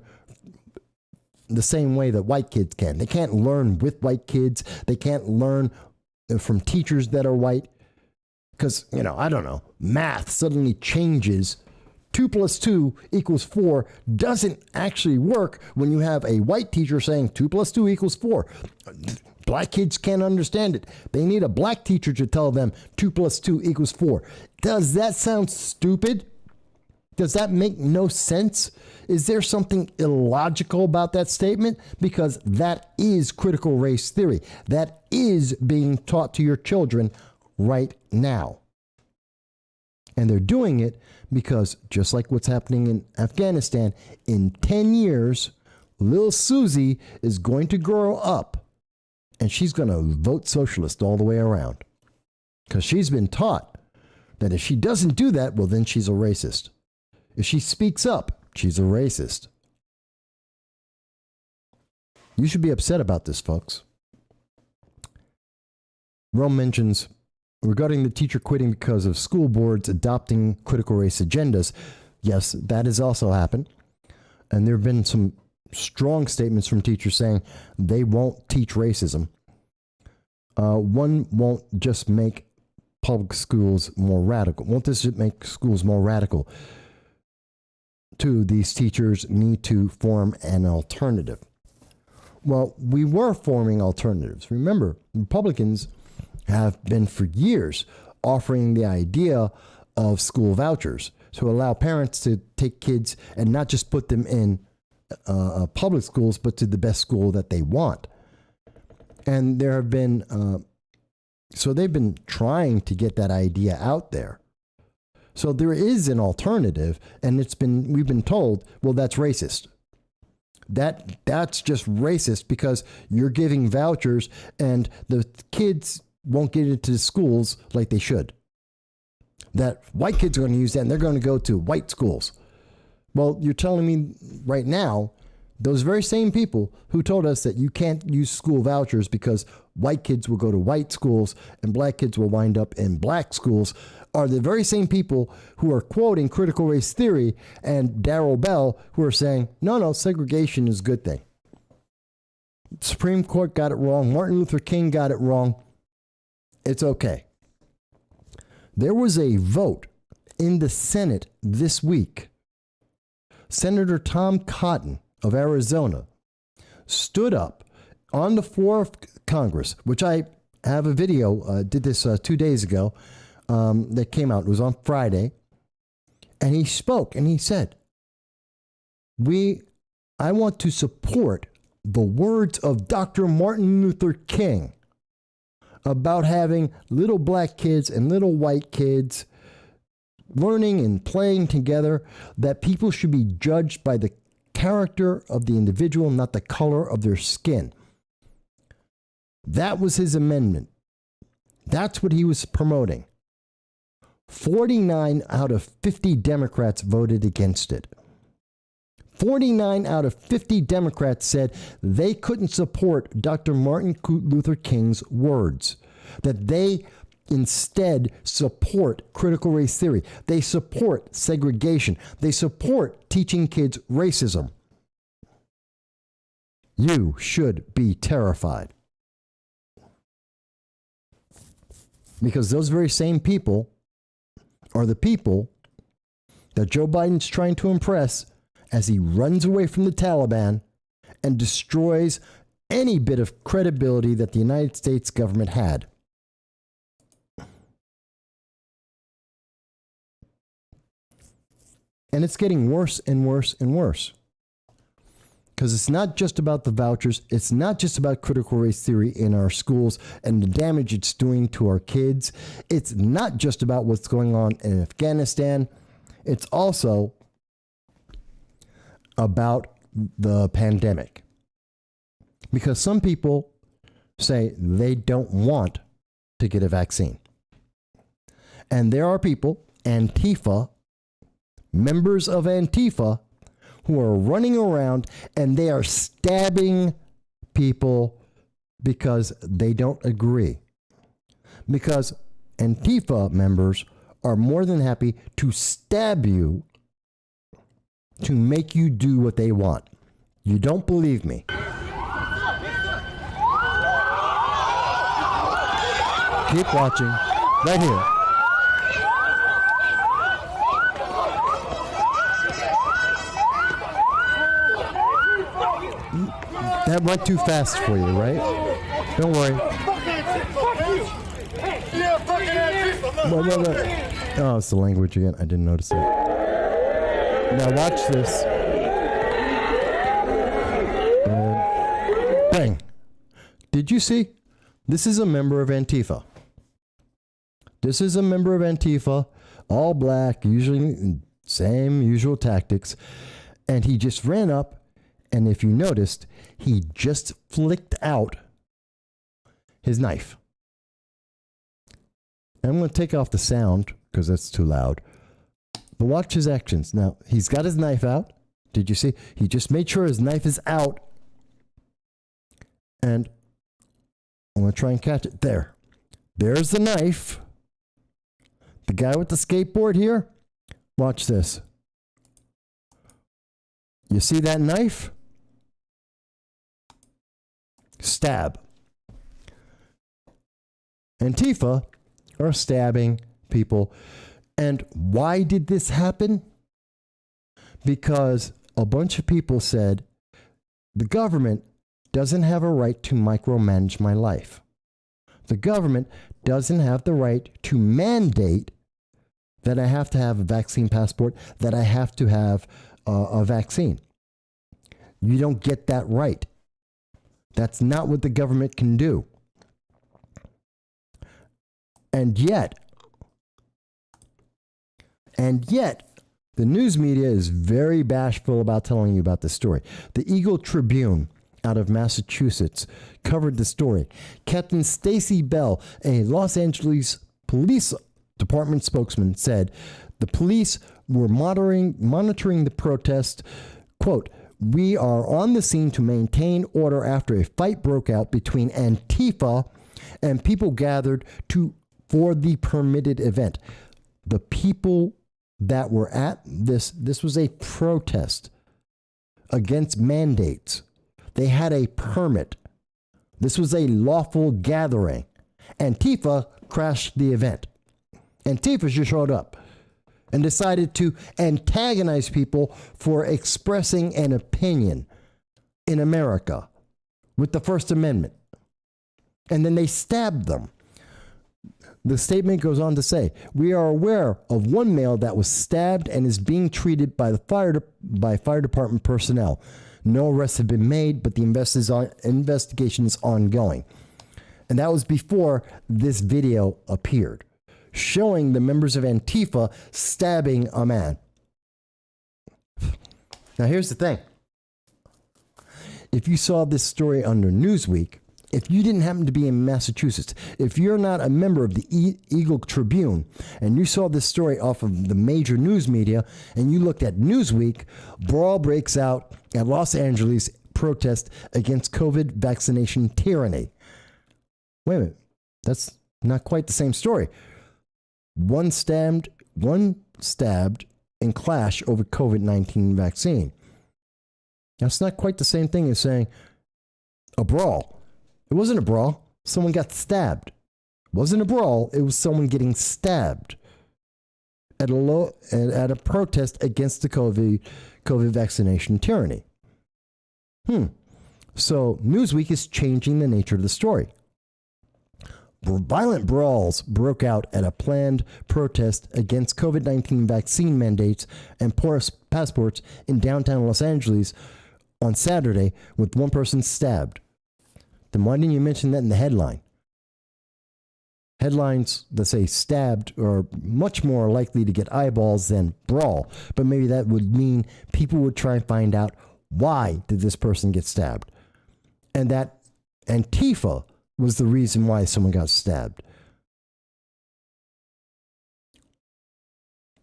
the same way that white kids can. They can't learn with white kids. They can't learn from teachers that are white. Because, I don't know, math suddenly changes. 2 + 2 = 4 doesn't actually work when you have a white teacher saying 2 + 2 = 4. Black kids can't understand it. They need a black teacher to tell them 2 + 2 = 4. Does that sound stupid? Does that make no sense? Is there something illogical about that statement? Because that is critical race theory. That is being taught to your children right now. And they're doing it because, just like what's happening in Afghanistan, in 10 years, little Susie is going to grow up and she's going to vote socialist all the way around. Because she's been taught that if she doesn't do that, well, then she's a racist. If she speaks up, she's a racist. You should be upset about this, folks. Rome mentions, regarding the teacher quitting because of school boards adopting critical race agendas. Yes, that has also happened. And there have been some strong statements from teachers saying they won't teach racism. One won't just make public schools more radical. Won't this make schools more radical? Two, these teachers need to form an alternative. Well, we were forming alternatives. Remember, Republicans have been for years offering the idea of school vouchers to allow parents to take kids and not just put them in public schools, but to the best school that they want. And there have been, so they've been trying to get that idea out there. So there is an alternative, and we've been told, well, that's racist. That's just racist because you're giving vouchers and the kids won't get into the schools like they should. That white kids are going to use that and they're going to go to white schools. Well, you're telling me right now, those very same people who told us that you can't use school vouchers because white kids will go to white schools and black kids will wind up in black schools are the very same people who are quoting critical race theory and Darryl Bell who are saying, no, segregation is a good thing. Supreme Court got it wrong. Martin Luther King got it wrong. It's okay. There was a vote in the Senate this week. Senator Tom Cotton of Arizona stood up on the floor of Congress, which I have a video, did this 2 days ago, that came out. It was on Friday. And he spoke and he said, I want to support the words of Dr. Martin Luther King about having little black kids and little white kids learning and playing together, that people should be judged by the character of the individual, not the color of their skin. That was his amendment. That's what he was promoting. 49 out of 50 Democrats voted against it. 49 out of 50 Democrats said they couldn't support Dr. Martin Luther King's words, that they instead support critical race theory. They support segregation. They support teaching kids racism. You should be terrified. Because those very same people are the people that Joe Biden's trying to impress as he runs away from the Taliban and destroys any bit of credibility that the United States government had. And it's getting worse and worse and worse. Because it's not just about the vouchers. It's not just about critical race theory in our schools and the damage it's doing to our kids. It's not just about what's going on in Afghanistan. It's also about the pandemic. Because some people say they don't want to get a vaccine. And there are people, Antifa, members of Antifa, who are running around and they are stabbing people because they don't agree. Because Antifa members are more than happy to stab you to make you do what they want. You don't believe me? Keep watching right here. That went too fast for you, right? Don't worry. No. Oh, it's the language again. I didn't notice it. Now watch this. Bang. Did you see? This is a member of Antifa. This is a member of Antifa, all black, usually same usual tactics. And he just ran up, and if you noticed, he just flicked out his knife. I'm going to take off the sound because that's too loud. But watch his actions. Now, he's got his knife out. Did you see? He just made sure his knife is out. And I'm going to try and catch it. There. There's the knife. The guy with the skateboard here. Watch this. You see that knife? Stab. Antifa are stabbing people. And why did this happen? Because a bunch of people said, the government doesn't have a right to micromanage my life. The government doesn't have the right to mandate that I have to have a vaccine passport, that I have to have a vaccine. You don't get that right. That's not what the government can do. And yet, the news media is very bashful about telling you about this story. The Eagle Tribune out of Massachusetts covered the story. Captain Stacy Bell, a Los Angeles Police Department spokesman, said the police were monitoring the protest. Quote, "We are on the scene to maintain order after a fight broke out between Antifa and people gathered for the permitted event." The people that were at this was a protest against mandates. They had a permit. This was a lawful gathering. Antifa crashed the event. Antifa just showed up and decided to antagonize people for expressing an opinion in America with the First Amendment. And then they stabbed them. The statement goes on to say, "We are aware of one male that was stabbed and is being treated by fire department personnel. No arrests have been made, but the investigation is ongoing." And that was before this video appeared, showing the members of Antifa stabbing a man. Now here's the thing. If you saw this story under Newsweek, if you didn't happen to be in Massachusetts, if you're not a member of the Eagle Tribune, and you saw this story off of the major news media, and you looked at Newsweek, brawl breaks out at Los Angeles protest against COVID vaccination tyranny. Wait a minute. That's not quite the same story. One stabbed in clash over COVID-19 vaccine. That's not quite the same thing as saying a brawl. It wasn't a brawl. Someone got stabbed. It wasn't a brawl. It was someone getting stabbed at a protest against the COVID vaccination tyranny. So Newsweek is changing the nature of the story. Violent brawls broke out at a planned protest against COVID-19 vaccine mandates and passports in downtown Los Angeles on Saturday, with one person stabbed. Then why didn't you mention that in the headline? Headlines that say stabbed are much more likely to get eyeballs than brawl. But maybe that would mean people would try and find out, why did this person get stabbed? And that Antifa was the reason why someone got stabbed.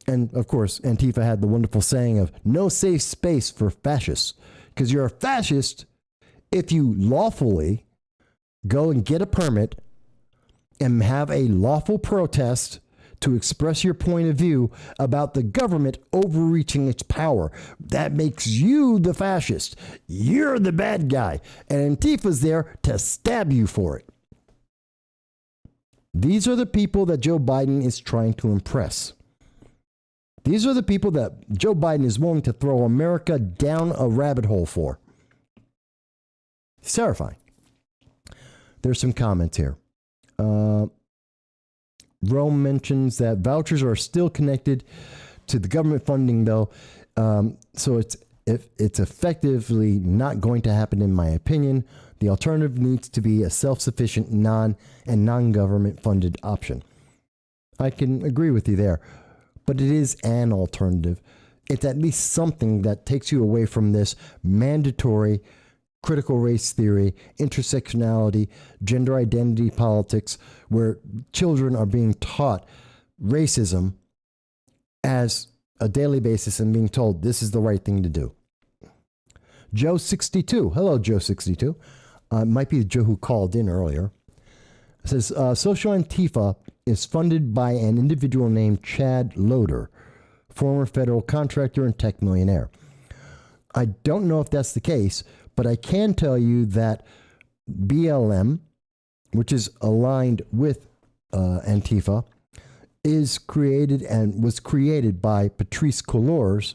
And of course, Antifa had the wonderful saying of no safe space for fascists. Because you're a fascist if you lawfully go and get a permit and have a lawful protest to express your point of view about the government overreaching its power. That makes you the fascist. You're the bad guy. And Antifa's there to stab you for it. These are the people that Joe Biden is trying to impress. These are the people that Joe Biden is willing to throw America down a rabbit hole for. It's terrifying. There's some comments here. Rome mentions that vouchers are still connected to the government funding, though. So if it's effectively not going to happen, in my opinion. The alternative needs to be a self-sufficient, non-government funded option. I can agree with you there, but it is an alternative. It's at least something that takes you away from this mandatory critical race theory, intersectionality, gender identity politics, where children are being taught racism as a daily basis and being told this is the right thing to do. Joe62. Hello, Joe62. Might be Joe who called in earlier. It says, Social Antifa is funded by an individual named Chad Loader, former federal contractor and tech millionaire. I don't know if that's the case, but I can tell you that BLM, which is aligned with Antifa, is created and was created by Patrisse Cullors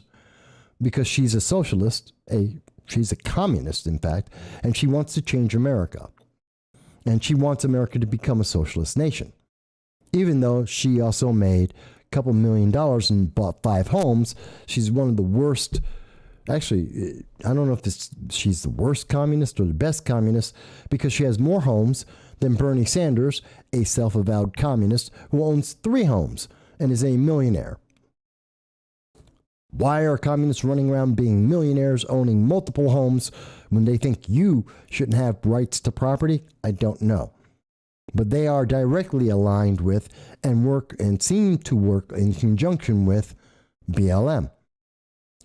because she's a socialist, she's a communist, in fact, and she wants to change America. And she wants America to become a socialist nation. Even though she also made a couple $1 million and bought 5 homes, she's one of the worst. Actually, I don't know if she's the worst communist or the best communist, because she has more homes than Bernie Sanders, a self-avowed communist who owns 3 homes and is a millionaire. Why are communists running around being millionaires, owning multiple homes, when they think you shouldn't have rights to property? I don't know. But they are directly aligned with and work and seem to work in conjunction with BLM.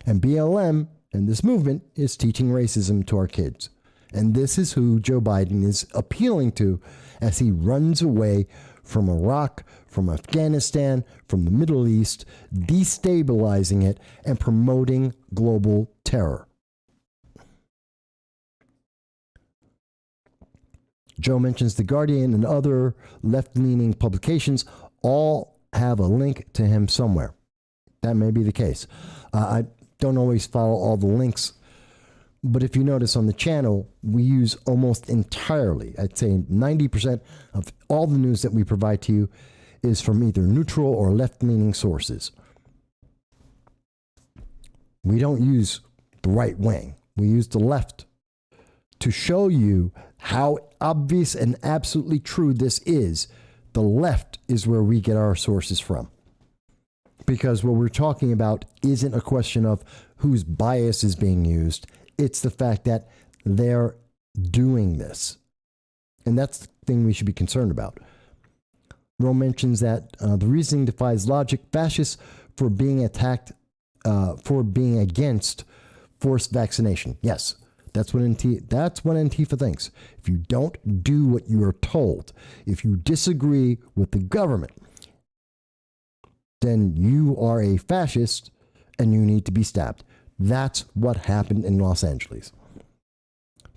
And BLM and this movement is teaching racism to our kids. And this is who Joe Biden is appealing to as he runs away from Iraq, from Afghanistan, from the Middle East, destabilizing it and promoting global terror. Joe mentions The Guardian and other left-leaning publications all have a link to him somewhere. That may be the case. I don't always follow all the links, but if you notice on the channel, we use almost entirely, I'd say 90% of all the news that we provide to you is from either neutral or left-leaning sources. We don't use the right wing. We use the left to show you how obvious and absolutely true this is. The left is where we get our sources from. Because what we're talking about isn't a question of whose bias is being used. It's the fact that they're doing this. And that's the thing we should be concerned about. Rome mentions that the reasoning defies logic. Fascists for being attacked, for being against forced vaccination. Yes, that's what Antifa thinks. If you don't do what you are told, if you disagree with the government, then you are a fascist and you need to be stabbed. That's what happened in Los Angeles.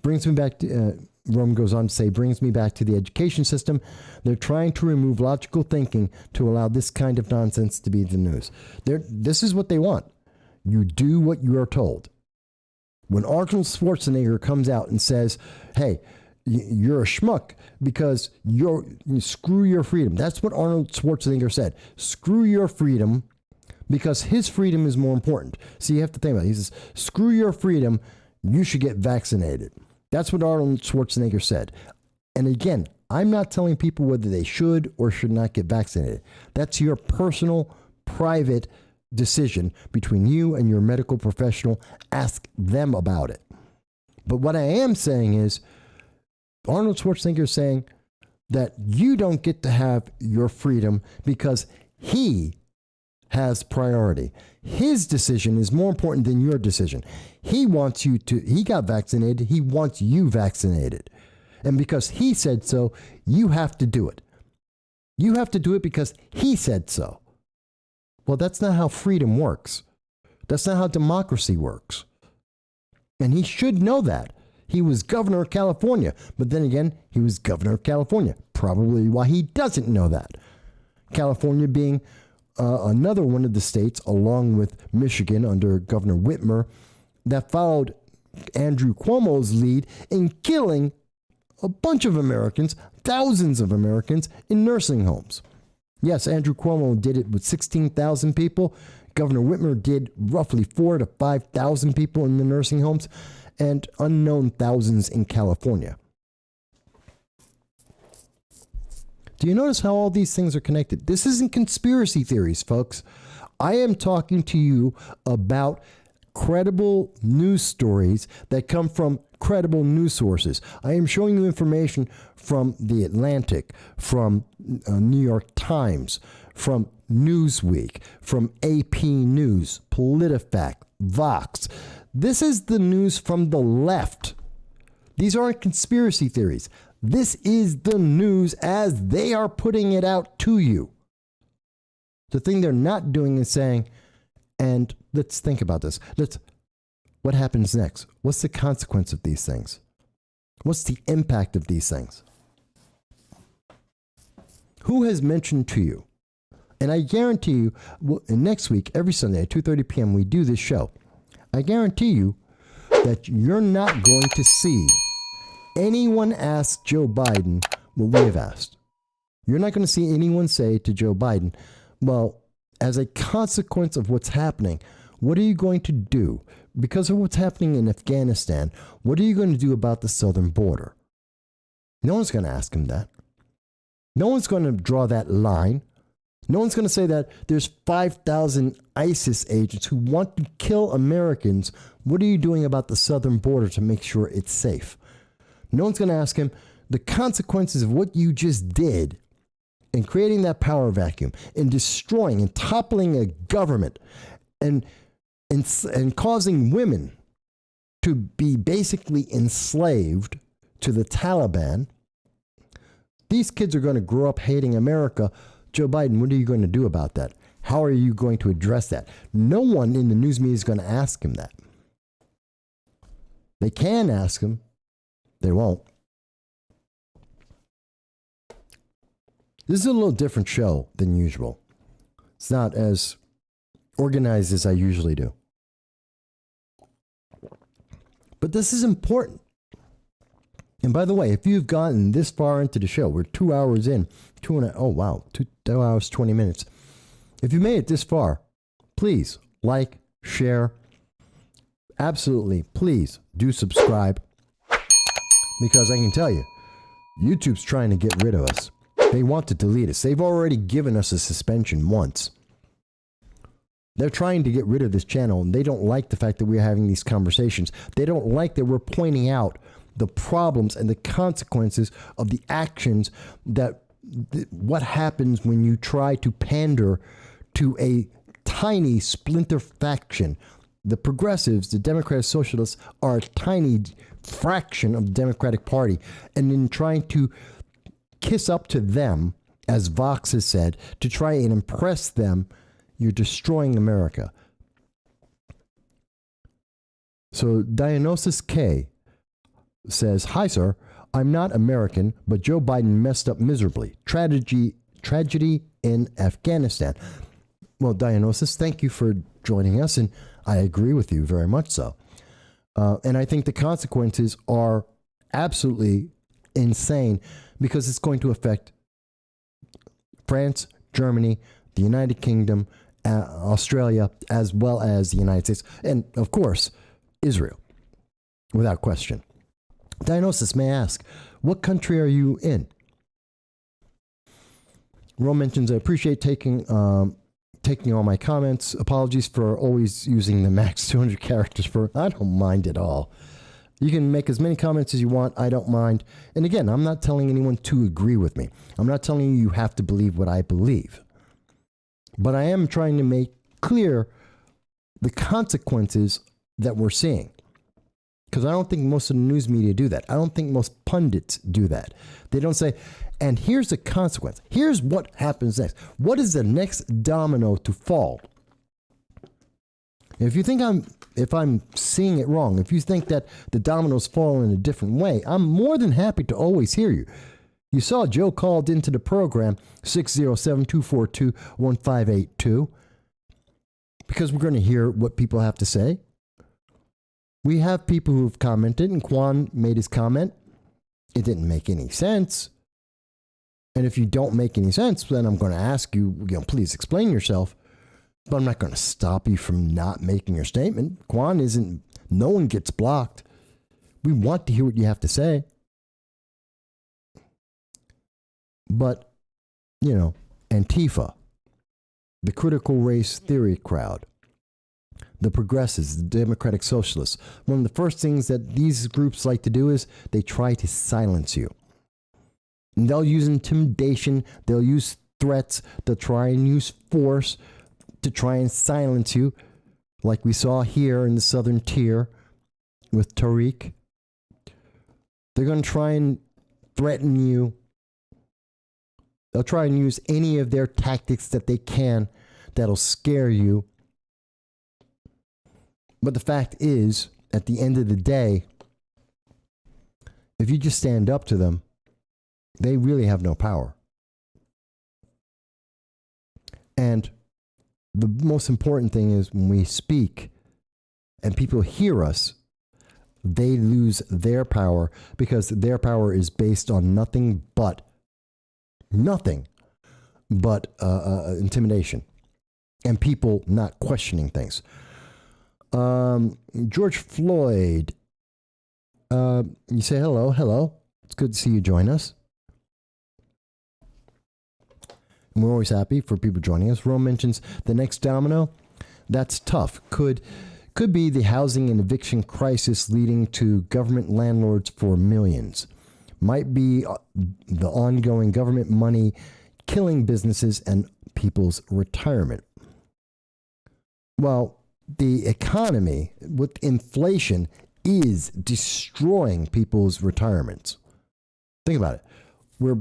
Brings me back to, Rome goes on to say, brings me back to the education system. They're trying to remove logical thinking to allow this kind of nonsense to be the news. This is what they want. You do what you are told. When Arnold Schwarzenegger comes out and says, hey, you're a schmuck because you screw your freedom. That's what Arnold Schwarzenegger said. Screw your freedom, because his freedom is more important. So you have to think about it. He says, screw your freedom, you should get vaccinated. That's what Arnold Schwarzenegger said. And again, I'm not telling people whether they should or should not get vaccinated. That's your personal, private decision between you and your medical professional. Ask them about it. But what I am saying is, Arnold Schwarzenegger is saying that you don't get to have your freedom because he has priority. His decision is more important than your decision. He wants you to, he got vaccinated, he wants you vaccinated. And because he said so, you have to do it. You have to do it because he said so. Well, that's not how freedom works. That's not how democracy works. And he should know that. He was governor of California, but then again, he was governor of California. Probably why he doesn't know that. California being another one of the states, along with Michigan under Governor Whitmer, that followed Andrew Cuomo's lead in killing a bunch of Americans, thousands of Americans, in nursing homes. Yes, Andrew Cuomo did it with 16,000 people. Governor Whitmer did roughly 4,000 to 5,000 people in the nursing homes, and unknown thousands in California. Do you notice how all these things are connected? This isn't conspiracy theories, folks. I am talking to you about credible news stories that come from credible news sources. I am showing you information from The Atlantic, from New York Times, from Newsweek, from AP News, PolitiFact, Vox. This is the news from the left. These aren't conspiracy theories. This is the news as they are putting it out to you. The thing they're not doing is saying, and let's think about this. What happens next? What's the consequence of these things? What's the impact of these things? Who has mentioned to you? And I guarantee you, next week, every Sunday at 2:30 p.m., we do this show. I guarantee you that you're not going to see anyone ask Joe Biden what we have asked. You're not going to see anyone say to Joe Biden, well, as a consequence of what's happening, what are you going to do? Because of what's happening in Afghanistan, what are you going to do about the southern border? No one's going to ask him that. No one's going to draw that line. No one's going to say that there's 5,000 ISIS agents who want to kill Americans. What are you doing about the southern border to make sure it's safe? No one's going to ask him the consequences of what you just did in creating that power vacuum, in destroying and toppling a government, and causing women to be basically enslaved to the Taliban. These kids are going to grow up hating America. Joe Biden, what are you going to do about that? How are you going to address that? No one in the news media is going to ask him that. They can ask him. They won't. This is a little different show than usual. It's not as organized as I usually do. But this is important. And by the way, if you've gotten this far into the show, we're 2 hours in, 2 hours, 20 minutes. If you made it this far, please like, share. Absolutely, please do subscribe. Because I can tell you, YouTube's trying to get rid of us. They want to delete us. They've already given us a suspension once. They're trying to get rid of this channel, and they don't like the fact that we're having these conversations. They don't like that we're pointing out the problems and the consequences of the actions what happens when you try to pander to a tiny splinter faction. The progressives, the Democratic Socialists, are a tiny fraction of the Democratic Party. And in trying to kiss up to them, as Vox has said, to try and impress them, you're destroying America. So Dionysus K says, "Hi, sir. I'm not American, but Joe Biden messed up miserably. Tragedy in Afghanistan." Well, Dionysus, thank you for joining us, and I agree with you very much so. And I think the consequences are absolutely insane because it's going to affect France, Germany, the United Kingdom, Australia, as well as the United States, and of course, Israel, without question. Dionysus, may I ask, what country are you in? Ro mentions, I appreciate taking all my comments. Apologies for always using the max 200 characters I don't mind at all. You can make as many comments as you want. I don't mind. And again, I'm not telling anyone to agree with me. I'm not telling you have to believe what I believe. But I am trying to make clear the consequences that we're seeing. Because I don't think most of the news media do that. I don't think most pundits do that. They don't say, and here's the consequence. Here's what happens next. What is the next domino to fall? If you think if I'm seeing it wrong, if you think that the dominoes fall in a different way, I'm more than happy to always hear you. You saw Joe called into the program, 607-242-1582, because we're going to hear what people have to say. We have people who have commented, and Quan made his comment. It didn't make any sense. And if you don't make any sense, then I'm going to ask you, please explain yourself. But I'm not going to stop you from not making your statement. Quan isn't, no one gets blocked. We want to hear what you have to say. But, you know, Antifa, the critical race theory crowd, the progressives, the democratic socialists, one of the first things that these groups like to do is they try to silence you. And they'll use intimidation, they'll use threats, they'll try and use force to try and silence you, like we saw here in the southern tier with Tariq. They're going to try and threaten you. They'll try and use any of their tactics that they can that'll scare you. But the fact is, at the end of the day, if you just stand up to them, they really have no power. And the most important thing is when we speak and people hear us, they lose their power because their power is based on nothing but intimidation and people not questioning things. George Floyd, you say hello. It's good to see you join us. And we're always happy for people joining us. Rome mentions the next domino. That's tough. Could be the housing and eviction crisis leading to government landlords for millions. Might be the ongoing government money killing businesses and people's retirement. Well, the economy with inflation is destroying people's retirements. Think about it. We're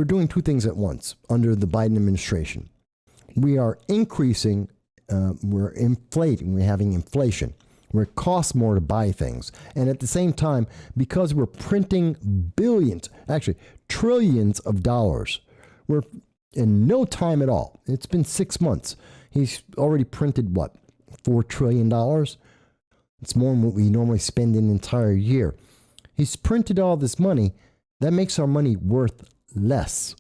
doing two things at once under the Biden administration. We are increasing, we're inflating, we're having inflation, where it costs more to buy things. And at the same time, because we're printing billions, actually trillions of dollars, we're in no time at all. It's been 6 months. He's already printed what? $4 trillion? It's more than what we normally spend in an entire year. He's printed all this money. That makes our money worth less.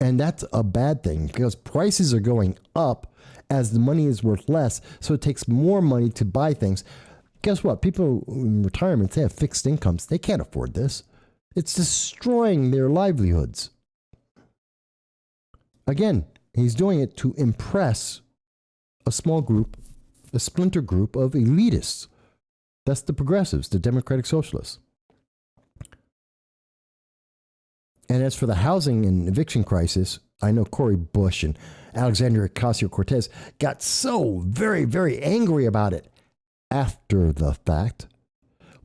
And that's a bad thing because prices are going up as the money is worth less. So it takes more money to buy things. Guess what? People in retirement, they have fixed incomes. They can't afford this. It's destroying their livelihoods. Again, he's doing it to impress a small group, a splinter group of elitists. That's the progressives, the democratic socialists. And as for the housing and eviction crisis, I know Cori Bush and Alexandria Ocasio-Cortez got so very, very angry about it after the fact.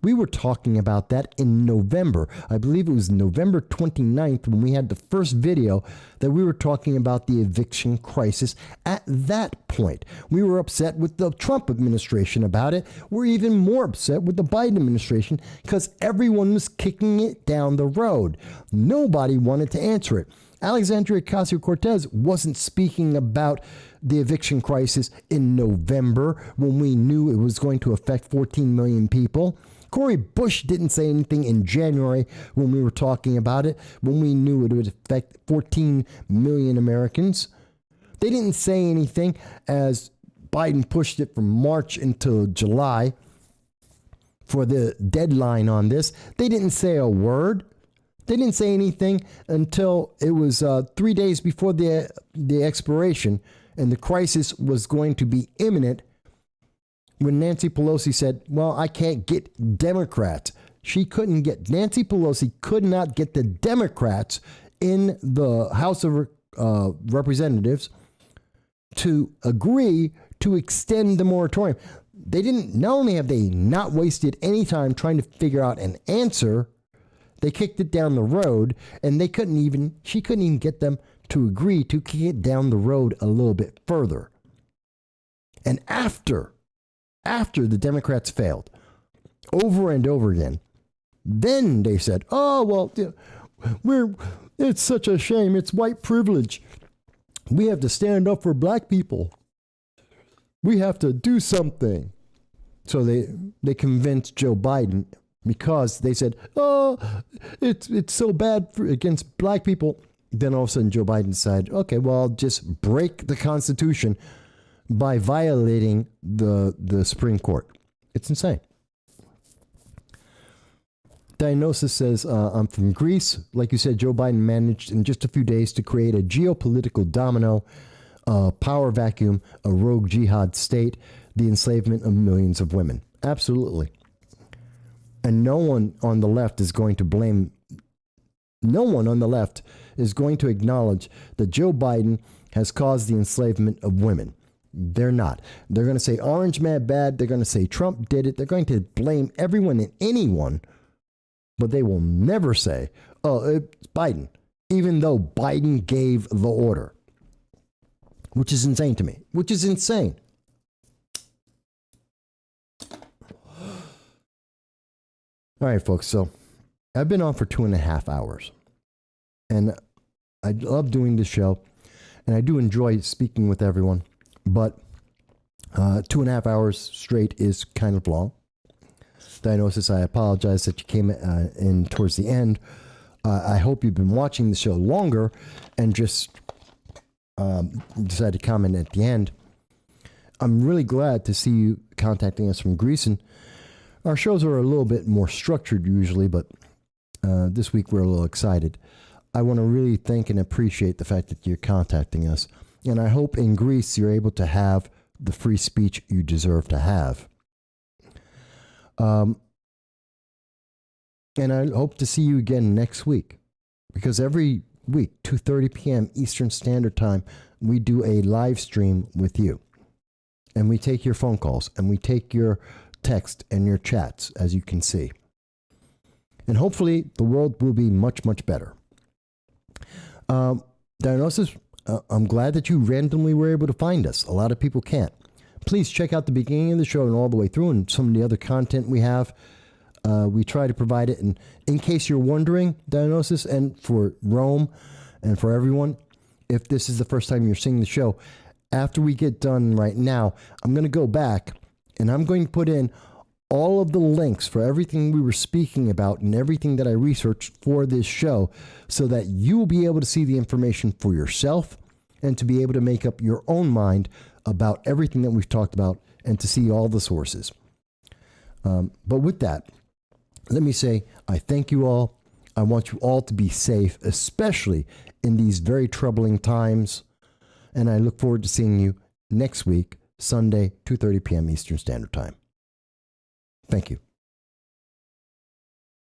We were talking about that in November. I believe it was November 29th when we had the first video that we were talking about the eviction crisis. At that point, we were upset with the Trump administration about it. We're even more upset with the Biden administration because everyone was kicking it down the road. Nobody wanted to answer it. Alexandria Ocasio-Cortez wasn't speaking about the eviction crisis in November when we knew it was going to affect 14 million people. Cori Bush didn't say anything in January when we were talking about it, when we knew it would affect 14 million Americans. They didn't say anything as Biden pushed it from March until July for the deadline on this. They didn't say a word. They didn't say anything until it was 3 days before the expiration and the crisis was going to be imminent. When Nancy Pelosi said, well, I can't get Democrats. Nancy Pelosi could not get the Democrats in the House of Representatives to agree to extend the moratorium. Not only have they not wasted any time trying to figure out an answer, they kicked it down the road and she couldn't even get them to agree to kick it down the road a little bit further. And after the Democrats failed over and over again, then they said, oh, well, it's such a shame. It's white privilege. We have to stand up for black people. We have to do something. So they convinced Joe Biden because they said, oh, it's so bad against black people. then all of a sudden Joe Biden decided, okay, well, I'll just break the Constitution by violating the Supreme Court. It's insane. Diagnosis says, I'm from Greece. Like you said, Joe Biden managed in just a few days to create a geopolitical domino, power vacuum, a rogue jihad state, the enslavement of millions of women. Absolutely. And no one on the left is going to blame, no one on the left is going to acknowledge that Joe Biden has caused the enslavement of women. They're not. They're going to say Orange Man bad. They're going to say Trump did it. They're going to blame everyone and anyone, but they will never say, oh, it's Biden, even though Biden gave the order, which is insane to me, which is insane. All right, folks. So I've been on for 2.5 hours, and I love doing this show, and I do enjoy speaking with everyone, but 2.5 hours straight is kind of long. Diagnosis, I apologize that you came in towards the end. I hope you've been watching the show longer and just decided to comment at the end. I'm really glad to see you contacting us from Greece. And our shows are a little bit more structured usually, but this week we're a little excited. I want to really thank and appreciate the fact that you're contacting us. And I hope in Greece you're able to have the free speech you deserve to have. And I hope to see you again next week, because every week, 2:30 p.m. Eastern Standard Time, we do a live stream with you. And we take your phone calls and we take your text and your chats, as you can see. And hopefully the world will be much, much better. Diagnosis, I'm glad that you randomly were able to find us. A lot of people can't. Please check out the beginning of the show and all the way through and some of the other content we have. We try to provide it. And in case you're wondering, Diagnosis, and for Rome and for everyone, if this is the first time you're seeing the show, after we get done right now, I'm going to go back and I'm going to put in all of the links for everything we were speaking about and everything that I researched for this show so that you will be able to see the information for yourself and to be able to make up your own mind about everything that we've talked about and to see all the sources. But with that, let me say, I thank you all. I want you all to be safe, especially in these very troubling times. And I look forward to seeing you next week, Sunday, 2:30 p.m. Eastern Standard Time. Thank you.